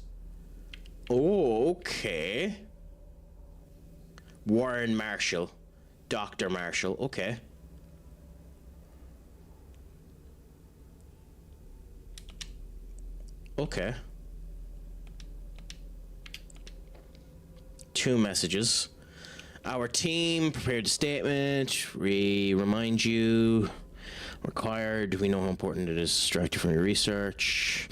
Oh, okay. Warren Marshall. Dr. Marshall, okay. Okay. 2 messages. Our team prepared a statement. We remind you. Required. We know how important it is to distract you from your research.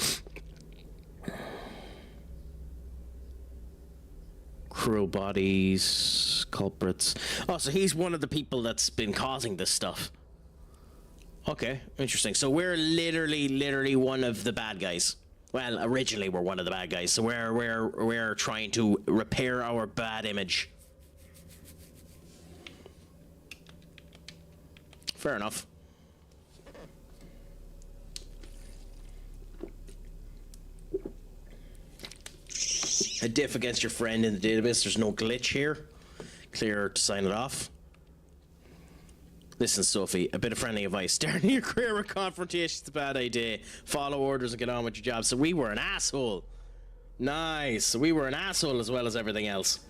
Cruel bodies. Culprits. Oh, so he's one of the people that's been causing this stuff. Okay, interesting. So we're literally one of the bad guys. Well, originally we're one of the bad guys, so we're trying to repair our bad image. Fair enough. A diff against your friend in the database. There's no glitch here. Clear to sign it off. Listen, Sophie, a bit of friendly advice. Starting your career with confrontation's a bad idea. Follow orders and get on with your job. So we were an asshole. Nice. So we were an asshole as well as everything else.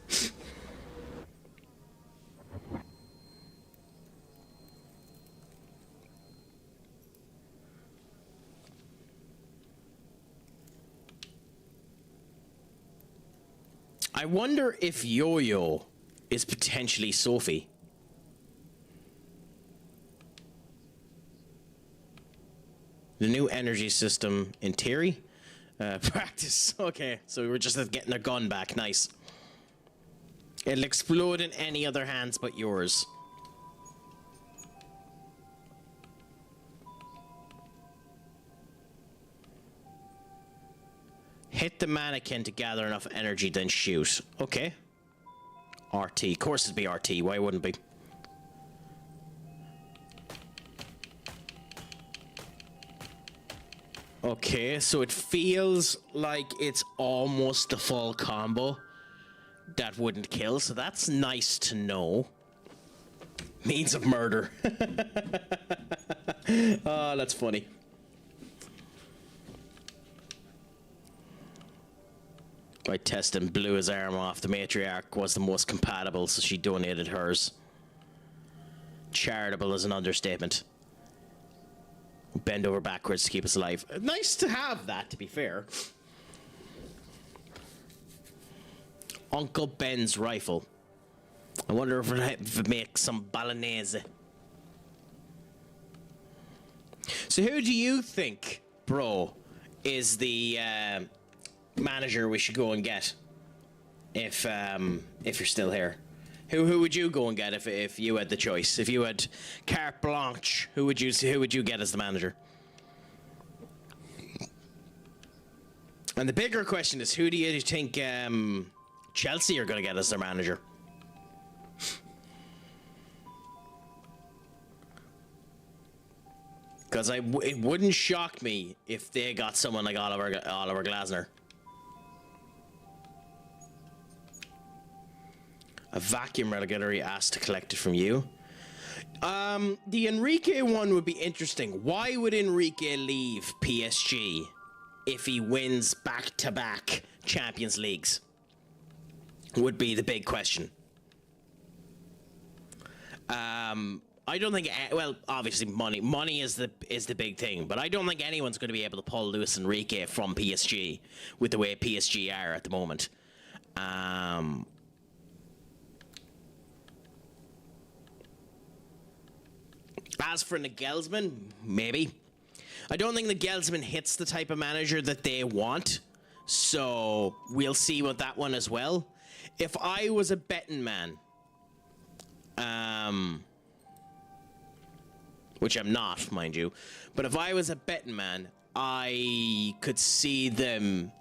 I wonder if Yo-Yo is potentially Sophie. The new energy system in theory. Practice. Okay, so we were just getting their gun back. Nice. It'll explode in any other hands but yours. Hit the mannequin to gather enough energy, then shoot. Okay. RT. Of course it'd be RT. Why wouldn't it be? Okay, so it feels like it's almost the full combo that wouldn't kill, so that's nice to know. Means of murder. Oh, that's funny. By testing, blew his arm off. The matriarch was the most compatible, so she donated hers. Charitable is an understatement. Bend over backwards to keep us alive. Nice to have that, to be fair. Uncle Ben's rifle. I wonder if it makes some bolognese. So who do you think, bro, is the manager we should go and get? If you're still here. Who would you go and get if you had the choice? If you had carte blanche, who would you get as the manager? And the bigger question is, who do you think Chelsea are going to get as their manager? Because it wouldn't shock me if they got someone like Oliver Glasner. A vacuum regulatory asked to collect it from you. The Enrique one would be interesting. Why would Enrique leave PSG if he wins back-to-back Champions Leagues? Would be the big question. I don't think. Well, obviously, money is the big thing, but I don't think anyone's going to be able to pull Luis Enrique from PSG with the way PSG are at the moment. As for Nagelsmann, maybe. I don't think Nagelsmann hits the type of manager that they want, so we'll see with that one as well. If I was a betting man, which I'm not, mind you. But if I was a betting man, I could see them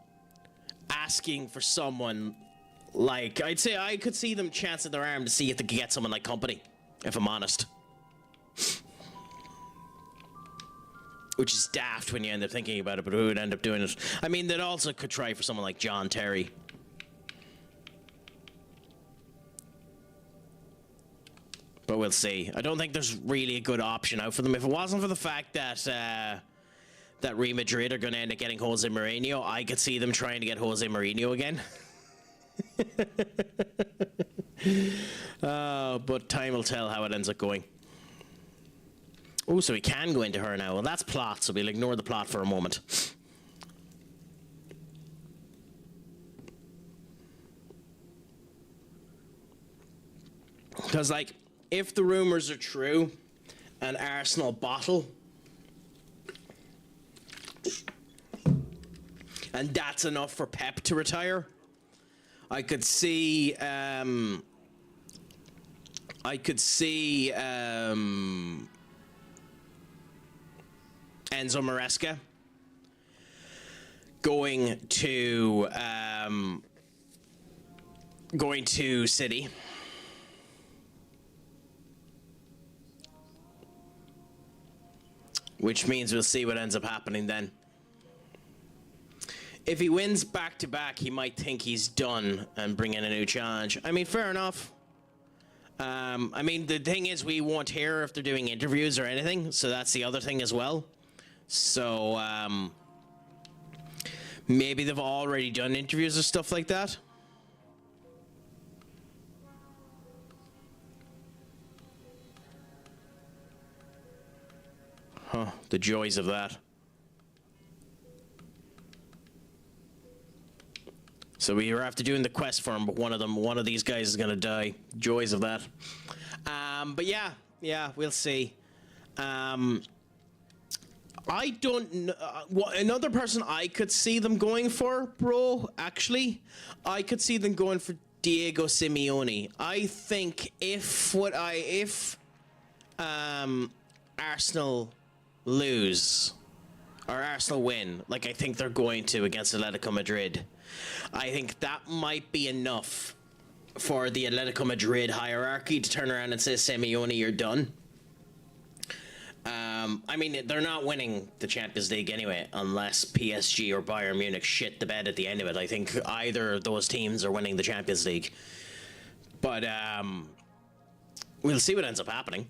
asking for someone like, I'd say I could see them chancing their arm to see if they could get someone like Company, if I'm honest. Which is daft when you end up thinking about it, but who would end up doing it? I mean, they'd also could try for someone like John Terry. But we'll see. I don't think there's really a good option out for them. If it wasn't for the fact that that Real Madrid are going to end up getting Jose Mourinho, I could see them trying to get Jose Mourinho again. But time will tell how it ends up going. Oh, so we can go into her now. Well, that's plot, so we'll ignore the plot for a moment. Because, like, if the rumours are true and Arsenal bottle, and that's enough for Pep to retire, I could see Enzo Maresca going to City. Which means we'll see what ends up happening then. If he wins back-to-back, he might think he's done and bring in a new challenge. I mean, fair enough. I mean, the thing is, we won't hear if they're doing interviews or anything, so that's the other thing as well. So, maybe they've already done interviews or stuff like that. Huh, the joys of that. So we are after doing the quest for him, but one of these guys is gonna die. Joys of that. But yeah, we'll see. I don't know. Another person I could see them going for, bro, actually, I could see them going for Diego Simeone. I think if Arsenal lose or Arsenal win, like I think they're going to against Atletico Madrid, I think that might be enough for the Atletico Madrid hierarchy to turn around and say, Simeone, you're done. I mean, they're not winning the Champions League anyway, unless PSG or Bayern Munich shit the bed at the end of it. I think either of those teams are winning the Champions League. But we'll see what ends up happening.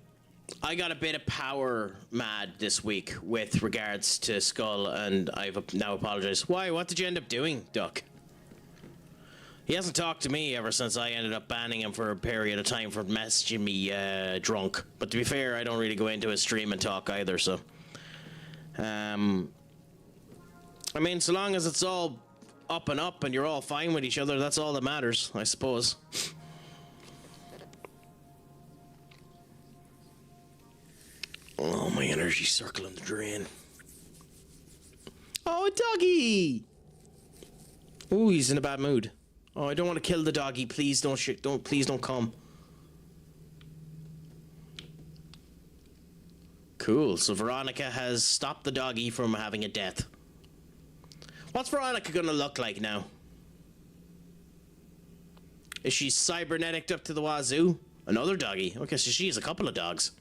I got a bit of power mad this week with regards to Skull, and I've now apologized. Why? What did you end up doing, Duck? He hasn't talked to me ever since I ended up banning him for a period of time for messaging me drunk. But to be fair, I don't really go into his stream and talk either, so... I mean, so long as it's all up and up and you're all fine with each other, that's all that matters, I suppose. Oh, my energy's circling the drain. Oh, doggy! Oh, he's in a bad mood. Oh, I don't want to kill the doggy. Please please don't come. Cool. So Veronica has stopped the doggy from having a death. What's Veronica gonna look like now? Is she cybernetic up to the wazoo? Another doggy. Okay, so she has a couple of dogs.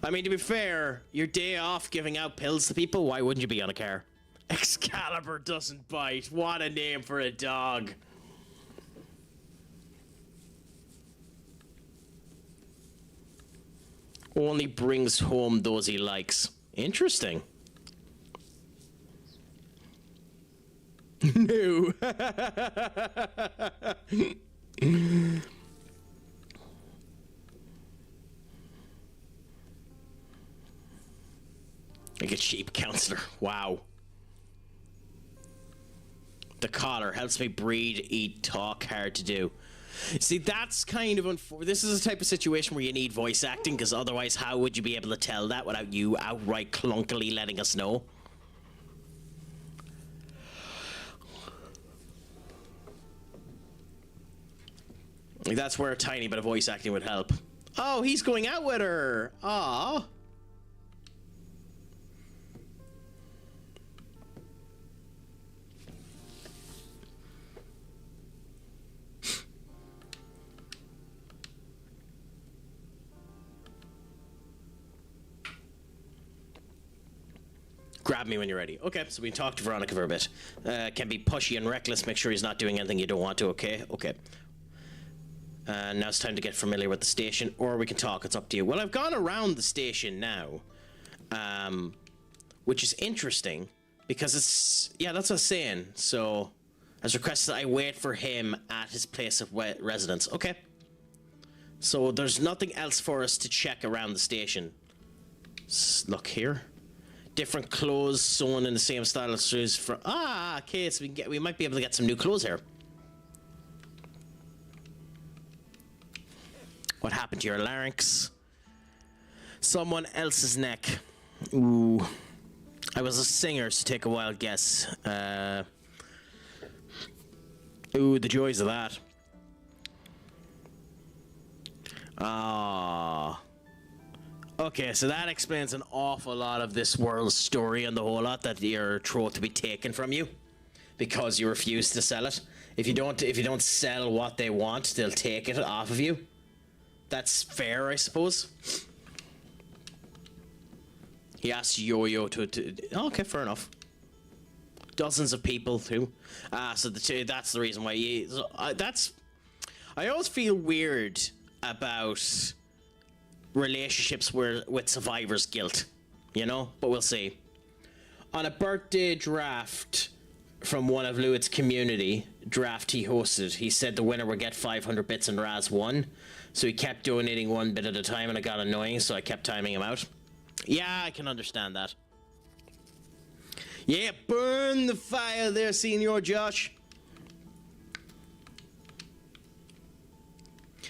I mean, to be fair, your day off giving out pills to people, why wouldn't you be on a car? Excalibur doesn't bite. What a name for a dog. Only brings home those he likes. Interesting. No. Like a cheap counselor. Wow. The collar helps me breathe, eat, talk, hard to do. See, that's kind of this is a type of situation where you need voice acting, because otherwise how would you be able to tell that without you outright clunkily letting us know? Like, that's where a tiny bit of voice acting would help. Oh, he's going out with her. Aww. Grab me when you're ready. Okay, so we can talk to Veronica for a bit. Can be pushy and reckless. Make sure he's not doing anything you don't want to, okay? Okay. Now it's time to get familiar with the station, or we can talk. It's up to you. Well, I've gone around the station now, which is interesting, because it's... Yeah, that's what I was saying. So, as requested, I wait for him at his place of residence. Okay. So, there's nothing else for us to check around the station. Look here. Different clothes sewn in the same style as shoes for... Ah, okay, so we might be able to get some new clothes here. What happened to your larynx? Someone else's neck. Ooh. I was a singer, so take a wild guess. Ooh, the joys of that. Ah. Okay, so that explains an awful lot of this world's story and the whole lot that your throat to be taken from you because you refuse to sell it. If you don't sell what they want, they'll take it off of you. That's fair, I suppose. He asked Yo-Yo to okay, fair enough. Dozens of people too. So that's the reason why I always feel weird about relationships with survivor's guilt, you know, but we'll see. On a birthday draft from one of Lewitt's community draft he hosted, he said the winner would get 500 bits and Raz won, so he kept donating one bit at a time and it got annoying, so I kept timing him out. Yeah, I can understand that. Yeah, burn the fire there, Senior Josh.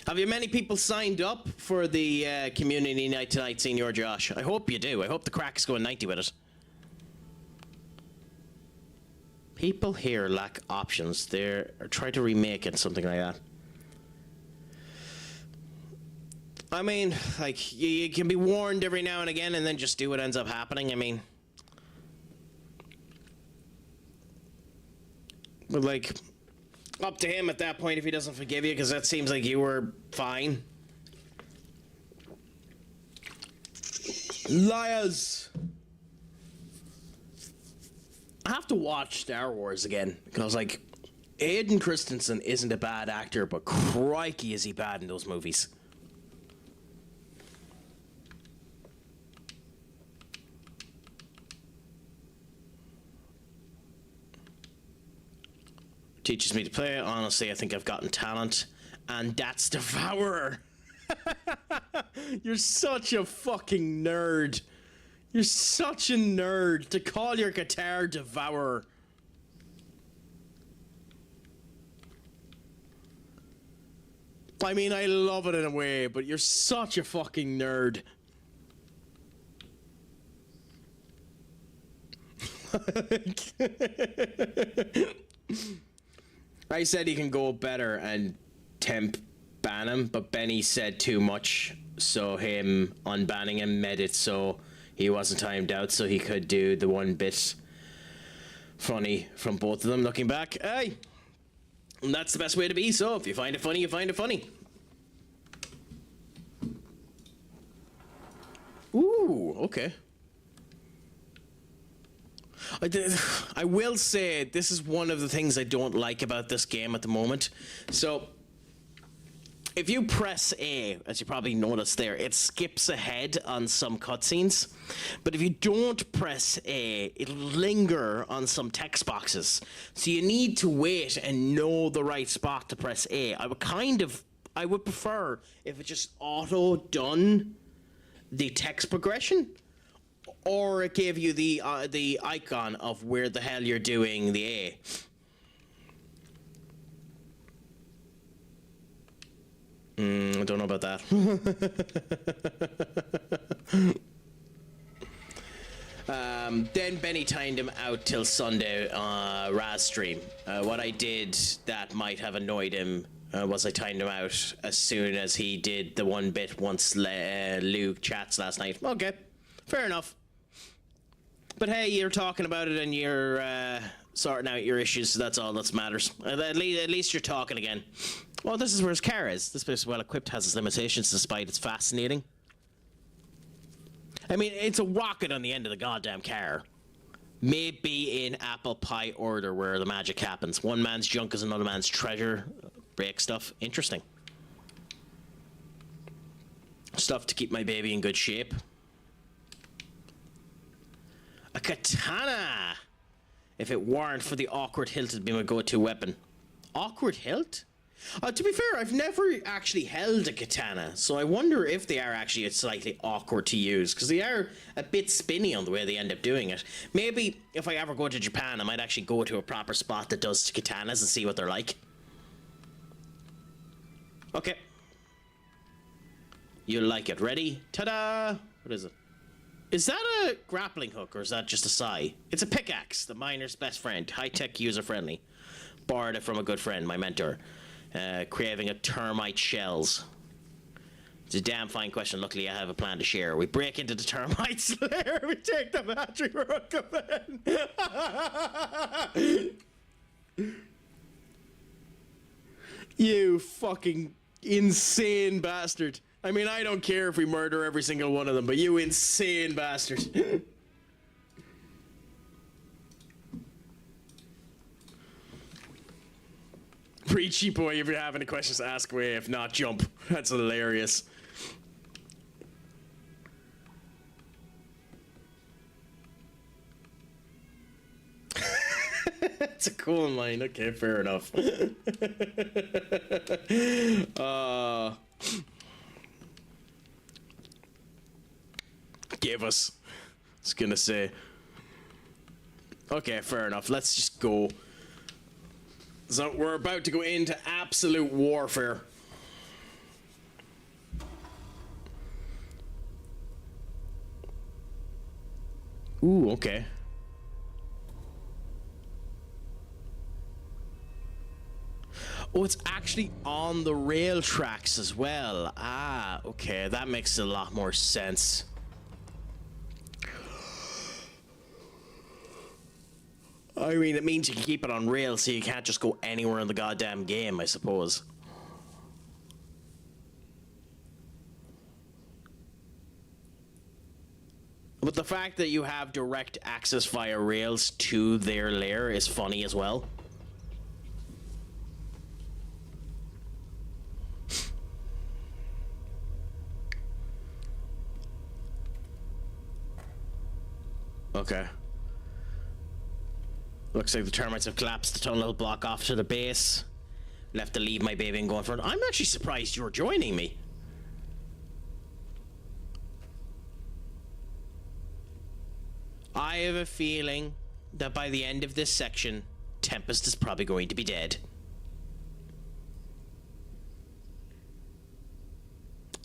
Have you many people signed up for the community night tonight, Senior Josh? I hope you do. I hope the Craic's going 90 with it. People here lack options. They're trying to remake it, something like that. I mean, like, you can be warned every now and again and then just do what ends up happening. I mean... But, like... Up to him at that point if he doesn't forgive you, because that seems like you were fine. Liars! I have to watch Star Wars again, because, like, Hayden Christensen isn't a bad actor, but crikey is he bad in those movies. Teaches me to play. Honestly, I think I've gotten talent. And that's Devourer. You're such a fucking nerd. You're such a nerd to call your guitar Devourer. I mean, I love it in a way, but you're such a fucking nerd. I said he can go better and temp ban him, but Benny said too much, so him unbanning him made it so he wasn't timed out, so he could do the one bit funny from both of them looking back. Hey! And that's the best way to be, so if you find it funny, you find it funny. Ooh, okay. I will say this is one of the things I don't like about this game at the moment. So, if you press A, as you probably noticed there, it skips ahead on some cutscenes. But if you don't press A, it'll linger on some text boxes. So you need to wait and know the right spot to press A. I would prefer if it just auto-done the text progression. Or it gave you the icon of where the hell you're doing the A. I don't know about that. Then Benny timed him out till Sunday Raz stream. What I did that might have annoyed him Was I timed him out as soon as he did the one bit once Luke chats last night. Okay, fair enough. But hey, you're talking about it and you're sorting out your issues, so that's all that matters. At least you're talking again. Well, this is where his car is. This place is well equipped, has its limitations, despite its fascinating. I mean, it's a rocket on the end of the goddamn car. Maybe in apple pie order where the magic happens. One man's junk is another man's treasure. Break stuff. Interesting. Stuff to keep my baby in good shape. A katana! If it weren't for the awkward hilt, it'd be my go-to weapon. Awkward hilt? To be fair, I've never actually held a katana, so I wonder if they are actually slightly awkward to use, because they are a bit spinny on the way they end up doing it. Maybe if I ever go to Japan, I might actually go to a proper spot that does katanas and see what they're like. Okay. You'll like it. Ready? Ta-da! What is it? Is that a grappling hook, or is that just a sai? It's a pickaxe, the miner's best friend. High-tech, user-friendly. Borrowed it from a good friend, my mentor. Craving a termite shells. It's a damn fine question. Luckily, I have a plan to share. We break into the termite's lair. We take the battery. We're in. You fucking insane bastard. I mean, I don't care if we murder every single one of them, but you insane bastard. Preachy boy, if you have any questions, ask away. If not, jump. That's hilarious. It's a cool line. Okay, fair enough. Give us. I was gonna say. Okay, fair enough. Let's just go. So we're about to go into absolute warfare. Ooh, okay. Oh, it's actually on the rail tracks as well. Ah, okay, that makes a lot more sense. I mean, it means you can keep it on rails, so you can't just go anywhere in the goddamn game, I suppose. But the fact that you have direct access via rails to their lair is funny as well. Okay. Looks like the termites have collapsed the tunnel will block off to the base. Left to leave my baby and going for it. I'm actually surprised you're joining me. I have a feeling that by the end of this section, Tempest is probably going to be dead.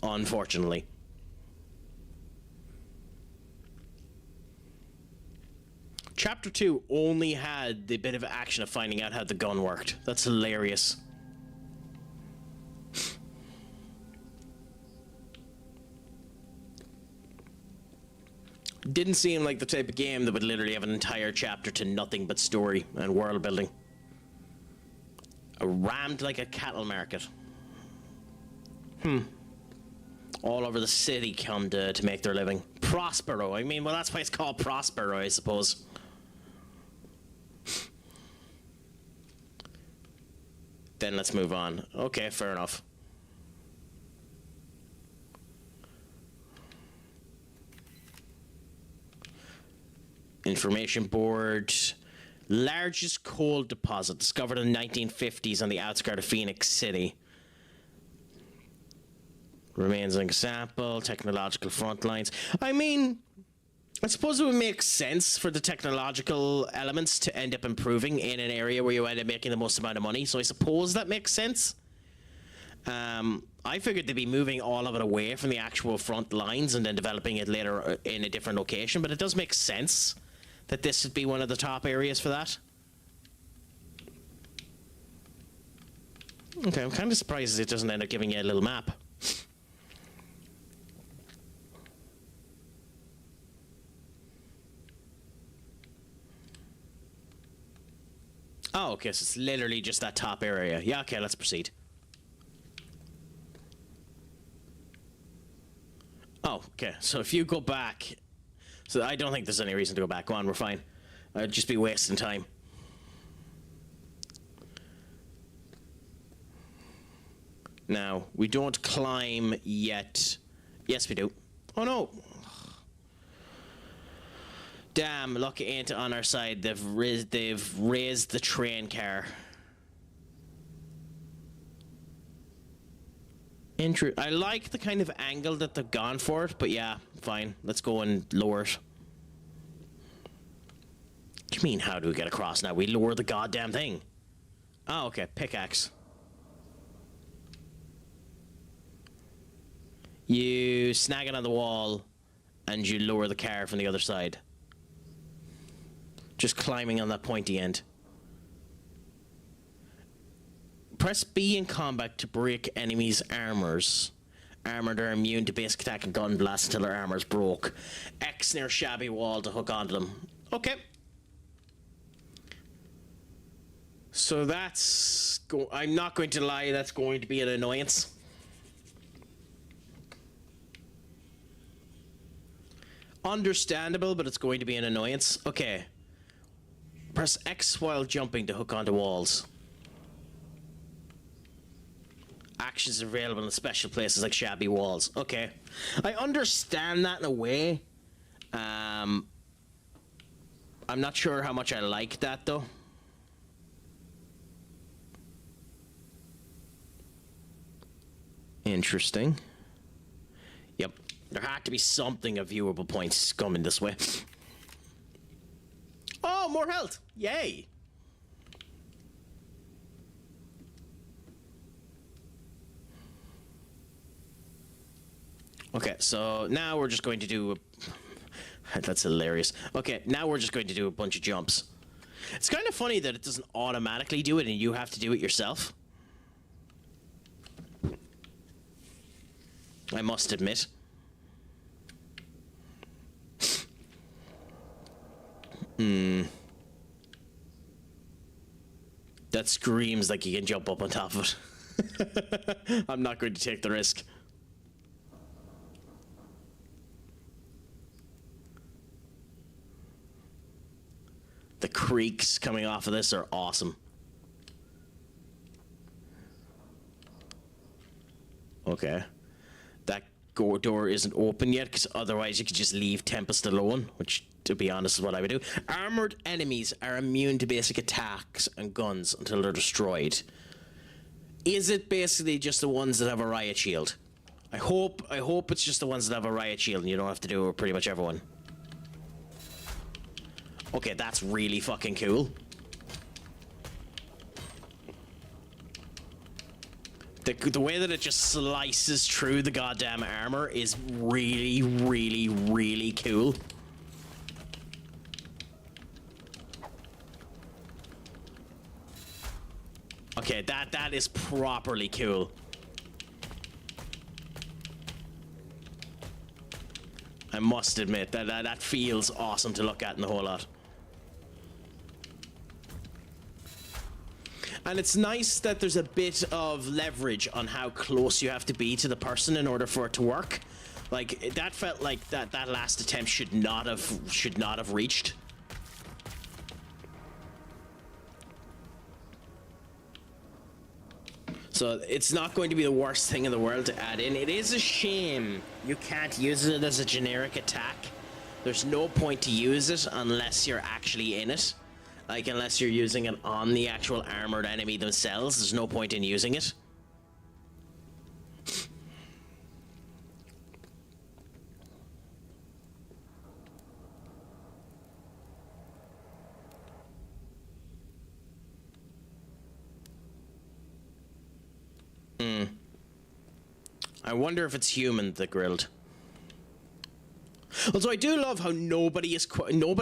Unfortunately. Chapter 2 only had the bit of action of finding out how the gun worked. That's hilarious. Didn't seem like the type of game that would literally have an entire chapter to nothing but story and world building. Rammed like a cattle market. All over the city come to make their living. Prospero. I mean, well, that's why it's called Prospero, I suppose. Then let's move on. Okay, fair enough. Information board. Largest coal deposit discovered in the 1950s on the outskirts of Phoenix City. Remains an example. Technological front lines. I mean, I suppose it would make sense for the technological elements to end up improving in an area where you end up making the most amount of money. So I suppose that makes sense. I figured they'd be moving all of it away from the actual front lines and then developing it later in a different location. But it does make sense that this would be one of the top areas for that. Okay, I'm kind of surprised it doesn't end up giving you a little map. Oh, okay, so it's literally just that top area. Yeah, okay, let's proceed. Oh, okay, so if you go back... So I don't think there's any reason to go back. Go on, we're fine. I'd just be wasting time. Now, we don't climb yet. Yes, we do. Oh, no. Damn, luck ain't on our side. They've raised the train car. I like the kind of angle that they've gone for it, but yeah, fine. Let's go and lower it. What do you mean, how do we get across now? We lower the goddamn thing. Oh, okay. Pickaxe. You snag it on the wall, and you lower the car from the other side. Just climbing on that pointy end. Press B in combat to break enemies' armors. Armored are immune to basic attack and gun blast until their armor's broke. X near shabby wall to hook onto them. Okay. So that's... I'm not going to lie, that's going to be an annoyance. Understandable, but it's going to be an annoyance. Okay. Press X while jumping to hook onto walls. Actions are available in special places like shabby walls. Okay. I understand that in a way. I'm not sure how much I like that, though. Interesting. Yep. There had to be something of viewable points coming this way. Oh, more health! Yay! Okay, so now we're just going to do... That's hilarious. Okay, now we're just going to do a bunch of jumps. It's kind of funny that it doesn't automatically do it and you have to do it yourself. I must admit. That screams like you can jump up on top of it. I'm not going to take the risk. The creaks coming off of this are awesome. Okay. That door isn't open yet, because otherwise you could just leave Tempest alone, which, to be honest, is what I would do. Armored enemies are immune to basic attacks and guns until they're destroyed. Is it basically just the ones that have a riot shield? I hope it's just the ones that have a riot shield and you don't have to do it with pretty much everyone. Okay, that's really fucking cool. The way that it just slices through the goddamn armor is really, really, really cool. Okay, that is properly cool. I must admit that feels awesome to look at in the whole lot. And it's nice that there's a bit of leverage on how close you have to be to the person in order for it to work. Like, that felt like that last attempt should not have reached. So it's not going to be the worst thing in the world to add in. It is a shame you can't use it as a generic attack. There's no point to use it unless you're actually in it. Like, unless you're using it on the actual armored enemy themselves, there's no point in using it. I wonder if it's human, the grilled. Also, I do love how nobody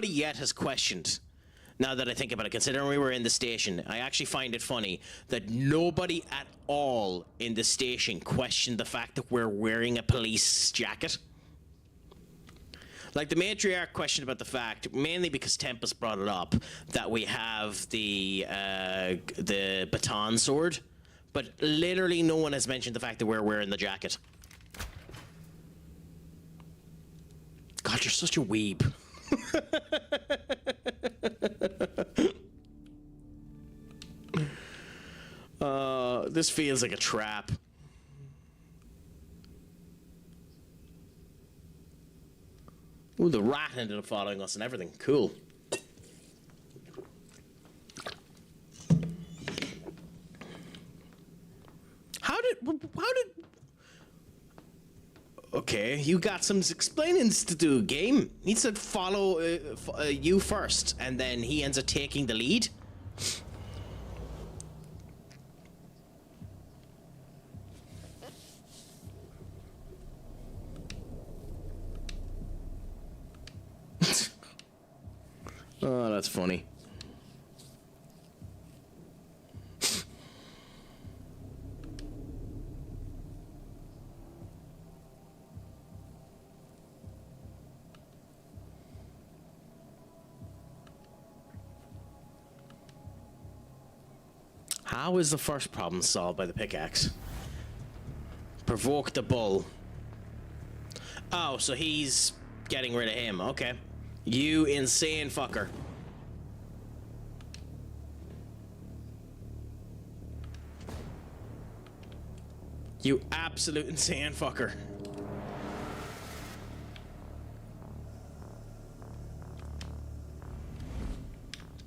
yet has questioned Now that I think about it, considering we were in the station, I actually find it funny that nobody at all in the station questioned the fact that we're wearing a police jacket. Like, the matriarch questioned about the fact, mainly because Tempest brought it up, that we have the baton sword, but literally no one has mentioned the fact that we're wearing the jacket. God, you're such a weeb. This feels like a trap. Ooh, the rat ended up following us and everything. Cool. How did... Okay, you got some explainings to do, game. He said follow you first, and then he ends up taking the lead. Oh, that's funny. How is the first problem solved by the pickaxe? Provoke the bull. Oh, so he's getting rid of him. Okay. You insane fucker. You absolute insane fucker.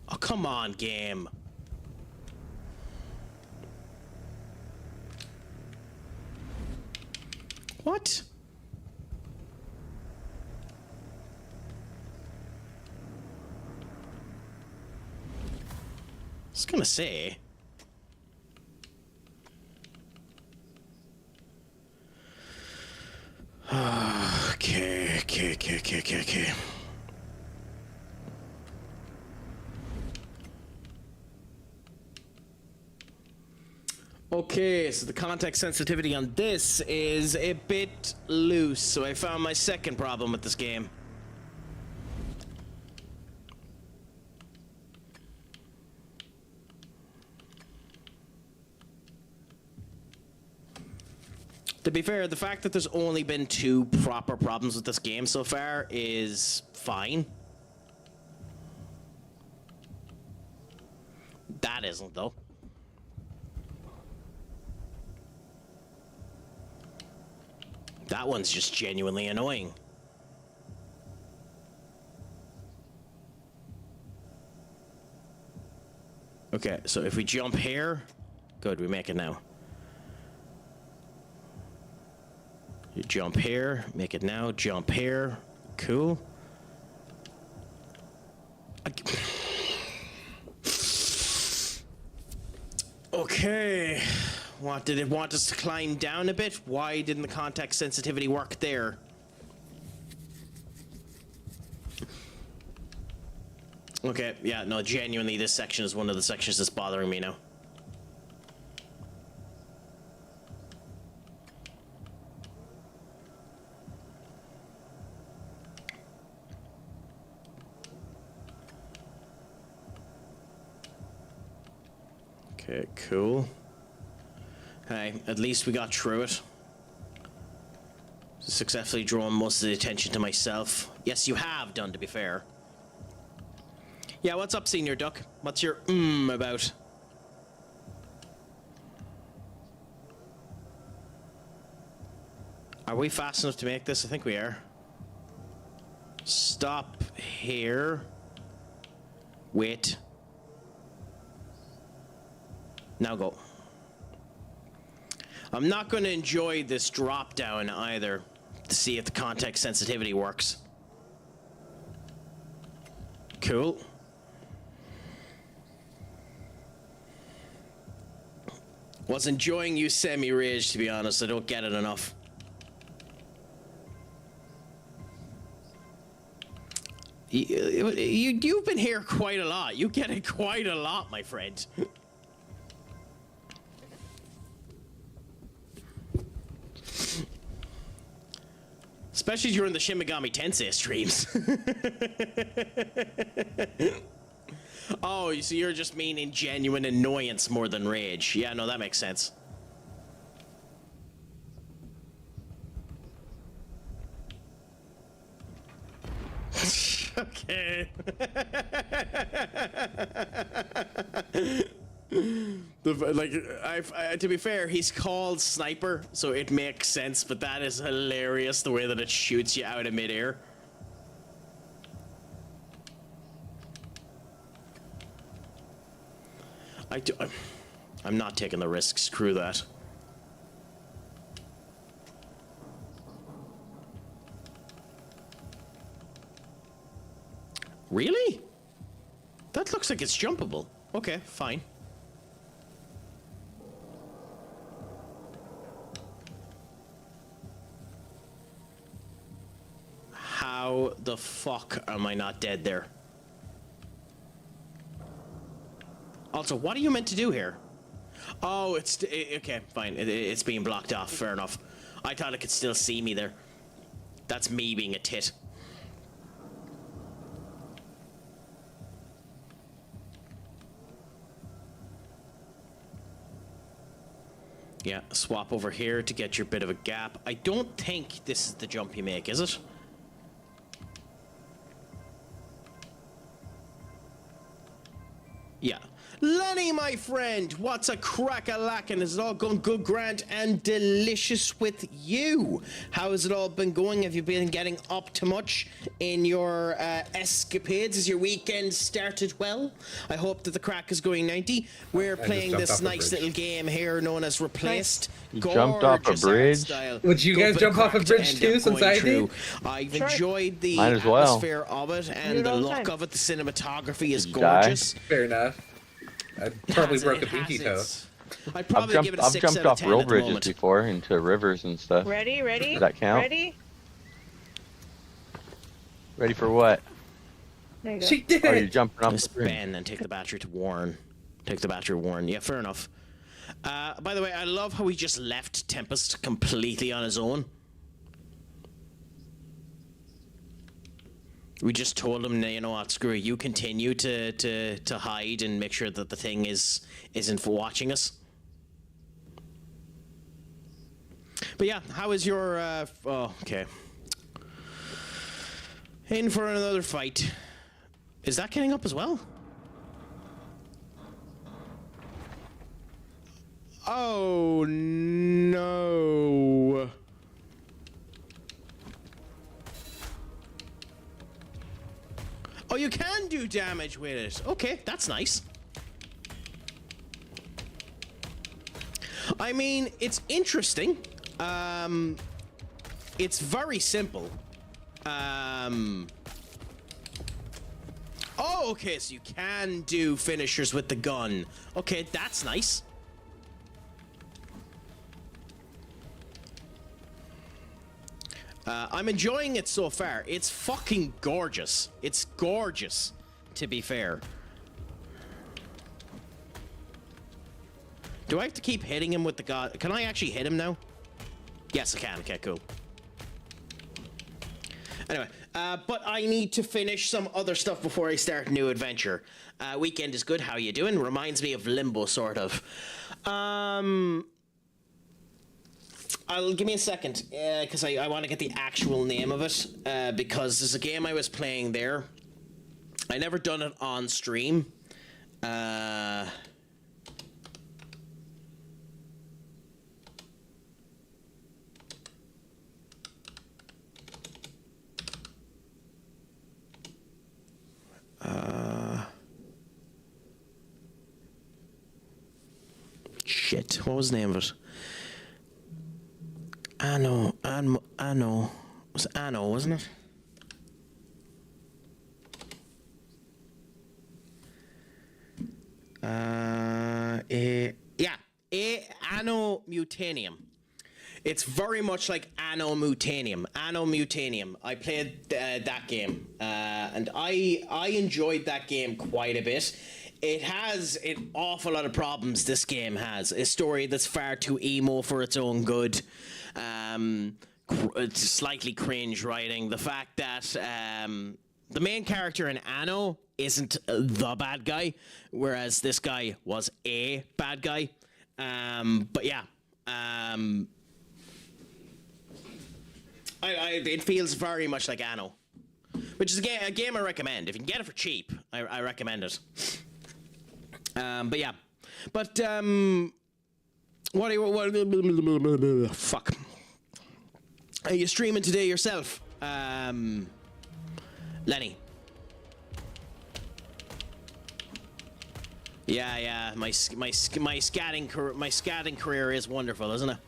Oh, come on, game. What? I was gonna say. Okay. Okay, so the context sensitivity on this is a bit loose, so I found my second problem with this game. To be fair, the fact that there's only been 2 proper problems with this game so far is fine. That isn't, though. That one's just genuinely annoying. Okay, so if we jump here, good, we make it now. You jump here, make it now, jump here, cool. Okay. What, did it want us to climb down a bit? Why didn't the context sensitivity work there? Okay, yeah, no, genuinely, this section is one of the sections that's bothering me now. Okay, cool. Hey, at least we got through it. Successfully drawn most of the attention to myself. Yes, you have done, to be fair. Yeah, what's up, Senior Duck? What's your about? Are we fast enough to make this? I think we are. Stop here. Wait. Now go. I'm not going to enjoy this drop down either to see if the context sensitivity works. Cool. Was enjoying you semi-rage, to be honest. I don't get it enough. You've been here quite a lot. You get it quite a lot, my friend. Especially during the Shin Megami Tensei streams. Oh, so you're just meaning genuine annoyance more than rage. Yeah, no, that makes sense. Okay. To be fair, he's called Sniper, so it makes sense, but that is hilarious the way that it shoots you out of midair. I'm not taking the risk. Screw that. Really? That looks like it's jumpable. Okay, fine. How the fuck am I not dead there? Also, what are you meant to do here? Oh, okay, fine. It's being blocked off. Fair enough. I thought it could still see me there. That's me being a tit. Yeah, swap over here to get your bit of a gap. I don't think this is the jump you make, is it? Yeah. Lenny, my friend, what's a crack-a-lackin'? Is it all going good, grand, and delicious with you? How has it all been going? Have you been getting up to much in your escapades? Has your weekend started well? I hope that the crack is going 90. We're playing this nice little game here known as Replaced. You jumped off a bridge? Would you guys jump off a bridge too, since I did? I've enjoyed the well. atmosphere of it and the look of it. The cinematography is Did you gorgeous. Fair enough. I probably broke a pinky toe. I'd probably give it a 6 I've jumped out of off 10 real at the bridges moment. before into rivers and stuff. Ready? Does that count? Ready? Ready for what? There you go. She did Oh, you're it! jumping off Miss the bridge. Ben and take the battery to Warren. Take the battery to Warren. Yeah, fair enough. By the way, I love how he just left Tempest completely on his own. We just told him, you know what, screw it. You continue to hide and make sure that the thing isn't watching us. But yeah, how is your? Oh, okay. In for another fight. Is that getting up as well? Oh no. Oh, you can do damage with it. Okay, that's nice. I mean, it's interesting. It's very simple. Oh, okay, so you can do finishers with the gun. Okay, that's nice. I'm enjoying it so far. It's fucking gorgeous. It's gorgeous, to be fair. Do I have to keep hitting him with the gun? Can I actually hit him now? Yes, I can. Okay, cool. Anyway, but I need to finish some other stuff before I start a new adventure. Weekend is good. How you doing? Reminds me of Limbo, sort of. I'll give me a second, because I want to get the actual name of it, because there's a game I was playing there. I never done it on stream. Shit, what was the name of it? Anno. It was Anno, wasn't it? Yeah, Anno Mutanium. It's very much like Anno Mutanium. Anno Mutanium. I played that game, and I enjoyed that game quite a bit. It has an awful lot of problems. This game has a story that's far too emo for its own good. It's slightly cringe writing. The fact that the main character in Anno isn't the bad guy, whereas this guy was a bad guy. But yeah. It feels very much like Anno, which is a game I recommend. If you can get it for cheap, I recommend it. But yeah, but fuck? Are you streaming today yourself, Lenny? Yeah. My scatting career is wonderful, isn't it?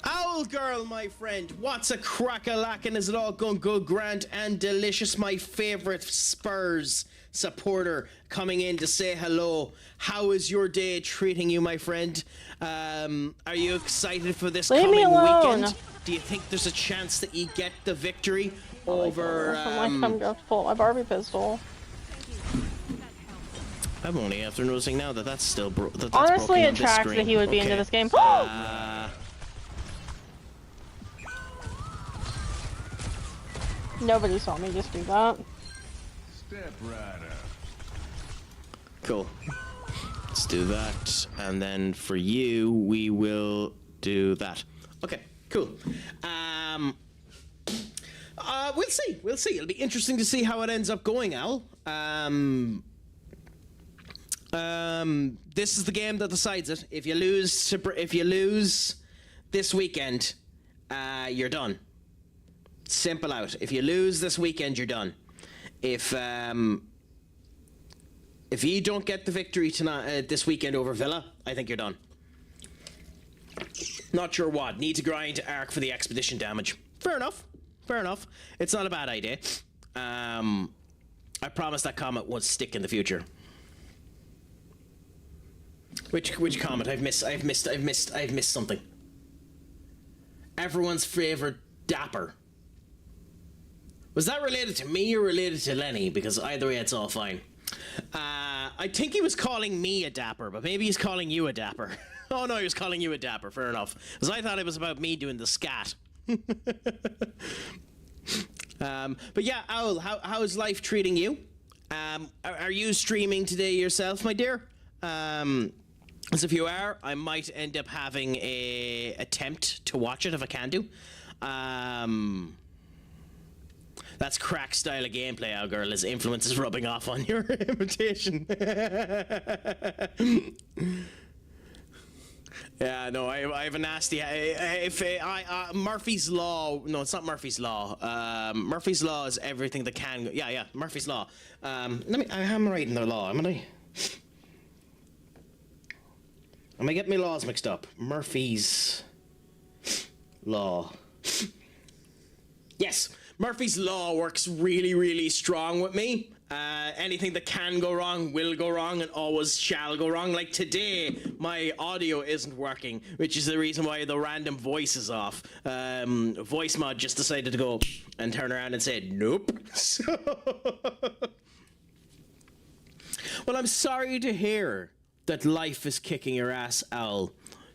Owl girl, my friend, what's a crack-a-lackin'? Is it all going good, grand, and delicious? My favourite Spurs supporter coming in to say hello. How is your day treating you, my friend? Are you excited for this coming weekend? Do you think there's a chance that you get the victory over... I'm going to pull my Barbie pistol. I'm only after noticing now that that's still honestly, it tracks that he would be into this game. Nobody saw me just do that. Step right up. Cool. Let's do that, and then for you, we will do that. Okay, cool. We'll see. It'll be interesting to see how it ends up going, Al. This is the game that decides it. If you lose this weekend, you're done. Simple out. If you lose this weekend, you're done. If you don't get the victory tonight, this weekend over Villa, I think you're done. Not sure what. Need to grind arc for the expedition damage. Fair enough. It's not a bad idea. I promise that comment won't stick in the future. Which comment? I've missed something. Everyone's favorite Dapper. Was that related to me or related to Lenny? Because either way, it's all fine. I think he was calling me a Dapper, but maybe he's calling you a Dapper. Oh no, he was calling you a Dapper. Fair enough. Because I thought it was about me doing the scat. But yeah, Owl, how's life treating you? Are you streaming today yourself, my dear? As if you are, I might end up having a attempt to watch it if I can do. That's Craic style of gameplay, Owl Girl. His influence is rubbing off on your imitation. Yeah, no, I have a nasty. Murphy's Law. No, it's not Murphy's Law. Murphy's Law is everything that can. Yeah, Murphy's Law. I'm writing their law, am I? I may get my laws mixed up. Murphy's Law. Yes, Murphy's Law works really, really strong with me. Anything that can go wrong will go wrong and always shall go wrong. Like today, my audio isn't working, which is the reason why the random voice is off. Voice mod just decided to go and turn around and say, nope. So well, I'm sorry to hear that life is kicking your ass, Owl.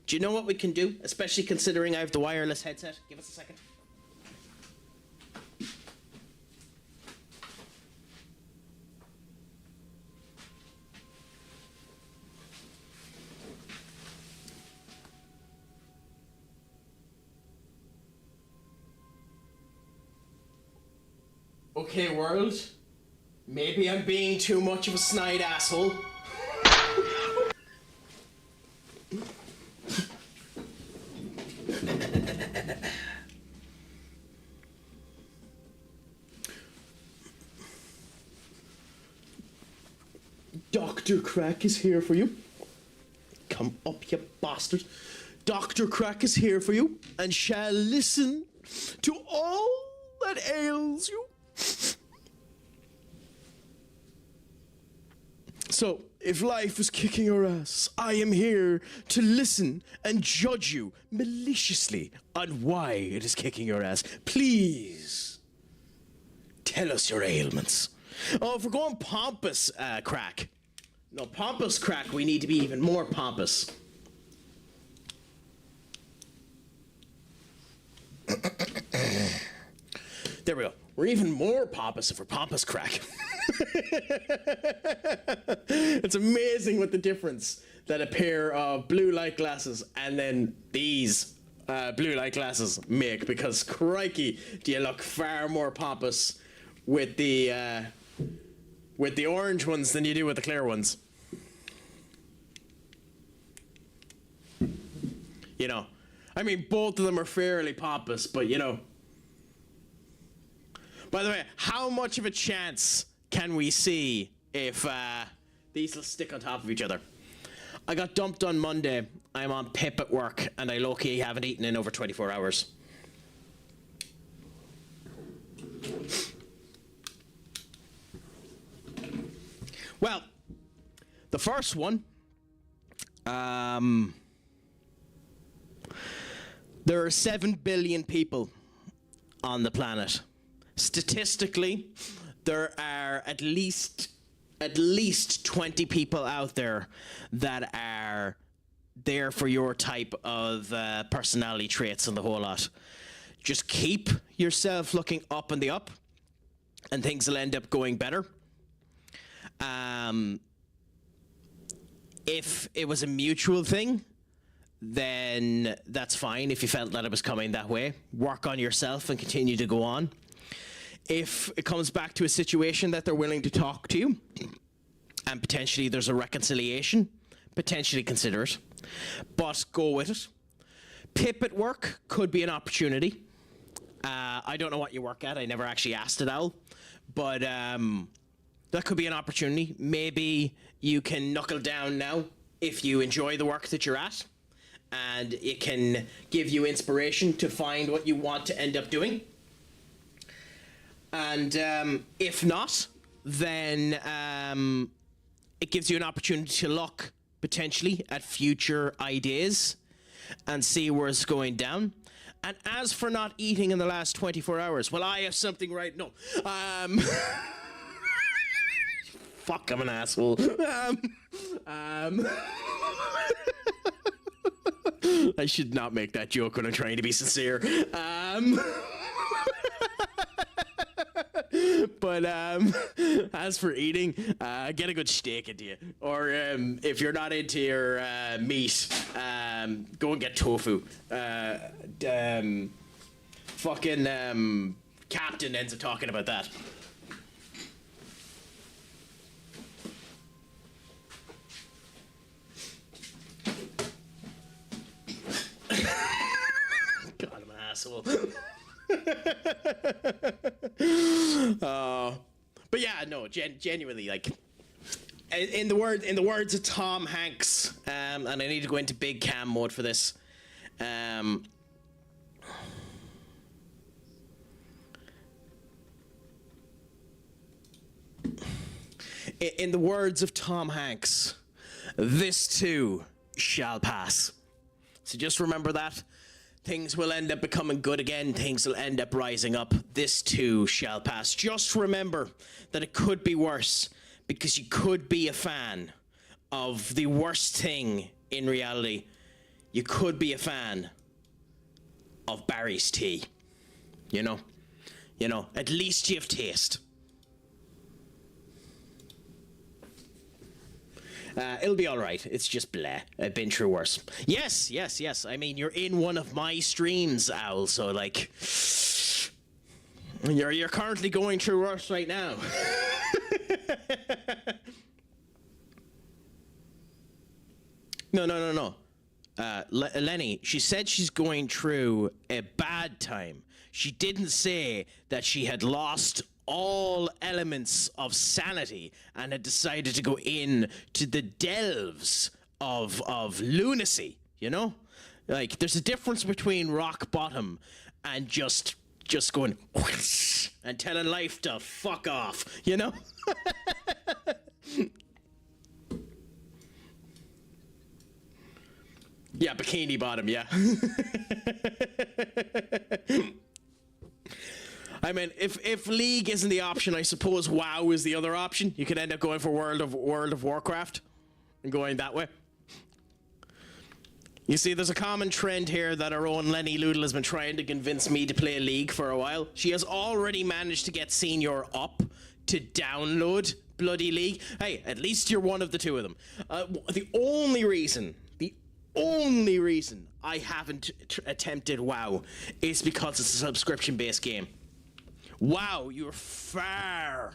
Do you know what we can do? Especially considering I have the wireless headset. Give us a second. Okay, world. Maybe I'm being too much of a snide asshole. Dr. Craic is here for you. Come up, you bastard. Dr. Craic is here for you and shall listen to all that ails you. So, if life is kicking your ass, I am here to listen and judge you maliciously on why it is kicking your ass. Please, tell us your ailments. Oh, if we're going pompous, Craic. No, pompous Craic, we need to be even more pompous. There we go. We're even more pompous if we're pompous Craic. It's amazing what the difference that a pair of blue light glasses and then these blue light glasses make, because crikey, do you look far more pompous with the orange ones than you do with the clear ones. You know, I mean, both of them are fairly pompous, but you know. By the way, how much of a chance can we see if these will stick on top of each other? I got dumped on Monday. I'm on PIP at work, and I low-key haven't eaten in over 24 hours. Well, the first one, there are 7 billion people on the planet. Statistically, there are at least 20 people out there that are there for your type of personality traits and the whole lot. Just keep yourself looking up and the up, and things will end up going better. If it was a mutual thing, then that's fine. If you felt that it was coming that way, work on yourself and continue to go on. If it comes back to a situation that they're willing to talk to you, and potentially there's a reconciliation, potentially consider it, but go with it. PIP at work could be an opportunity. I don't know what you work at. I never actually asked it, Al, but that could be an opportunity. Maybe you can knuckle down now if you enjoy the work that you're at, and it can give you inspiration to find what you want to end up doing. And if not, then it gives you an opportunity to look potentially at future ideas and see where it's going down. And as for not eating in the last 24 hours, well, I have something right... No. Fuck, I'm an asshole. I should not make that joke when I'm trying to be sincere. But as for eating, get a good steak into you. Or if you're not into your meat, go and get tofu. Captain ends up talking about that. God, I'm an asshole. But yeah, no, genuinely, like, in the words of Tom Hanks, and I need to go into big cam mode for this. In the words of Tom Hanks, this too shall pass. So just remember that. Things will end up becoming good again. Things will end up rising up. This too shall pass. Just remember that it could be worse, because you could be a fan of the worst thing in reality. You could be a fan of Barry's tea. You know, at least you have taste. It'll be all right. It's just bleh. I've been through worse. Yes. I mean, you're in one of my streams, Owl. So like, you're currently going through worse right now. No. Lenny, she said she's going through a bad time. She didn't say that she had lost all elements of sanity and had decided to go in to the delves of lunacy, you know? Like, there's a difference between rock bottom and just going whoosh, and telling life to fuck off, you know? Yeah, Bikini Bottom, yeah. I mean, if League isn't the option, I suppose WoW is the other option. You could end up going for World of Warcraft and going that way. You see, there's a common trend here that our own Lenny Loodle has been trying to convince me to play League for a while. She has already managed to get Senior up to download bloody League. Hey, at least you're one of the two of them. The only reason I haven't attempted WoW is because it's a subscription-based game. WoW, you're far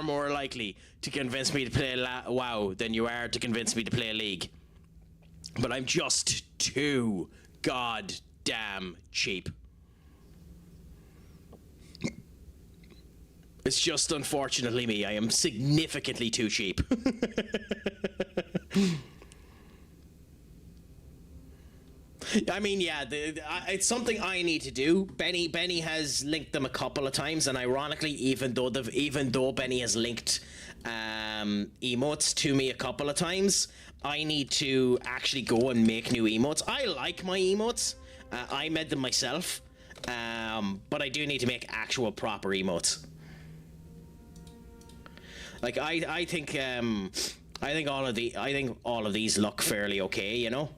more likely to convince me to play WoW than you are to convince me to play League. But I'm just too goddamn cheap. It's just unfortunately me. I am significantly too cheap. I mean, yeah, it's something I need to do. Benny has linked them a couple of times, and ironically, even though Benny has linked emotes to me a couple of times, I need to actually go and make new emotes. I like my emotes. I made them myself, but I do need to make actual proper emotes. Like I think all of these look fairly okay, you know.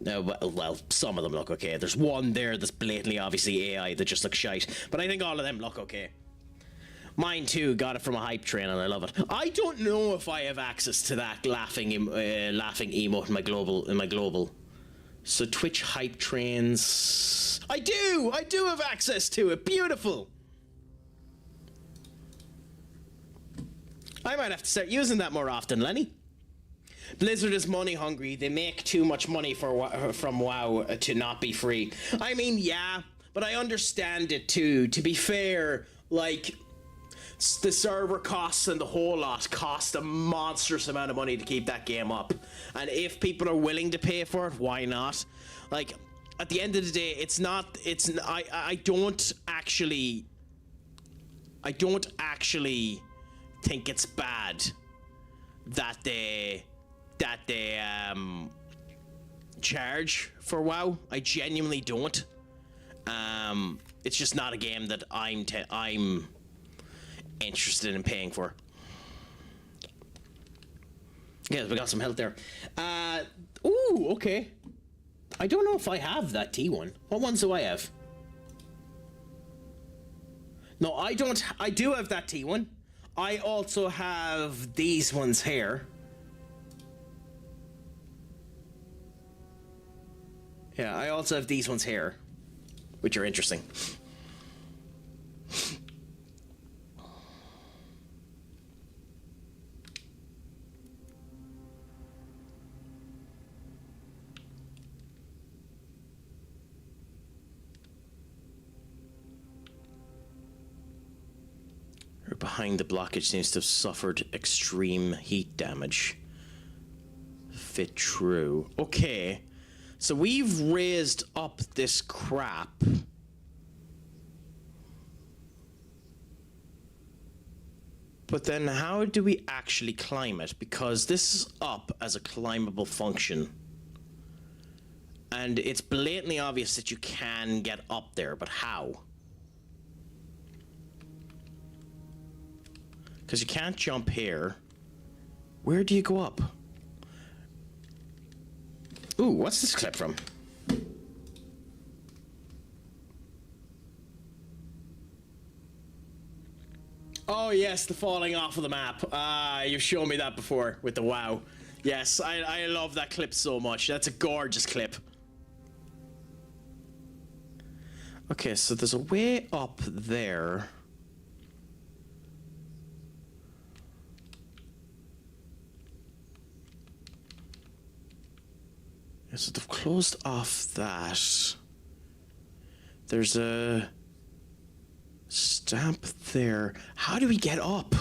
No, well, some of them look okay. There's one there that's blatantly obviously AI that just looks shite. But I think all of them look okay. Mine too, got it from a hype train and I love it. I don't know if I have access to that laughing emote in my global. So Twitch hype trains. I do have access to it. Beautiful. I might have to start using that more often, Lenny. Blizzard is money hungry. They make too much money from WoW to not be free. I mean, yeah, but I understand it too. To be fair, like, the server costs and the whole lot cost a monstrous amount of money to keep that game up. And if people are willing to pay for it, why not? Like, at the end of the day, I don't actually think it's bad that they charge for WoW. I genuinely don't. It's just not a game that I'm interested in paying for. Yeah, we got some health there. Ooh, okay. I don't know if I have that T1. What ones do I have? No, I don't. I do have that T1. I also have these ones here. Yeah, I also have these ones here, which are interesting. Behind the blockage seems to have suffered extreme heat damage. Fit true. Okay. So we've raised up this crap. But then how do we actually climb it? Because this is up as a climbable function. And it's blatantly obvious that you can get up there, but how? Because you can't jump here. Where do you go up? Ooh, what's this clip from? Oh yes, the falling off of the map. You've shown me that before with the WoW. Yes, I love that clip so much. That's a gorgeous clip. Okay, so there's a way up there. So they've closed off that. There's a stamp there. How do we get up?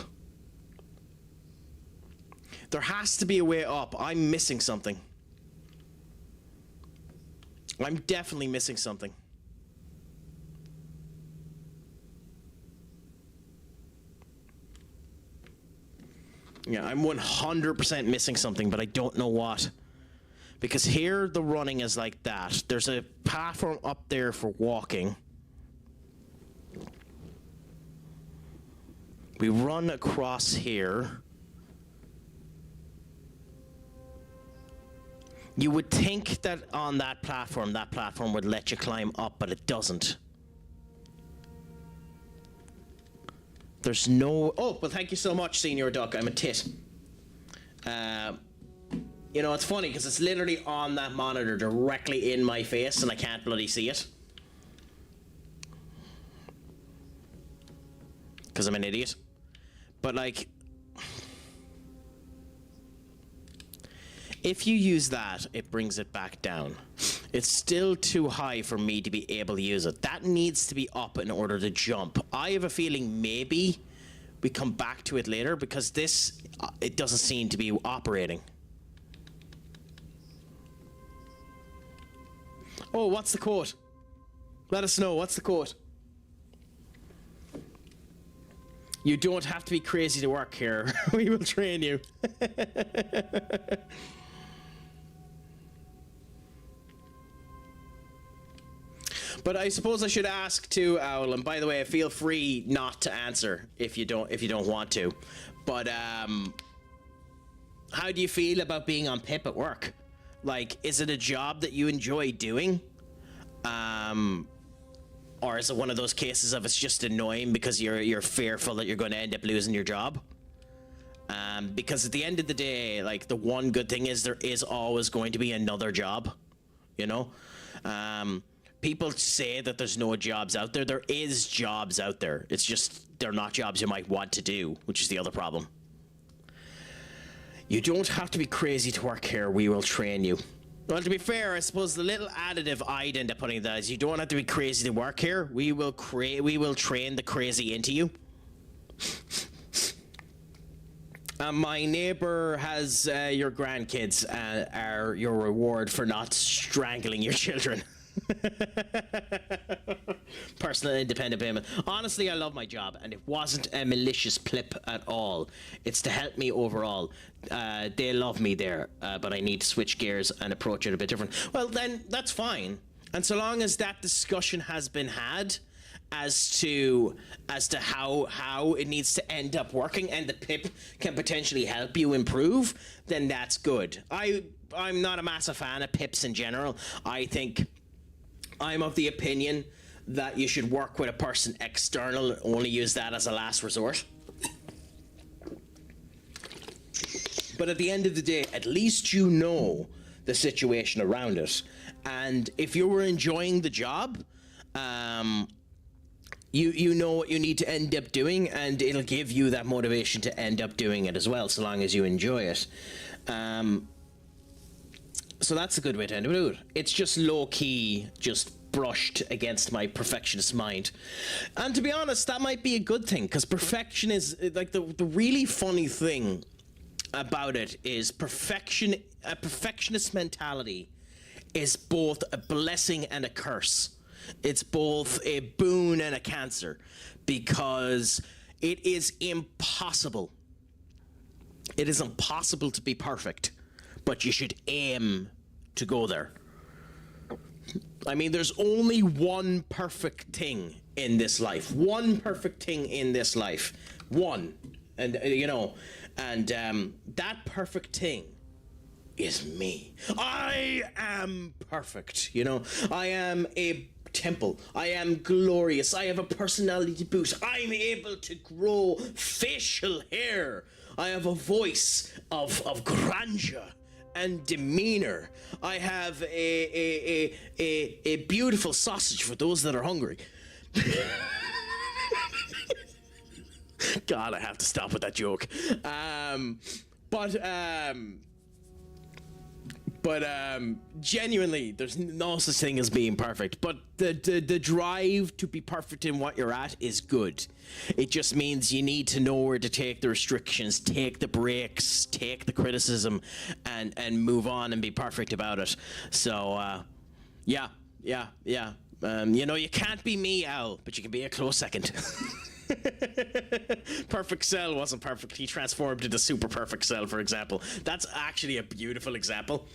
There has to be a way up. I'm missing something. I'm definitely missing something. Yeah, I'm 100% missing something, but I don't know what. Because here the running is like that. There's a platform up there for walking. We run across here. You would think that on that platform would let you climb up, but it doesn't. There's no... Oh, well, thank you so much, Senior Duck. I'm a tit. You know, it's funny, because it's literally on that monitor directly in my face, and I can't bloody see it. Because I'm an idiot. But, like... If you use that, it brings it back down. It's still too high for me to be able to use it. That needs to be up in order to jump. I have a feeling maybe we come back to it later, because this, it doesn't seem to be operating. Oh, what's the quote? Let us know, what's the quote? You don't have to be crazy to work here. We will train you. But I suppose I should ask too, Owl. And by the way, feel free not to answer if you don't want to. But how do you feel about being on PIP at work? Like, is it a job that you enjoy doing? Or is it one of those cases of it's just annoying because you're fearful that you're going to end up losing your job? Because at the end of the day, like, the one good thing is there is always going to be another job, you know? People say that there's no jobs out there. There is jobs out there. It's just they're not jobs you might want to do, which is the other problem. You don't have to be crazy to work here. We will train you. Well, to be fair, I suppose the little additive I'd end up putting that is you don't have to be crazy to work here. We will train the crazy into you. My neighbor has your grandkids are your reward for not strangling your children. Personal independent payment. Honestly, I love my job, and it wasn't a malicious plip at all. It's to help me overall. They love me there, but I need to switch gears and approach it a bit different. Well, then that's fine. And so long as that discussion has been had as to how it needs to end up working, and the pip can potentially help you improve, then that's good. I'm not a massive fan of pips in general. I think I'm of the opinion that you should work with a person external and only use that as a last resort. But at the end of the day, at least you know the situation around it. And if you were enjoying the job, you know what you need to end up doing, and it'll give you that motivation to end up doing it as well, so long as you enjoy it. So that's a good way to end it. It's just low-key, just brushed against my perfectionist mind. And to be honest, that might be a good thing, because perfection is, like, the really funny thing about it is a perfectionist mentality is both a blessing and a curse. It's both a boon and a cancer, because it is impossible. It is impossible to be perfect, but you should aim to go there. I mean, there's only one perfect thing in this life. One perfect thing in this life. One. And, you know, and that perfect thing is me. I am perfect, you know. I am a temple. I am glorious. I have a personality to boot. I'm able to grow facial hair. I have a voice of grandeur and demeanor. I have a beautiful sausage for those that are hungry. God, I have to stop with that joke. But genuinely, there's no such thing as being perfect. But the drive to be perfect in what you're at is good. It just means you need to know where to take the restrictions, take the breaks, take the criticism, and move on and be perfect about it. So, yeah. You know, you can't be me, Al, but you can be a close second. Perfect Cell wasn't perfect. He transformed into Super Perfect Cell, for example. That's actually a beautiful example.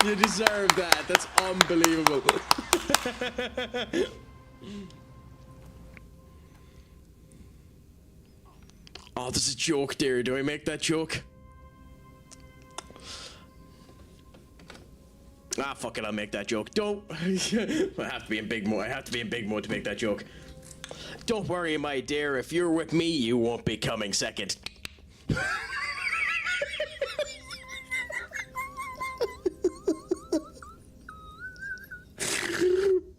You deserve that. That's unbelievable. Oh, there's a joke there. Do I make that joke? Ah, fuck it. I'll make that joke. Don't. I have to be in big mode. I have to be in big mode to make that joke. Don't worry, my dear. If you're with me, you won't be coming second.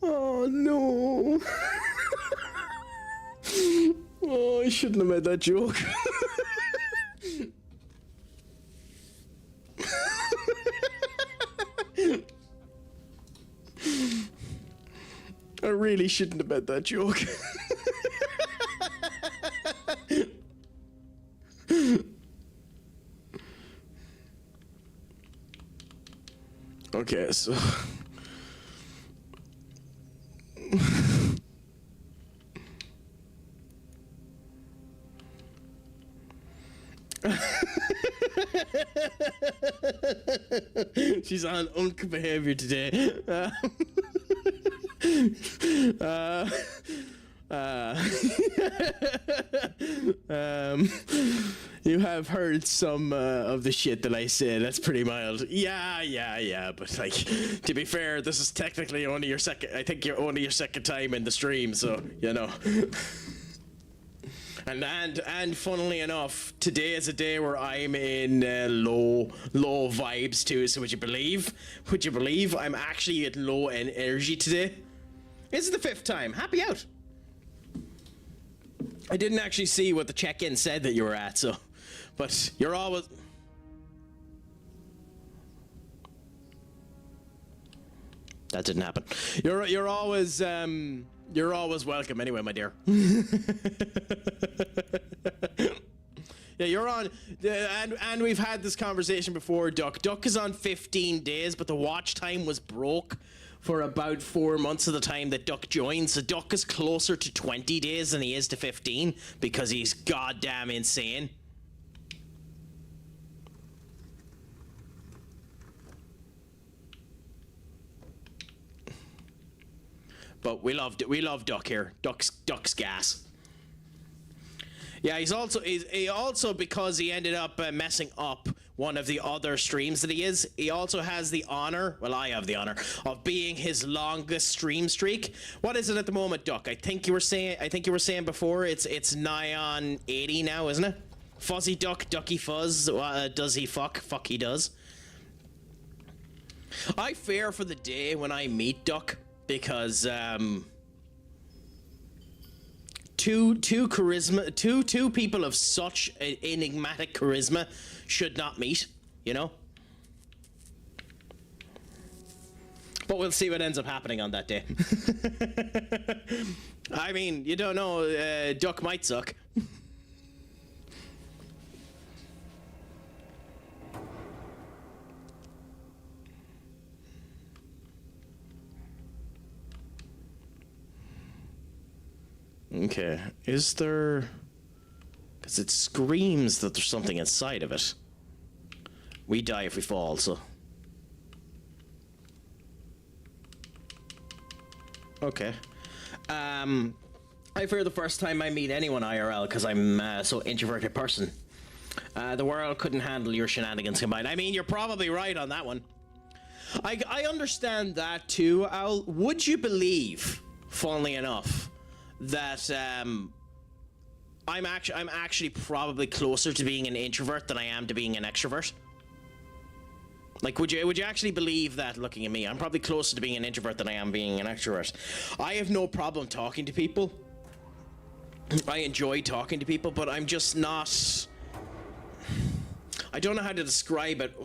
Oh no. Oh, I shouldn't have made that joke. I really shouldn't have made that joke. Okay, so she's on unk behavior today. You have heard some of the shit that I say. That's pretty mild. Yeah. But like, to be fair, this is technically only your second. I think you're only your second time in the stream, so you know. And funnily enough, today is a day where I'm in low vibes too. So would you believe I'm actually at low energy today? This is the 5th time. Happy out. I didn't actually see what the check-in said that you were at, so, but you're always. That didn't happen. You're always welcome anyway, my dear. Yeah, you're on, and we've had this conversation before, Duck. Duck is on 15 days, but the watch time was broke for about 4 months of the time that Duck joined. So Duck is closer to 20 days than he is to 15 because he's goddamn insane. But we love Duck here. Duck's gas. Yeah, he also because he ended up messing up one of the other streams that he also has the honor, well, I have the honor of being his longest stream streak. What is it at the moment, Duck? I think you were saying before it's nigh on 80 now, isn't it? Fuzzy Duck, Ducky Fuzz, does he fuck? Fuck he does. I fear for the day when I meet Duck because two people of such enigmatic charisma should not meet, you know? But we'll see what ends up happening on that day. I mean, you don't know, Duck might suck. Okay, is there... Because it screams that there's something inside of it. We die if we fall, so... Okay. I fear the first time I meet anyone IRL because I'm so introverted person. The world couldn't handle your shenanigans combined. I mean, you're probably right on that one. I understand that too, Al. Would you believe, funnily enough, that I'm actually probably closer to being an introvert than I am to being an extrovert? Like, would you actually believe that looking at me? I'm probably closer to being an introvert than I am being an extrovert. I have no problem talking to people. I enjoy talking to people, but I'm just not... I don't know how to describe it.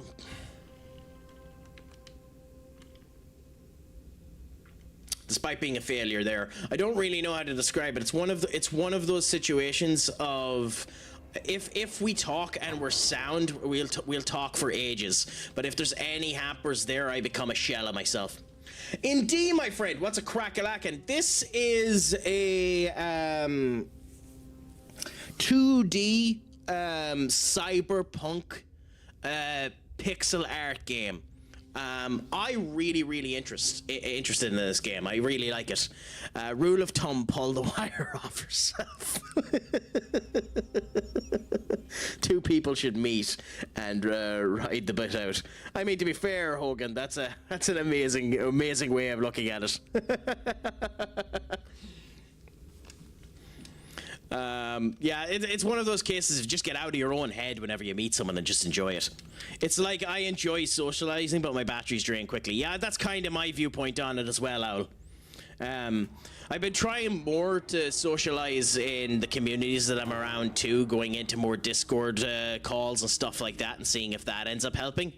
Despite being a failure there, I don't really know how to describe it. It's one of those situations of If we talk and we're sound, we'll talk for ages. But if there's any hampers there, I become a shell of myself. Indeed, my friend. What's a crack-a-lackin'? This is a 2D cyberpunk pixel art game. I really interested in this game. I really like it. Rule of thumb: pull the wire off yourself. Two people should meet and ride the bit out. I mean, to be fair, Hogan, that's an amazing way of looking at it. Yeah, it's one of those cases of just get out of your own head whenever you meet someone and just enjoy it. It's like I enjoy socializing, but my batteries drain quickly. Yeah, that's kind of my viewpoint on it as well, Owl. I've been trying more to socialize in the communities that I'm around too, going into more Discord calls and stuff like that and seeing if that ends up helping.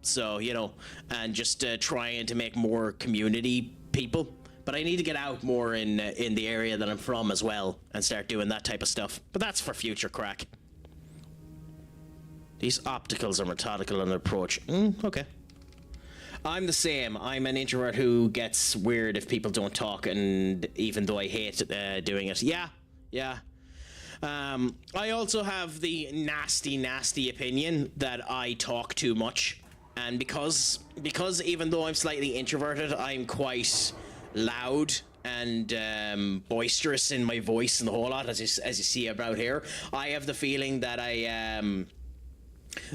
So, you know, and just trying to make more community people. But I need to get out more in the area that I'm from as well and start doing that type of stuff. But that's for future crack. These opticals are methodical in their approach. Okay. I'm the same. I'm an introvert who gets weird if people don't talk, and even though I hate doing it. Yeah. I also have the nasty opinion that I talk too much. And because even though I'm slightly introverted, I'm quite loud and boisterous in my voice and the whole lot, as you see about here. I have the feeling that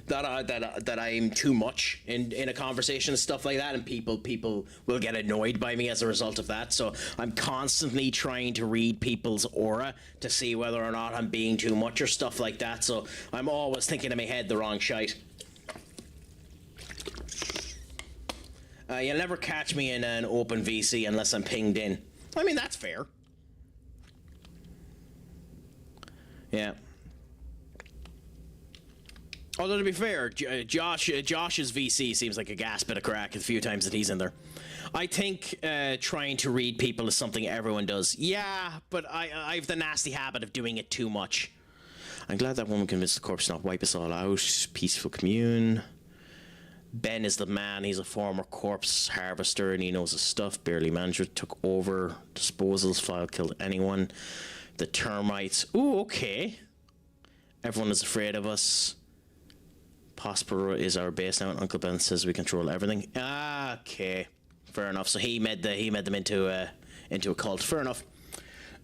that I'm too much in a conversation and stuff like that, and people will get annoyed by me as a result of that. So I'm constantly trying to read people's aura to see whether or not I'm being too much or stuff like that. So I'm always thinking in my head the wrong shite. You'll never catch me in an open VC unless I'm pinged in. I mean, that's fair. Yeah. Although, to be fair, Josh's VC seems like a gas bit of crack the few times that he's in there. I think trying to read people is something everyone does. Yeah, but I have the nasty habit of doing it too much. I'm glad that woman convinced the corpse to not wipe us all out. Peaceful commune. Ben is the man. He's a former corpse harvester and he knows his stuff. Barely manager took over disposals file, killed anyone. The termites. Ooh, okay. Everyone is afraid of us. Prospero is our base now, and Uncle Ben says we control everything. Okay, fair enough. So he made them into a cult. Fair enough.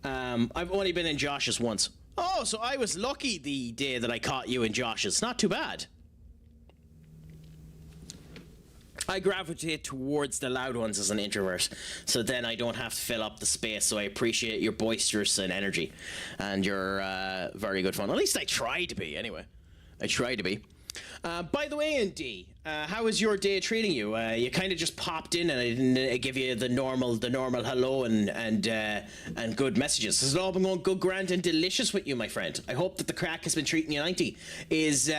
I've only been in Josh's once. Oh, so I was lucky the day that I caught you in Josh's. Not too bad. I gravitate towards the loud ones as an introvert, so then I don't have to fill up the space. So I appreciate your boisterous and energy, and your very good fun. At least I try to be, anyway. I try to be. By the way, ND, how is your day treating you? You kind of just popped in, and I didn't give you the normal hello and good messages. Has it all been going good, grand, and delicious with you, my friend? I hope that the crack has been treating you 90. Is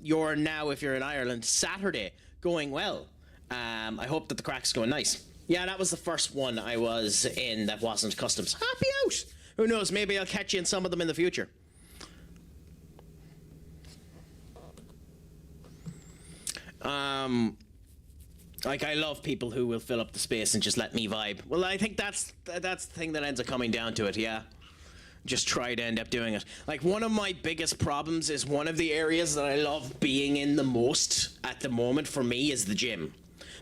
your now, if you're in Ireland, Saturday going well? I hope that the crack's going nice. Yeah, that was the first one I was in that wasn't customs. Happy out! Who knows? Maybe I'll catch you in some of them in the future. Like, I love people who will fill up the space and just let me vibe. Well, I think that's the thing that ends up coming down to it, yeah. Just try to end up doing it. Like, one of my biggest problems is one of the areas that I love being in the most at the moment for me is the gym.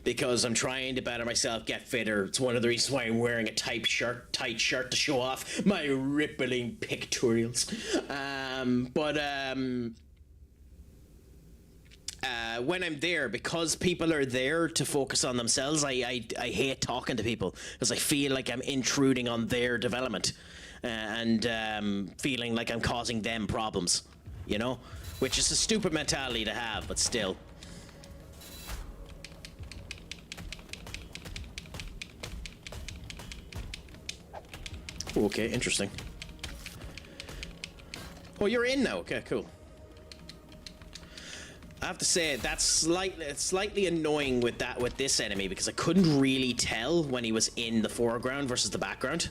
Because I'm trying to better myself, get fitter. It's one of the reasons why I'm wearing a tight shirt to show off my rippling pectorals. When I'm there, because people are there to focus on themselves, I hate talking to people because I feel like I'm intruding on their development and feeling like I'm causing them problems, you know? Which is a stupid mentality to have, but still. Okay, interesting. Oh, you're in now. Okay, cool. I have to say that's slightly annoying with this enemy because I couldn't really tell when he was in the foreground versus the background.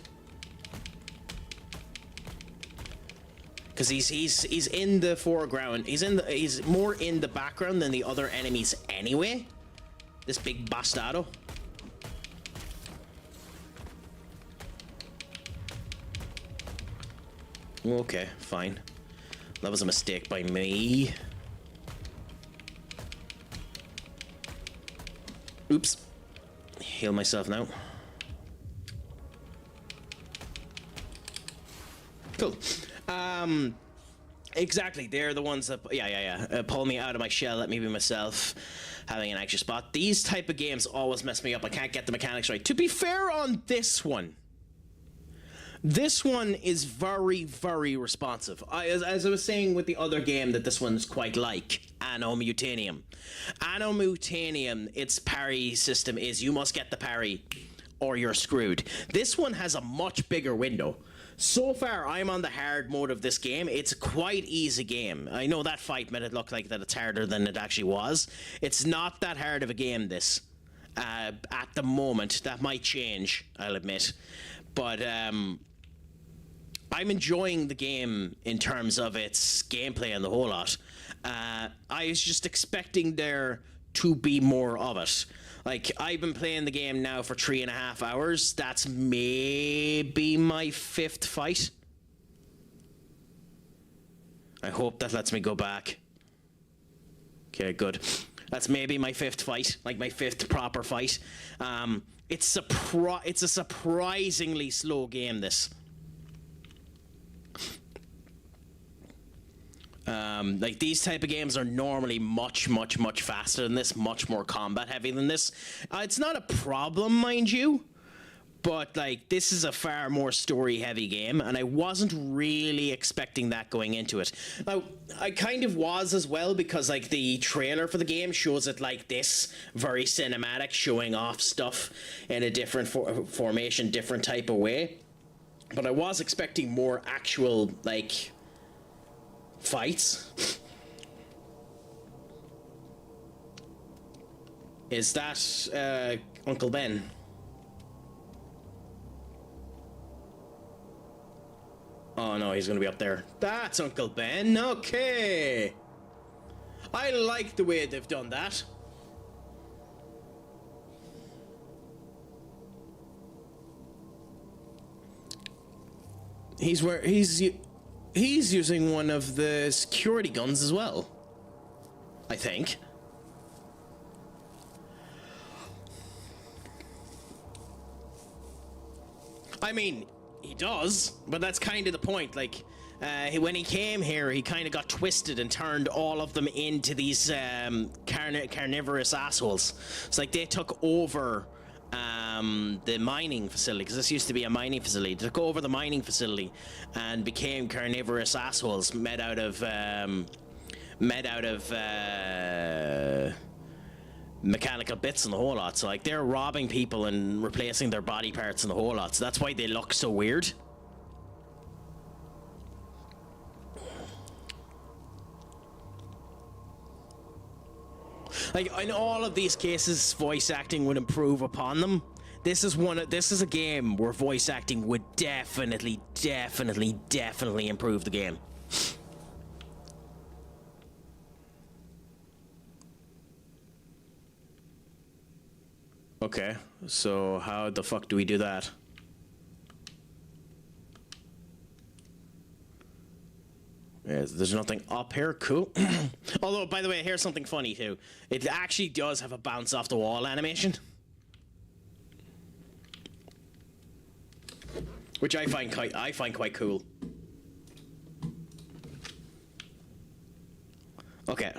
because he's in the foreground. He's more in the background than the other enemies anyway. This big bastardo. Okay, fine. That was a mistake by me. Oops. Heal myself now. Cool. Exactly. They're the ones that, pull me out of my shell, let me be myself, having an anxious spot. These type of games always mess me up. I can't get the mechanics right. To be fair on this one is very, very responsive. As I was saying with the other game that this one's quite like, Anno Mutanium. Anno Mutanium, its parry system is you must get the parry or you're screwed. This one has a much bigger window. So far, I'm on the hard mode of this game. It's a quite easy game. I know that fight made it look like that it's harder than it actually was. It's not that hard of a game, this. At the moment. That might change, I'll admit. But, I'm enjoying the game in terms of its gameplay and the whole lot. I was just expecting there to be more of it. Like, I've been playing the game now for 3.5 hours. That's maybe my 5th fight. I hope that lets me go back. Okay, good. That's maybe my 5th fight, like my 5th proper fight. It's a surprisingly slow game, this. Like these type of games are normally much faster than this, much more combat heavy than this. It's not a problem, mind you, but like this is a far more story heavy game, and I wasn't really expecting that going into it. Now, I kind of was as well, because like the trailer for the game shows it like this, very cinematic, showing off stuff in a different formation, different type of way. But I was expecting more actual, like, fights. Is that Uncle Ben? Oh no, he's gonna be up there. That's Uncle Ben. Okay. I like the way they've done that. He's using one of the security guns as well, I think. I mean, he does, but that's kind of the point. Like, when he came here, he kind of got twisted and turned all of them into these carnivorous assholes. It's like they took over the mining facility, because this used to be a mining facility. They took over the mining facility and became carnivorous assholes made out of mechanical bits and the whole lot. So like they're robbing people and replacing their body parts and the whole lot. So that's why they look so weird. Like in all of these cases, voice acting would improve upon them. This is a game where voice acting would definitely improve the game. Okay, so how the fuck do we do that? Yeah, there's nothing up here. Cool. Although, by the way, here's something funny too. It actually does have a bounce off the wall animation, which I find quite cool. Okay.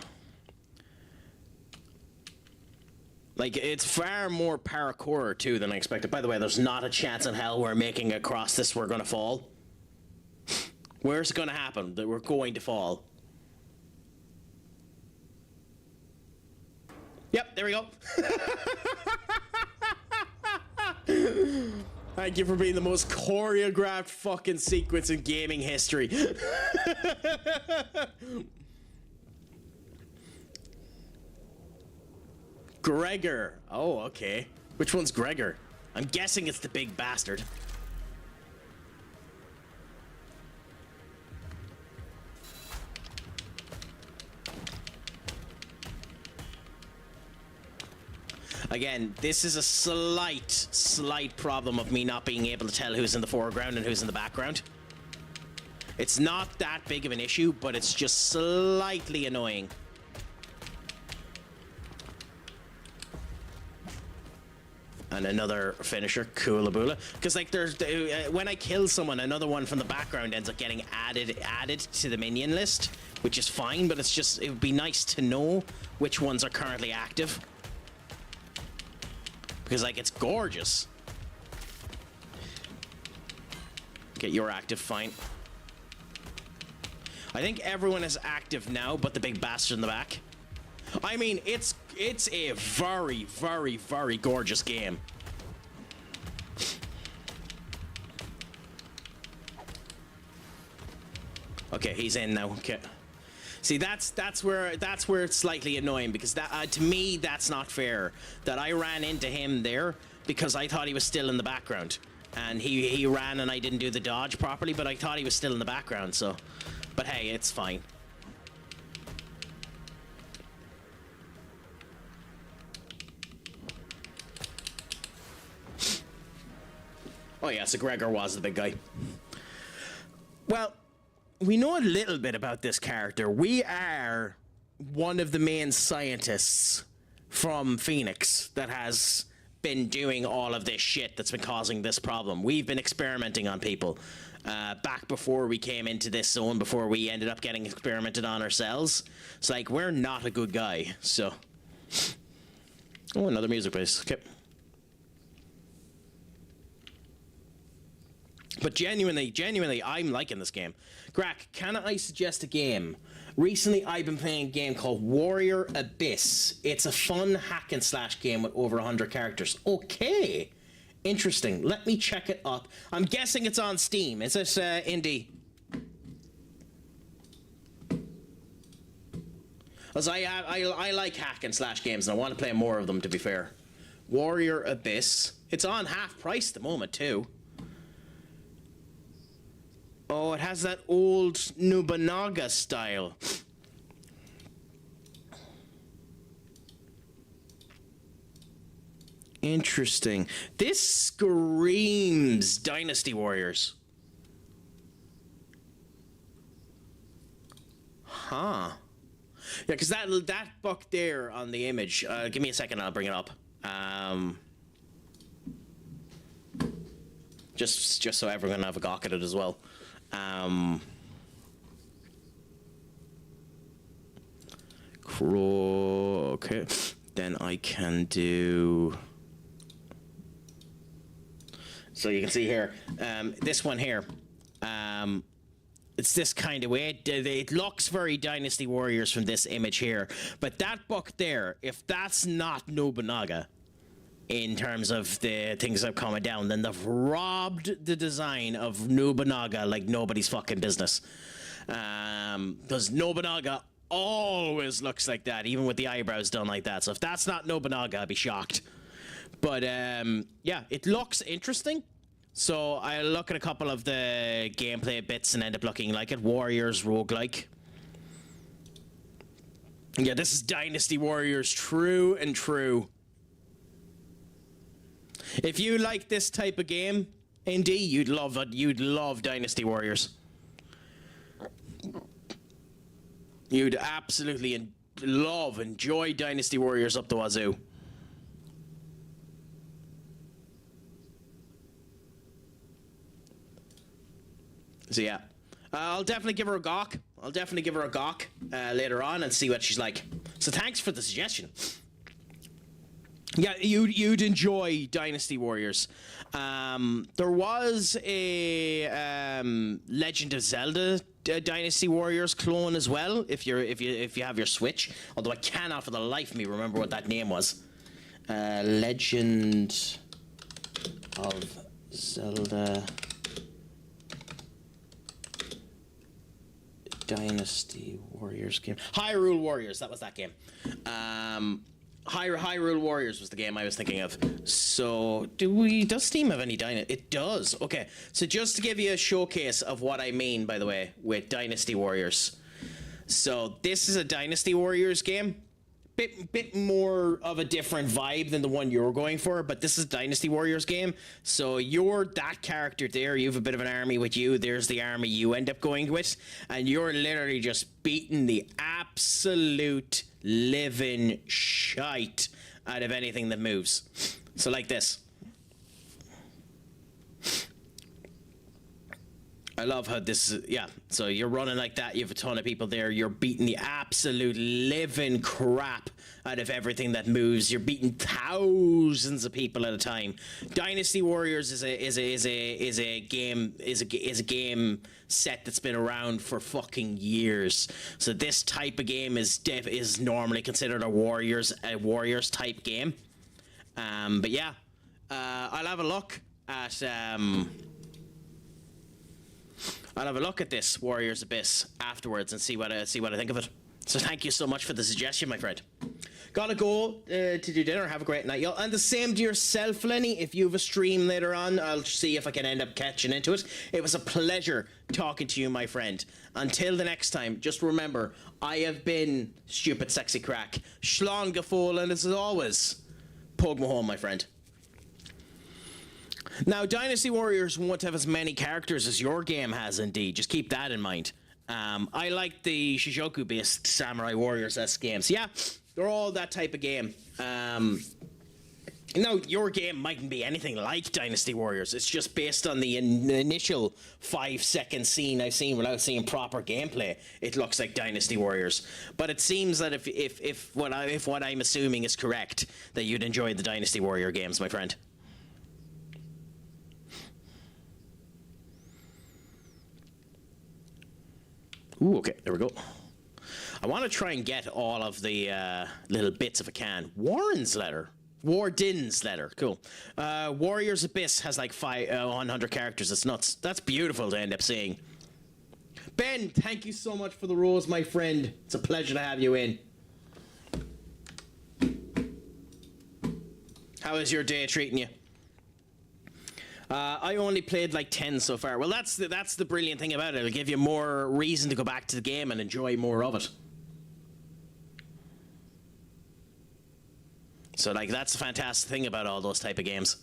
Like, it's far more parkour too than I expected. By the way, there's not a chance in hell we're making it across this. We're gonna fall. Where's it gonna happen that we're going to fall? Yep, there we go. Thank you for being the most choreographed fucking sequence in gaming history. Gregor. Oh, okay. Which one's Gregor? I'm guessing it's the big bastard. Again, this is a slight problem of me not being able to tell who's in the foreground and who's in the background. It's not that big of an issue, but it's just slightly annoying. And another finisher, Coolaboola. Because like there's when I kill someone, another one from the background ends up getting added to the minion list, which is fine, but it would be nice to know which ones are currently active. Because like it's gorgeous. Okay, you're active, fine. I think everyone is active now, but the big bastard in the back. I mean, it's a very, very, very gorgeous game. Okay, he's in now. Okay. See, that's where it's slightly annoying, because that to me that's not fair. That I ran into him there because I thought he was still in the background, and he ran and I didn't do the dodge properly, but I thought he was still in the background. So, but hey, it's fine. Oh yeah, so Gregor was the big guy. Well, we know a little bit about this character. We are one of the main scientists from Phoenix that has been doing all of this shit that's been causing this problem. We've been experimenting on people back before we came into this zone, before we ended up getting experimented on ourselves. It's like, we're not a good guy, so... Oh, another music base. Okay. But genuinely, I'm liking this game. Craic, can I suggest a game? Recently, I've been playing a game called Warrior Abyss. It's a fun hack and slash game with over 100 characters. Okay. Interesting. Let me check it up. I'm guessing it's on Steam. Is it indie? As I like hack and slash games, and I want to play more of them, to be fair. Warrior Abyss. It's on half price at the moment, too. Oh, it has that old Nobunaga style. Interesting. This screams Dynasty Warriors. Huh. Yeah, because that book there on the image, give me a second, I'll bring it up. Just so everyone can have a gawk at it as well. Okay, then I can do. So you can see here, this one here, it's this kind of way. It looks very Dynasty Warriors from this image here, but that book there, if that's not Nobunaga, in terms of the things that are coming down, then they've robbed the design of Nobunaga like nobody's fucking business. Because Nobunaga always looks like that, even with the eyebrows done like that. So if that's not Nobunaga, I'd be shocked. But yeah, it looks interesting. So I look at a couple of the gameplay bits and end up looking like it. Warriors roguelike. Yeah, this is Dynasty Warriors true and true. If you like this type of game, indeed, you'd love it. You'd love Dynasty Warriors. You'd absolutely enjoy Dynasty Warriors up the wazoo. So yeah, I'll definitely give her a gawk. Later on and see what she's like. So thanks for the suggestion. Yeah, you'd enjoy Dynasty Warriors. There was a Legend of Zelda Dynasty Warriors clone as well. If you have your Switch, although I cannot for the life of me remember what that name was. Legend of Zelda Dynasty Warriors game. Hyrule Warriors. That was that game. Hyrule Warriors was the game I was thinking of. So, does Steam have any Dynasty? It does. Okay, so just to give you a showcase of what I mean, by the way, with Dynasty Warriors. So, this is a Dynasty Warriors game, bit more of a different vibe than the one you're going for, but this is Dynasty Warriors game, so you're that character there. You have a bit of an army with you. There's the army you end up going with, and you're literally just beating the absolute living shite out of anything that moves. So like this. I love how this is, yeah, so you're running like that, you have a ton of people there, you're beating the absolute living crap out of everything that moves, you're beating thousands of people at a time. Dynasty Warriors is a game set that's been around for fucking years. So this type of game is normally considered a Warriors type game. But yeah, I'll have a look at this Warriors Abyss afterwards and see what I think of it. So thank you so much for the suggestion, my friend. Gotta go to do dinner. Have a great night, y'all. And the same to yourself, Lenny. If you have a stream later on, I'll see if I can end up catching into it. It was a pleasure talking to you, my friend. Until the next time, just remember, I have been Stupid Sexy Craic. Shlán Gafol, and as always, Pog Mahone, my friend. Now, Dynasty Warriors won't have as many characters as your game has, indeed. Just keep that in mind. I like the Shijoku-based Samurai Warriors-esque games. Yeah, they're all that type of game. No, your game mightn't be anything like Dynasty Warriors. It's just based on the initial 5-second scene I've seen without seeing proper gameplay. It looks like Dynasty Warriors. But it seems that if what I'm assuming is correct, that you'd enjoy the Dynasty Warrior games, my friend. Ooh, okay, there we go. I want to try and get all of the little bits if I can. Warden's letter. Cool. Warriors Abyss has like 100 characters. It's nuts. That's beautiful to end up seeing. Ben, thank you so much for the rose, my friend. It's a pleasure to have you in. How is your day treating you? I only played like 10 so far. Well, that's the brilliant thing about it. It'll give you more reason to go back to the game and enjoy more of it. So, like, that's the fantastic thing about all those type of games.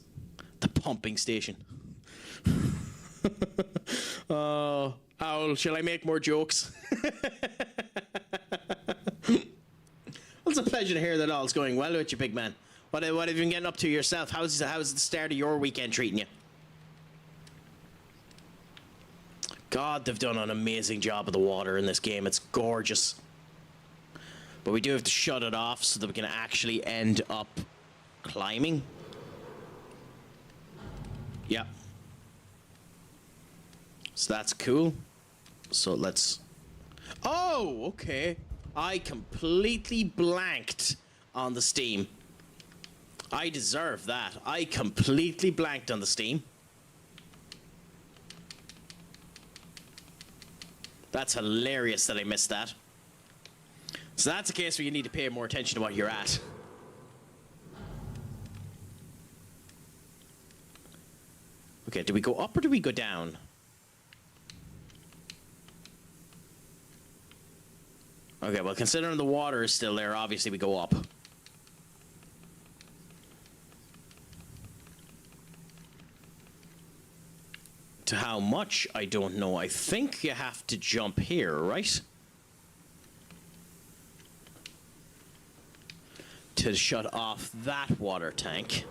The pumping station. Oh, Owl, shall I make more jokes? Well, it's a pleasure to hear that all's going well with you, big man. What have you been getting up to yourself? How's the start of your weekend treating you? God, they've done an amazing job of the water in this game. It's gorgeous. But we do have to shut it off so that we can actually end up climbing. Yeah. So that's cool. So let's... Oh, okay. I completely blanked on the Steam. I deserve that. I completely blanked on the Steam. That's hilarious that I missed that. So that's a case where you need to pay more attention to what you're at. Okay, do we go up or do we go down? Okay, well, considering the water is still there, obviously we go up. To how much, I don't know. I think you have to jump here, right? To shut off that water tank.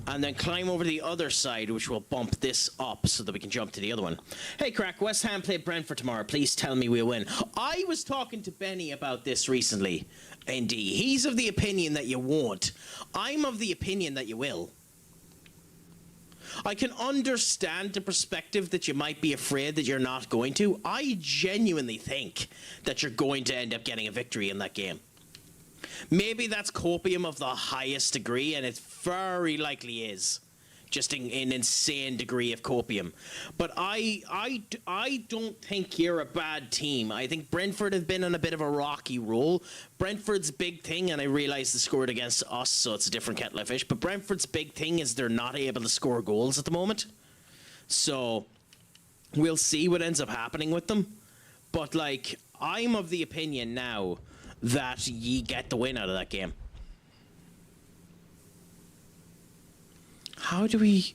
And then climb over the other side, which will bump this up so that we can jump to the other one. Hey, Craic, West Ham play Brentford tomorrow. Please tell me we'll win. I was talking to Benny about this recently. Indeed. He's of the opinion that you won't. I'm of the opinion that you will. I can understand the perspective that you might be afraid that you're not going to. I genuinely think that you're going to end up getting a victory in that game. Maybe that's copium of the highest degree, and it very likely is. Just an insane degree of copium. But I don't think you're a bad team. I think Brentford have been on a bit of a rocky roll. Brentford's big thing, and I realize they scored against us, so it's a different kettle of fish, but Brentford's big thing is they're not able to score goals at the moment. So we'll see what ends up happening with them. But, like, I'm of the opinion now that ye get the win out of that game. How do we...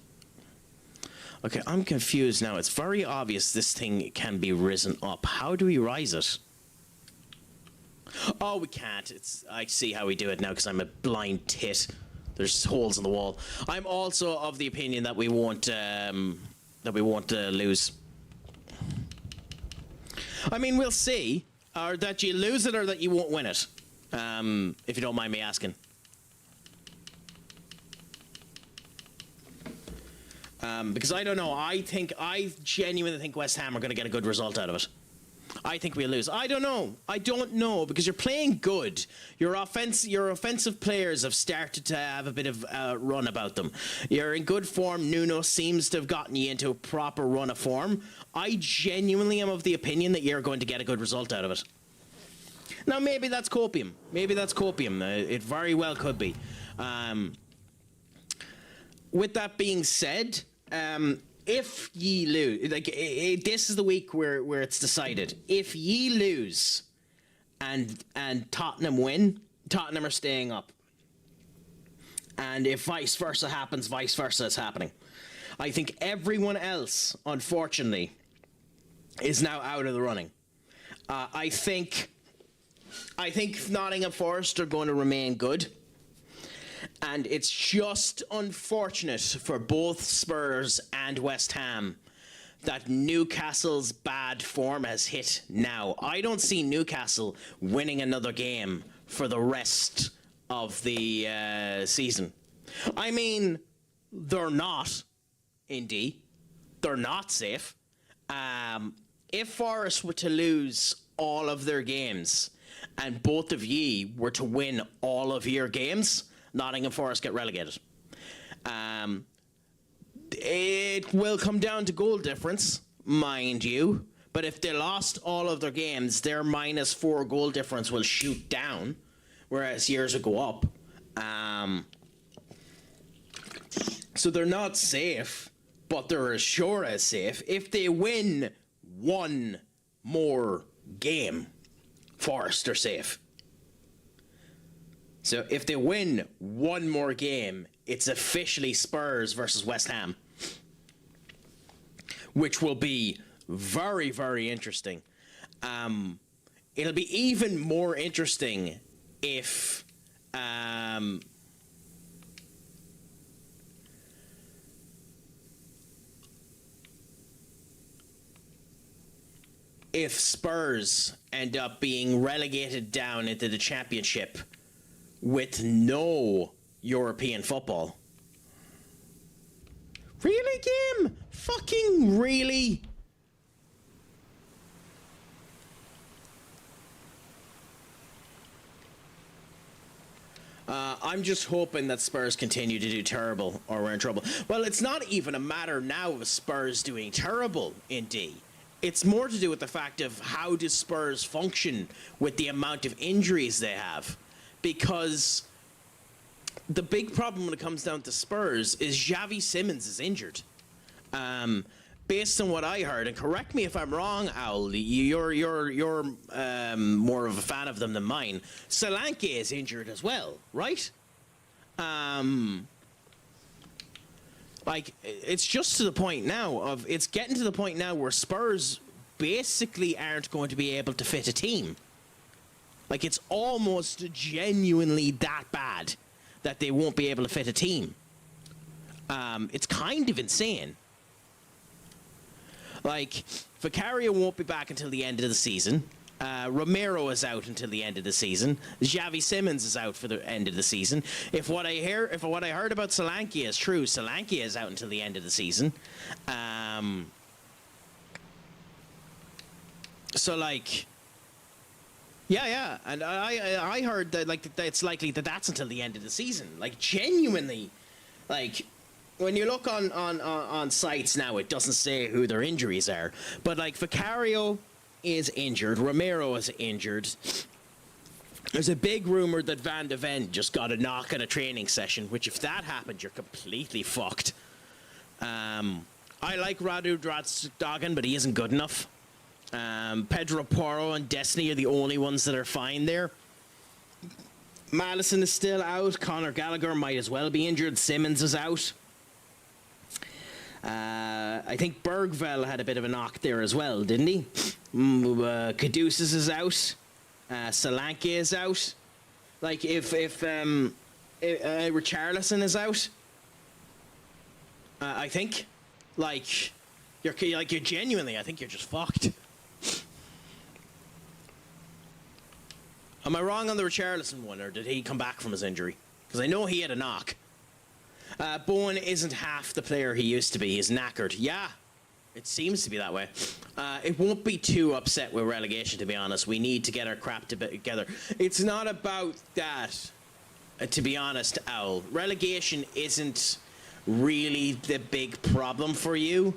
Okay, I'm confused now. It's very obvious this thing can be risen up. How do we rise it? Oh, we can't. I see how we do it now because I'm a blind tit. There's holes in the wall. I'm also of the opinion that we won't lose. I mean, we'll see. Or that you lose it or that you won't win it. If you don't mind me asking. Because I don't know. I genuinely think West Ham are going to get a good result out of it. I think we'll lose. I don't know because you're playing good. Your offensive players have started to have a bit of a run about them. You're in good form. Nuno seems to have gotten you into a proper run of form. I genuinely am of the opinion that you're going to get a good result out of it. Now, maybe that's copium. It very well could be. With that being said, if ye lose, this is the week where it's decided. If ye lose, and Tottenham win, Tottenham are staying up. And if vice versa happens, vice versa is happening. I think everyone else, unfortunately, is now out of the running. I think Nottingham Forest are going to remain good. And it's just unfortunate for both Spurs and West Ham that Newcastle's bad form has hit now. I don't see Newcastle winning another game for the rest of the season. I mean, they're not, Indy. They're not safe. If Forest were to lose all of their games and both of ye were to win all of your games, Nottingham Forest get relegated. It will come down to goal difference, mind you. But if they lost all of their games, their -4 goal difference will shoot down, whereas yours will go up. So they're not safe, but they're as sure as safe. If they win one more game, Forest are safe. So if they win one more game, it's officially Spurs versus West Ham, which will be very, very interesting. It'll be even more interesting if Spurs end up being relegated down into the Championship with no European football. Really, game? Fucking really? I'm just hoping that Spurs continue to do terrible or we're in trouble. Well, it's not even a matter now of Spurs doing terrible, indeed. It's more to do with the fact of how does Spurs function with the amount of injuries they have. Because the big problem when it comes down to Spurs is Xavi Simons is injured. Based on what I heard, and correct me if I'm wrong, Owl, you're more of a fan of them than mine. Solanke is injured as well, right? Like, it's just to the point now of, it's getting to the point now where Spurs basically aren't going to be able to fit a team. Like, it's almost genuinely that bad that they won't be able to fit a team. It's kind of insane. Like, Vicario won't be back until the end of the season. Romero is out until the end of the season. Xavi Simons is out for the end of the season. If what I heard about Solanke is true, Solanke is out until the end of the season. So, like... Yeah, and I heard that that it's likely that that's until the end of the season. Like, genuinely, like, when you look on sites now, it doesn't say who their injuries are. But, like, Vicario is injured, Romero is injured. There's a big rumor that Van de Ven just got a knock at a training session, which if that happened, you're completely fucked. I like Radu Dratsdagen, but he isn't good enough. Pedro Porro and Destiny are the only ones that are fine there. Madison is still out. Conor Gallagher might as well be injured. Simmons is out. I think Bergvall had a bit of a knock there as well, didn't he? Caduceus is out. Solanke is out. Like, if Richarlison is out, I think, like, you're genuinely, I think you're just fucked. Am I wrong on the Richarlison one, or did he come back from his injury? Because I know he had a knock. Bowen isn't half the player he used to be. He's knackered. Yeah, it seems to be that way. It won't be too upset with relegation, to be honest. We need to get our crap together. It's not about that, to be honest, Owl. Relegation isn't really the big problem for you.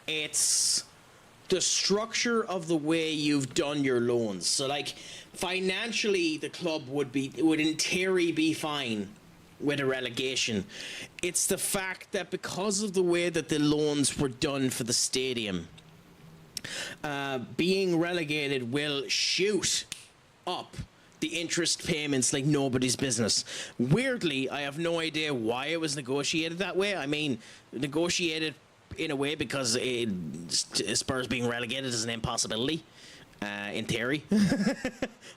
It's the structure of the way you've done your loans. So, like, financially, the club would in theory be fine with a relegation. It's the fact that because of the way that the loans were done for the stadium, being relegated will shoot up the interest payments like nobody's business. Weirdly, I have no idea why it was negotiated that way. I mean, negotiated in a way because Spurs being relegated is an impossibility, in theory.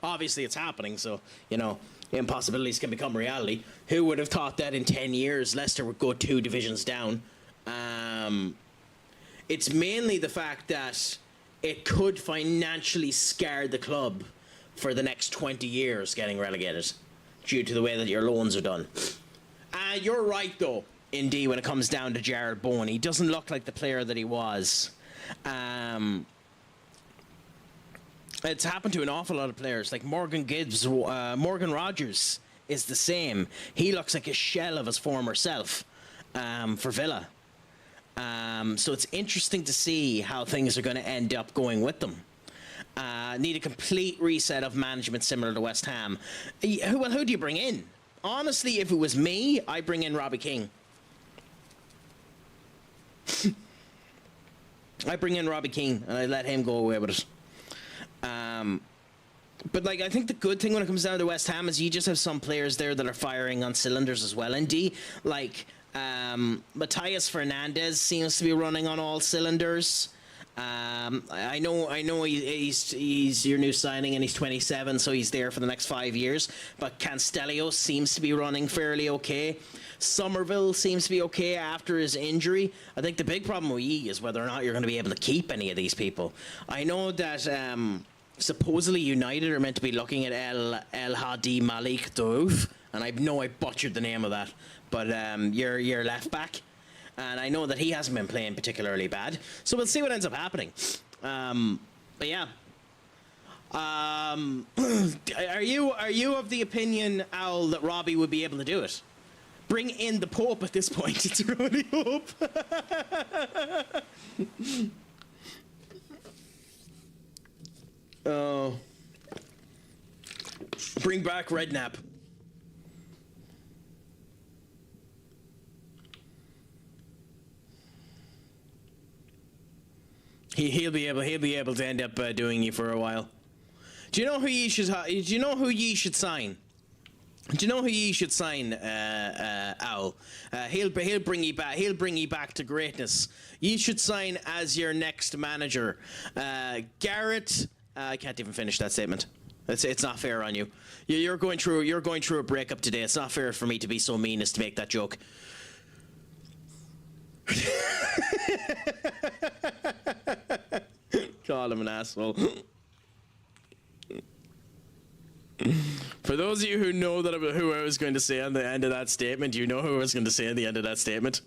Obviously, it's happening, so, you know, impossibilities can become reality. Who would have thought that in 10 years Leicester would go 2 divisions down? It's mainly the fact that it could financially scar the club for the next 20 years getting relegated due to the way that your loans are done. You're right, though, indeed, when it comes down to Jared Bowen. He doesn't look like the player that he was. It's happened to an awful lot of players, like Morgan Rogers is the same. He looks like a shell of his former self for Villa. So it's interesting to see how things are going to end up going with them. Need a complete reset of management similar to West Ham. Who do you bring in? Honestly, if it was me, I'd bring in Robbie King. I bring in Robbie King and I let him go away with it. But like, I think the good thing when it comes down to West Ham is you just have some players there that are firing on cylinders as well. And like Matthias Fernandez seems to be running on all cylinders. I know he's your new signing and he's 27, so he's there for the next 5 years. But Castellio seems to be running fairly okay. Somerville seems to be okay after his injury. I think the big problem with you is whether or not you're going to be able to keep any of these people. I know that supposedly United are meant to be looking at El Hadi Malik Douf, and I know I butchered the name of that, but your left back. And I know that he hasn't been playing particularly bad. So we'll see what ends up happening. But yeah. Are you of the opinion, Owl, that Robbie would be able to do it? Bring in the Pope at this point. It's your only hope. Oh. Bring back Redknapp. He'll be able to end up doing you for a while. Do you know who ye should sign? Do you know who ye should sign, Owl? He'll bring you back. He'll bring you back to greatness. You should sign as your next manager, Garrett. I can't even finish that statement. It's not fair on you. You're going through a breakup today. It's not fair for me to be so mean as to make that joke. Call him an asshole. For those of you who know who I was going to say on the end of that statement, you know who I was going to say at the end of that statement.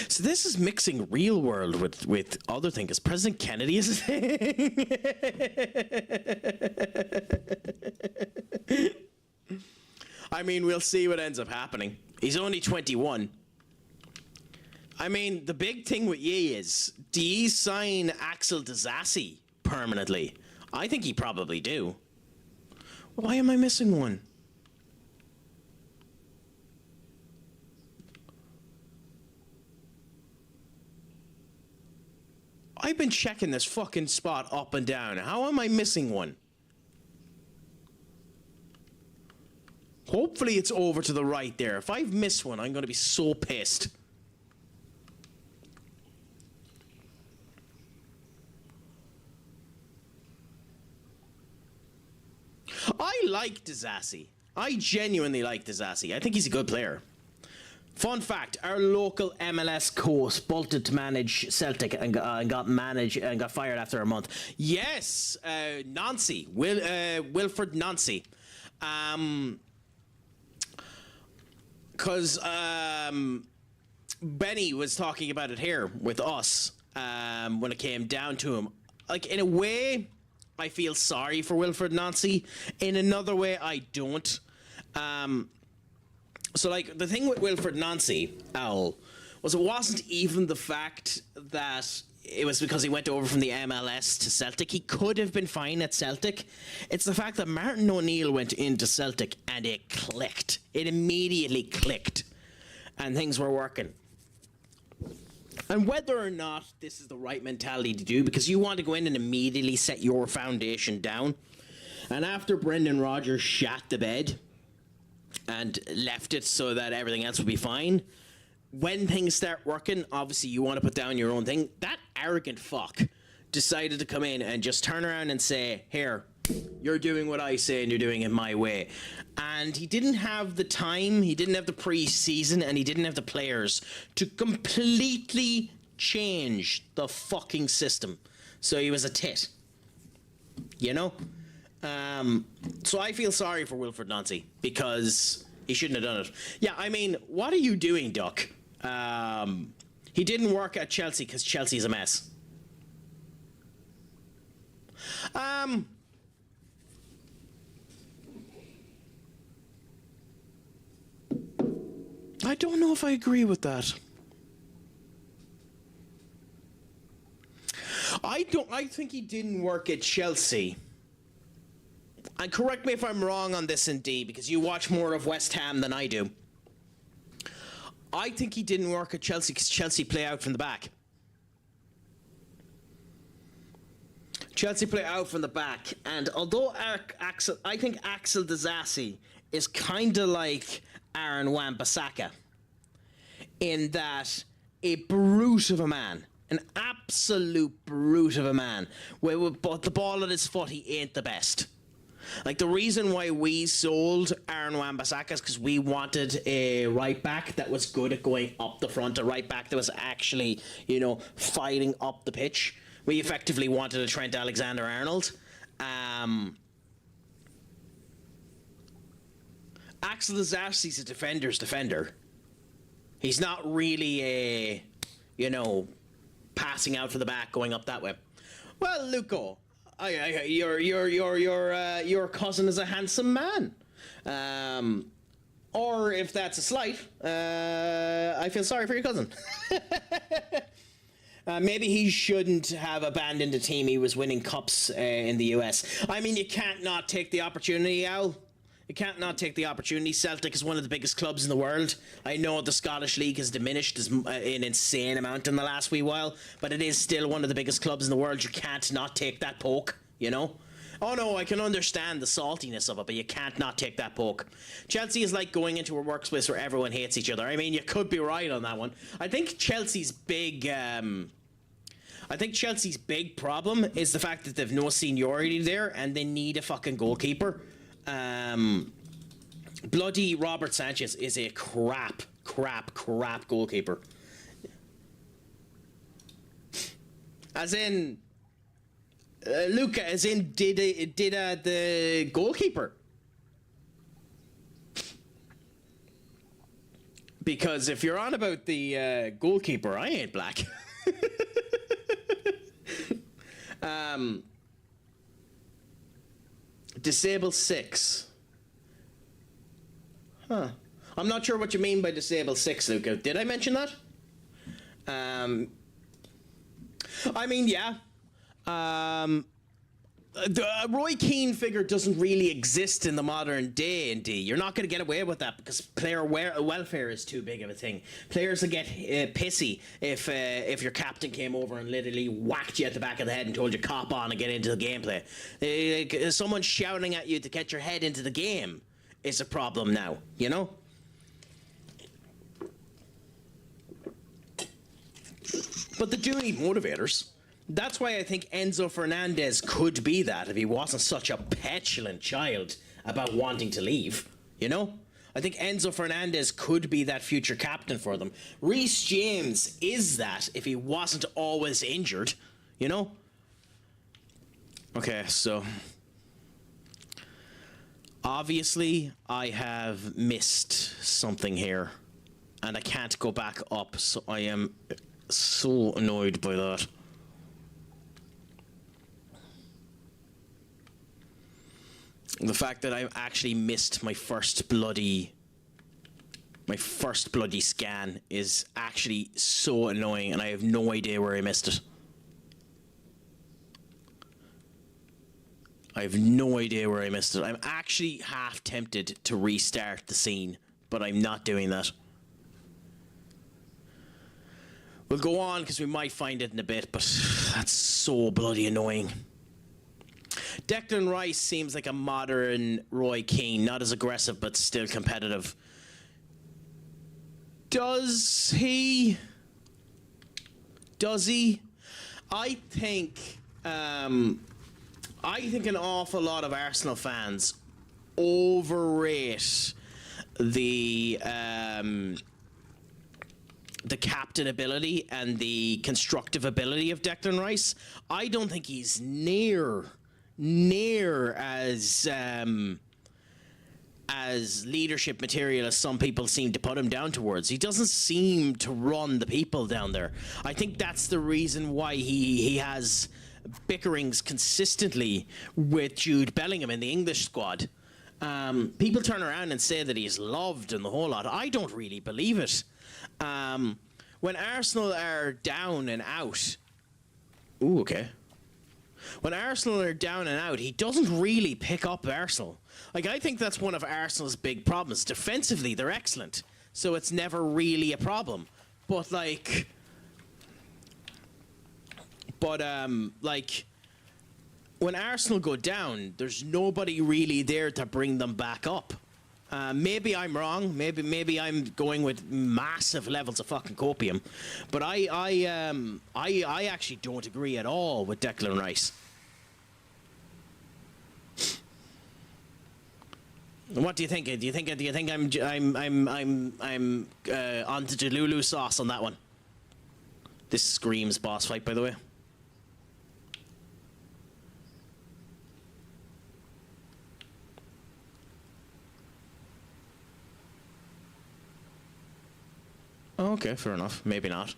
So this is mixing real world with other things, because President Kennedy is a thing. I mean, we'll see what ends up happening. He's only 21. I mean, the big thing with ye is, do ye sign Axel Disasi permanently? I think he probably do. Why am I missing one? I've been checking this fucking spot up and down. How am I missing one? Hopefully it's over to the right there. If I've missed one, I'm going to be so pissed. I like Dizassi. I genuinely like Dizassi. I think he's a good player. Fun fact: our local MLS coach bolted to manage Celtic and got fired after a month. Yes, Nancy, Wilfred Nancy, because Benny was talking about it here with us when it came down to him. Like, in a way, I feel sorry for Wilfred Nancy. In another way, I don't. So, like, the thing with Wilfred Nancy, Al, was it wasn't even the fact that it was because he went over from the MLS to Celtic. He could have been fine at Celtic. It's the fact that Martin O'Neill went into Celtic and it clicked. It immediately clicked. And things were working. And whether or not this is the right mentality to do, because you want to go in and immediately set your foundation down. And after Brendan Rodgers shat the bed and left it so that everything else would be fine, when things start working, obviously you want to put down your own thing. That arrogant fuck decided to come in and just turn around and say, here, you're doing what I say and you're doing it my way. And he didn't have the time, he didn't have the pre-season, and he didn't have the players to completely change the fucking system. So he was a tit. You know? So I feel sorry for Wilfred Nancy because he shouldn't have done it. Yeah, I mean, what are you doing, Duck? He didn't work at Chelsea because Chelsea's a mess. I don't know if I agree with that. I think he didn't work at Chelsea. And correct me if I'm wrong on this, indeed, because you watch more of West Ham than I do. I think he didn't work at Chelsea because Chelsea play out from the back. Chelsea play out from the back, and although I think Axel Disasi is kind of like Aaron Wan-Bissaka in that a brute of a man, an absolute brute of a man, but the ball at his foot, he ain't the best. Like, the reason why we sold Aaron Wan-Bissaka is because we wanted a right back that was good at going up the front, a right back that was actually, you know, fighting up the pitch. We effectively wanted a Trent Alexander-Arnold. Axel Disasi's a defender's defender. He's not really a, you know, passing out for the back, going up that way. Well, Luco, your cousin is a handsome man. Or if that's a slight, I feel sorry for your cousin. Maybe he shouldn't have abandoned a team. He was winning cups in the US. I mean, you can't not take the opportunity, Al. You can't not take the opportunity. Celtic is one of the biggest clubs in the world. I know the Scottish League has diminished an insane amount in the last wee while, but it is still one of the biggest clubs in the world. You can't not take that poke, you know? Oh no, I can understand the saltiness of it, but you can't not take that poke. Chelsea is like going into a workspace where everyone hates each other. I mean, you could be right on that one. I think Chelsea's big problem is the fact that they've no seniority there and they need a fucking goalkeeper. Bloody Robert Sanchez is a crap goalkeeper. As in, Luca, as in, did the goalkeeper. Because if you're on about the goalkeeper, I ain't black. Disabled 6. Huh. I'm not sure what you mean by disabled 6, Luca. Did I mention that? I mean, yeah. The Roy Keane figure doesn't really exist in the modern day, indeed. You're not going to get away with that because player welfare is too big of a thing. Players will get pissy if your captain came over and literally whacked you at the back of the head and told you cop on and get into the gameplay. Someone shouting at you to get your head into the game is a problem now, you know? But they do need motivators. That's why I think Enzo Fernandez could be that if he wasn't such a petulant child about wanting to leave, you know? I think Enzo Fernandez could be that future captain for them. Reece James is that if he wasn't always injured, you know? Okay, so obviously I have missed something here and I can't go back up, so I am so annoyed by that. The fact that I actually missed my first bloody scan is actually so annoying, and I have no idea where I missed it. I have no idea where I missed it. I'm actually half tempted to restart the scene, but I'm not doing that. We'll go on because we might find it in a bit, but that's so bloody annoying. Declan Rice seems like a modern Roy Keane, not as aggressive but still competitive. Does he? I think an awful lot of Arsenal fans overrate the captain ability and the constructive ability of Declan Rice. I don't think he's near as leadership material as some people seem to put him down towards. He doesn't seem to run the people down there. I think that's the reason why he has bickerings consistently with Jude Bellingham in the English squad. People turn around and say that he's loved and the whole lot. I don't really believe it. When Arsenal are down and out... Ooh, okay. When Arsenal are down and out, he doesn't really pick up Arsenal. Like, I think that's one of Arsenal's big problems. Defensively, they're excellent, so it's never really a problem. But, like, when Arsenal go down, there's nobody really there to bring them back up. Maybe I'm wrong. Maybe I'm going with massive levels of fucking copium, but I actually don't agree at all with Declan Rice. What do you think? Do you think I'm onto Delulu sauce on that one? This screams boss fight, by the way. Okay, fair enough. Maybe not.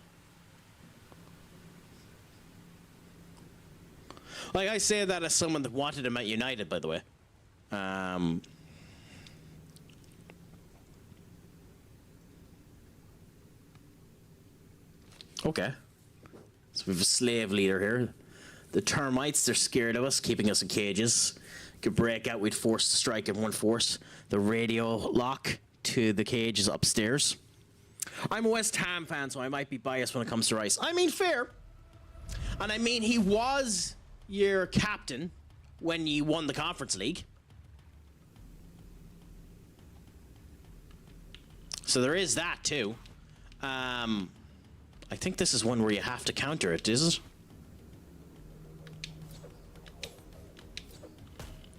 Like, I say that as someone that wanted him at United, by the way. Okay. So we have a slave leader here. The termites, they're scared of us, keeping us in cages. Could break out, we'd force to strike in one force. The radio lock to the cage is upstairs. I'm a West Ham fan, so I might be biased when it comes to Rice. I mean, fair. And I mean, he was your captain when you won the Conference League. So there is that, too. I think this is one where you have to counter it, is it?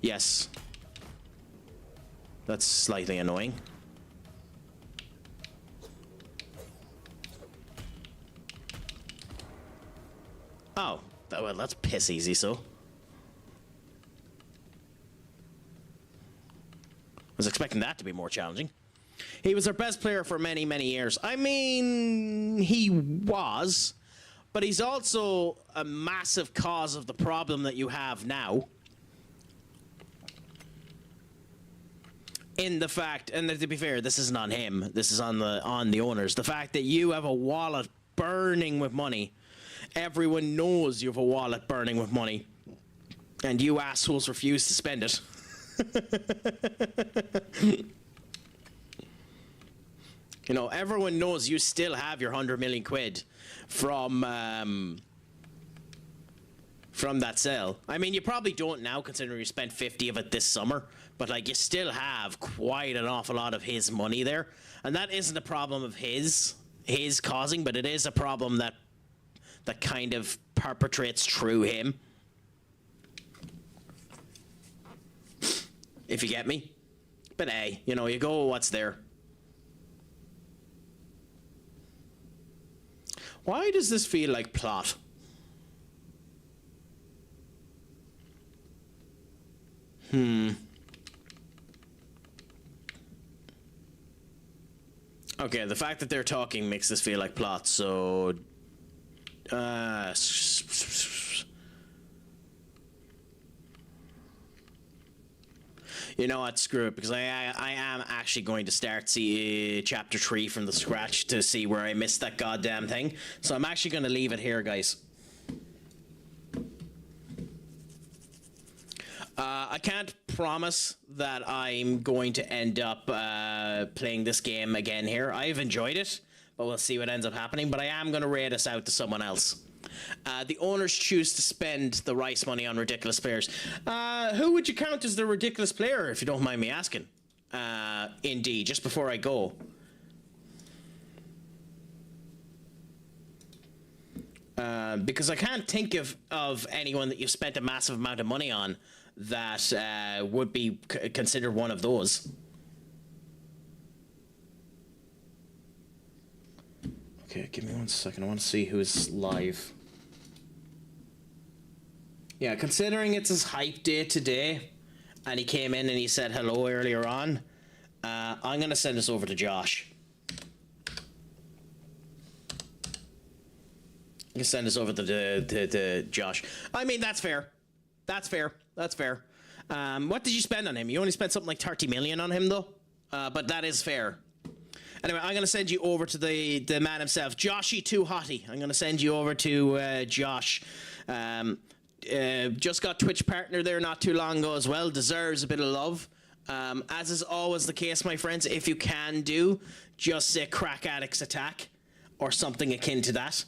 Yes. That's slightly annoying. Oh, well, that's piss easy, so. I was expecting that to be more challenging. He was our best player for many, many years. I mean, he was, but he's also a massive cause of the problem that you have now. In the fact, and to be fair, this isn't on him, this is on the owners. The fact that you have a wallet burning with money. Everyone knows you have a wallet burning with money, and you assholes refuse to spend it. You know, everyone knows you still have your 100 million quid from from that sale. I mean, you probably don't now, considering you spent 50 of it this summer, but like you still have quite an awful lot of his money there, and that isn't a problem of his causing, but it is a problem that kind of perpetrates through him. If you get me. But hey, you know, you go with what's there. Why does this feel like plot? Okay, the fact that they're talking makes this feel like plot, so... You know what, screw it, because I am actually going to start chapter 3 from the scratch to see where I missed that goddamn thing. So I'm actually going to leave it here, guys. I can't promise that I'm going to end up playing this game again here. I've enjoyed it, but we'll see what ends up happening. But I am going to rate us out to someone else. The owners choose to spend the rice money on ridiculous players. Who would you count as the ridiculous player, if you don't mind me asking? Indeed, just before I go. Because I can't think of anyone that you've spent a massive amount of money on that would be considered one of those. Okay, give me 1 second. I want to see who's live. Yeah, considering it's his hype day today, and he came in and he said hello earlier on, I'm going to send this over to Josh. I'm going to send this over to Josh. I mean, that's fair. That's fair. That's fair. What did you spend on him? You only spent something like 30 million on him, though. But that is fair. Anyway, I'm going to send you over to the man himself, Joshy Too Hottie. I'm going to send you over to Josh. Just got Twitch partner there not too long ago as well. Deserves a bit of love. As is always the case, my friends, if you can do, just say Craic Addicts Attack or something akin to that.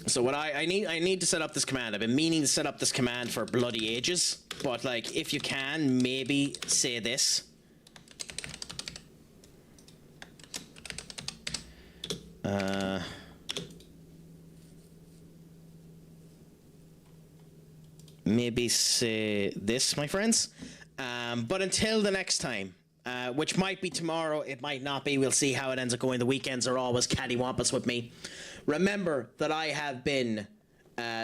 So what I need to set up this command. I've been meaning to set up this command for bloody ages, but like if you can, maybe say this. Maybe say this, my friends. But until the next time, which might be tomorrow, it might not be. We'll see how it ends up going. The weekends are always cattywampus with me. Remember that I have been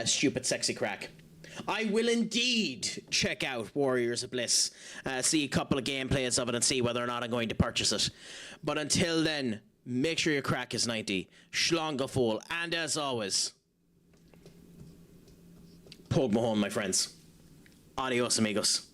Stupid Sexy Craic. I will indeed check out Warriors of Bliss, see a couple of gameplays of it and see whether or not I'm going to purchase it. But until then, make sure your Craic is 90. Schlongafol, and as always, Pogue Mahone, my friends. Adios, amigos.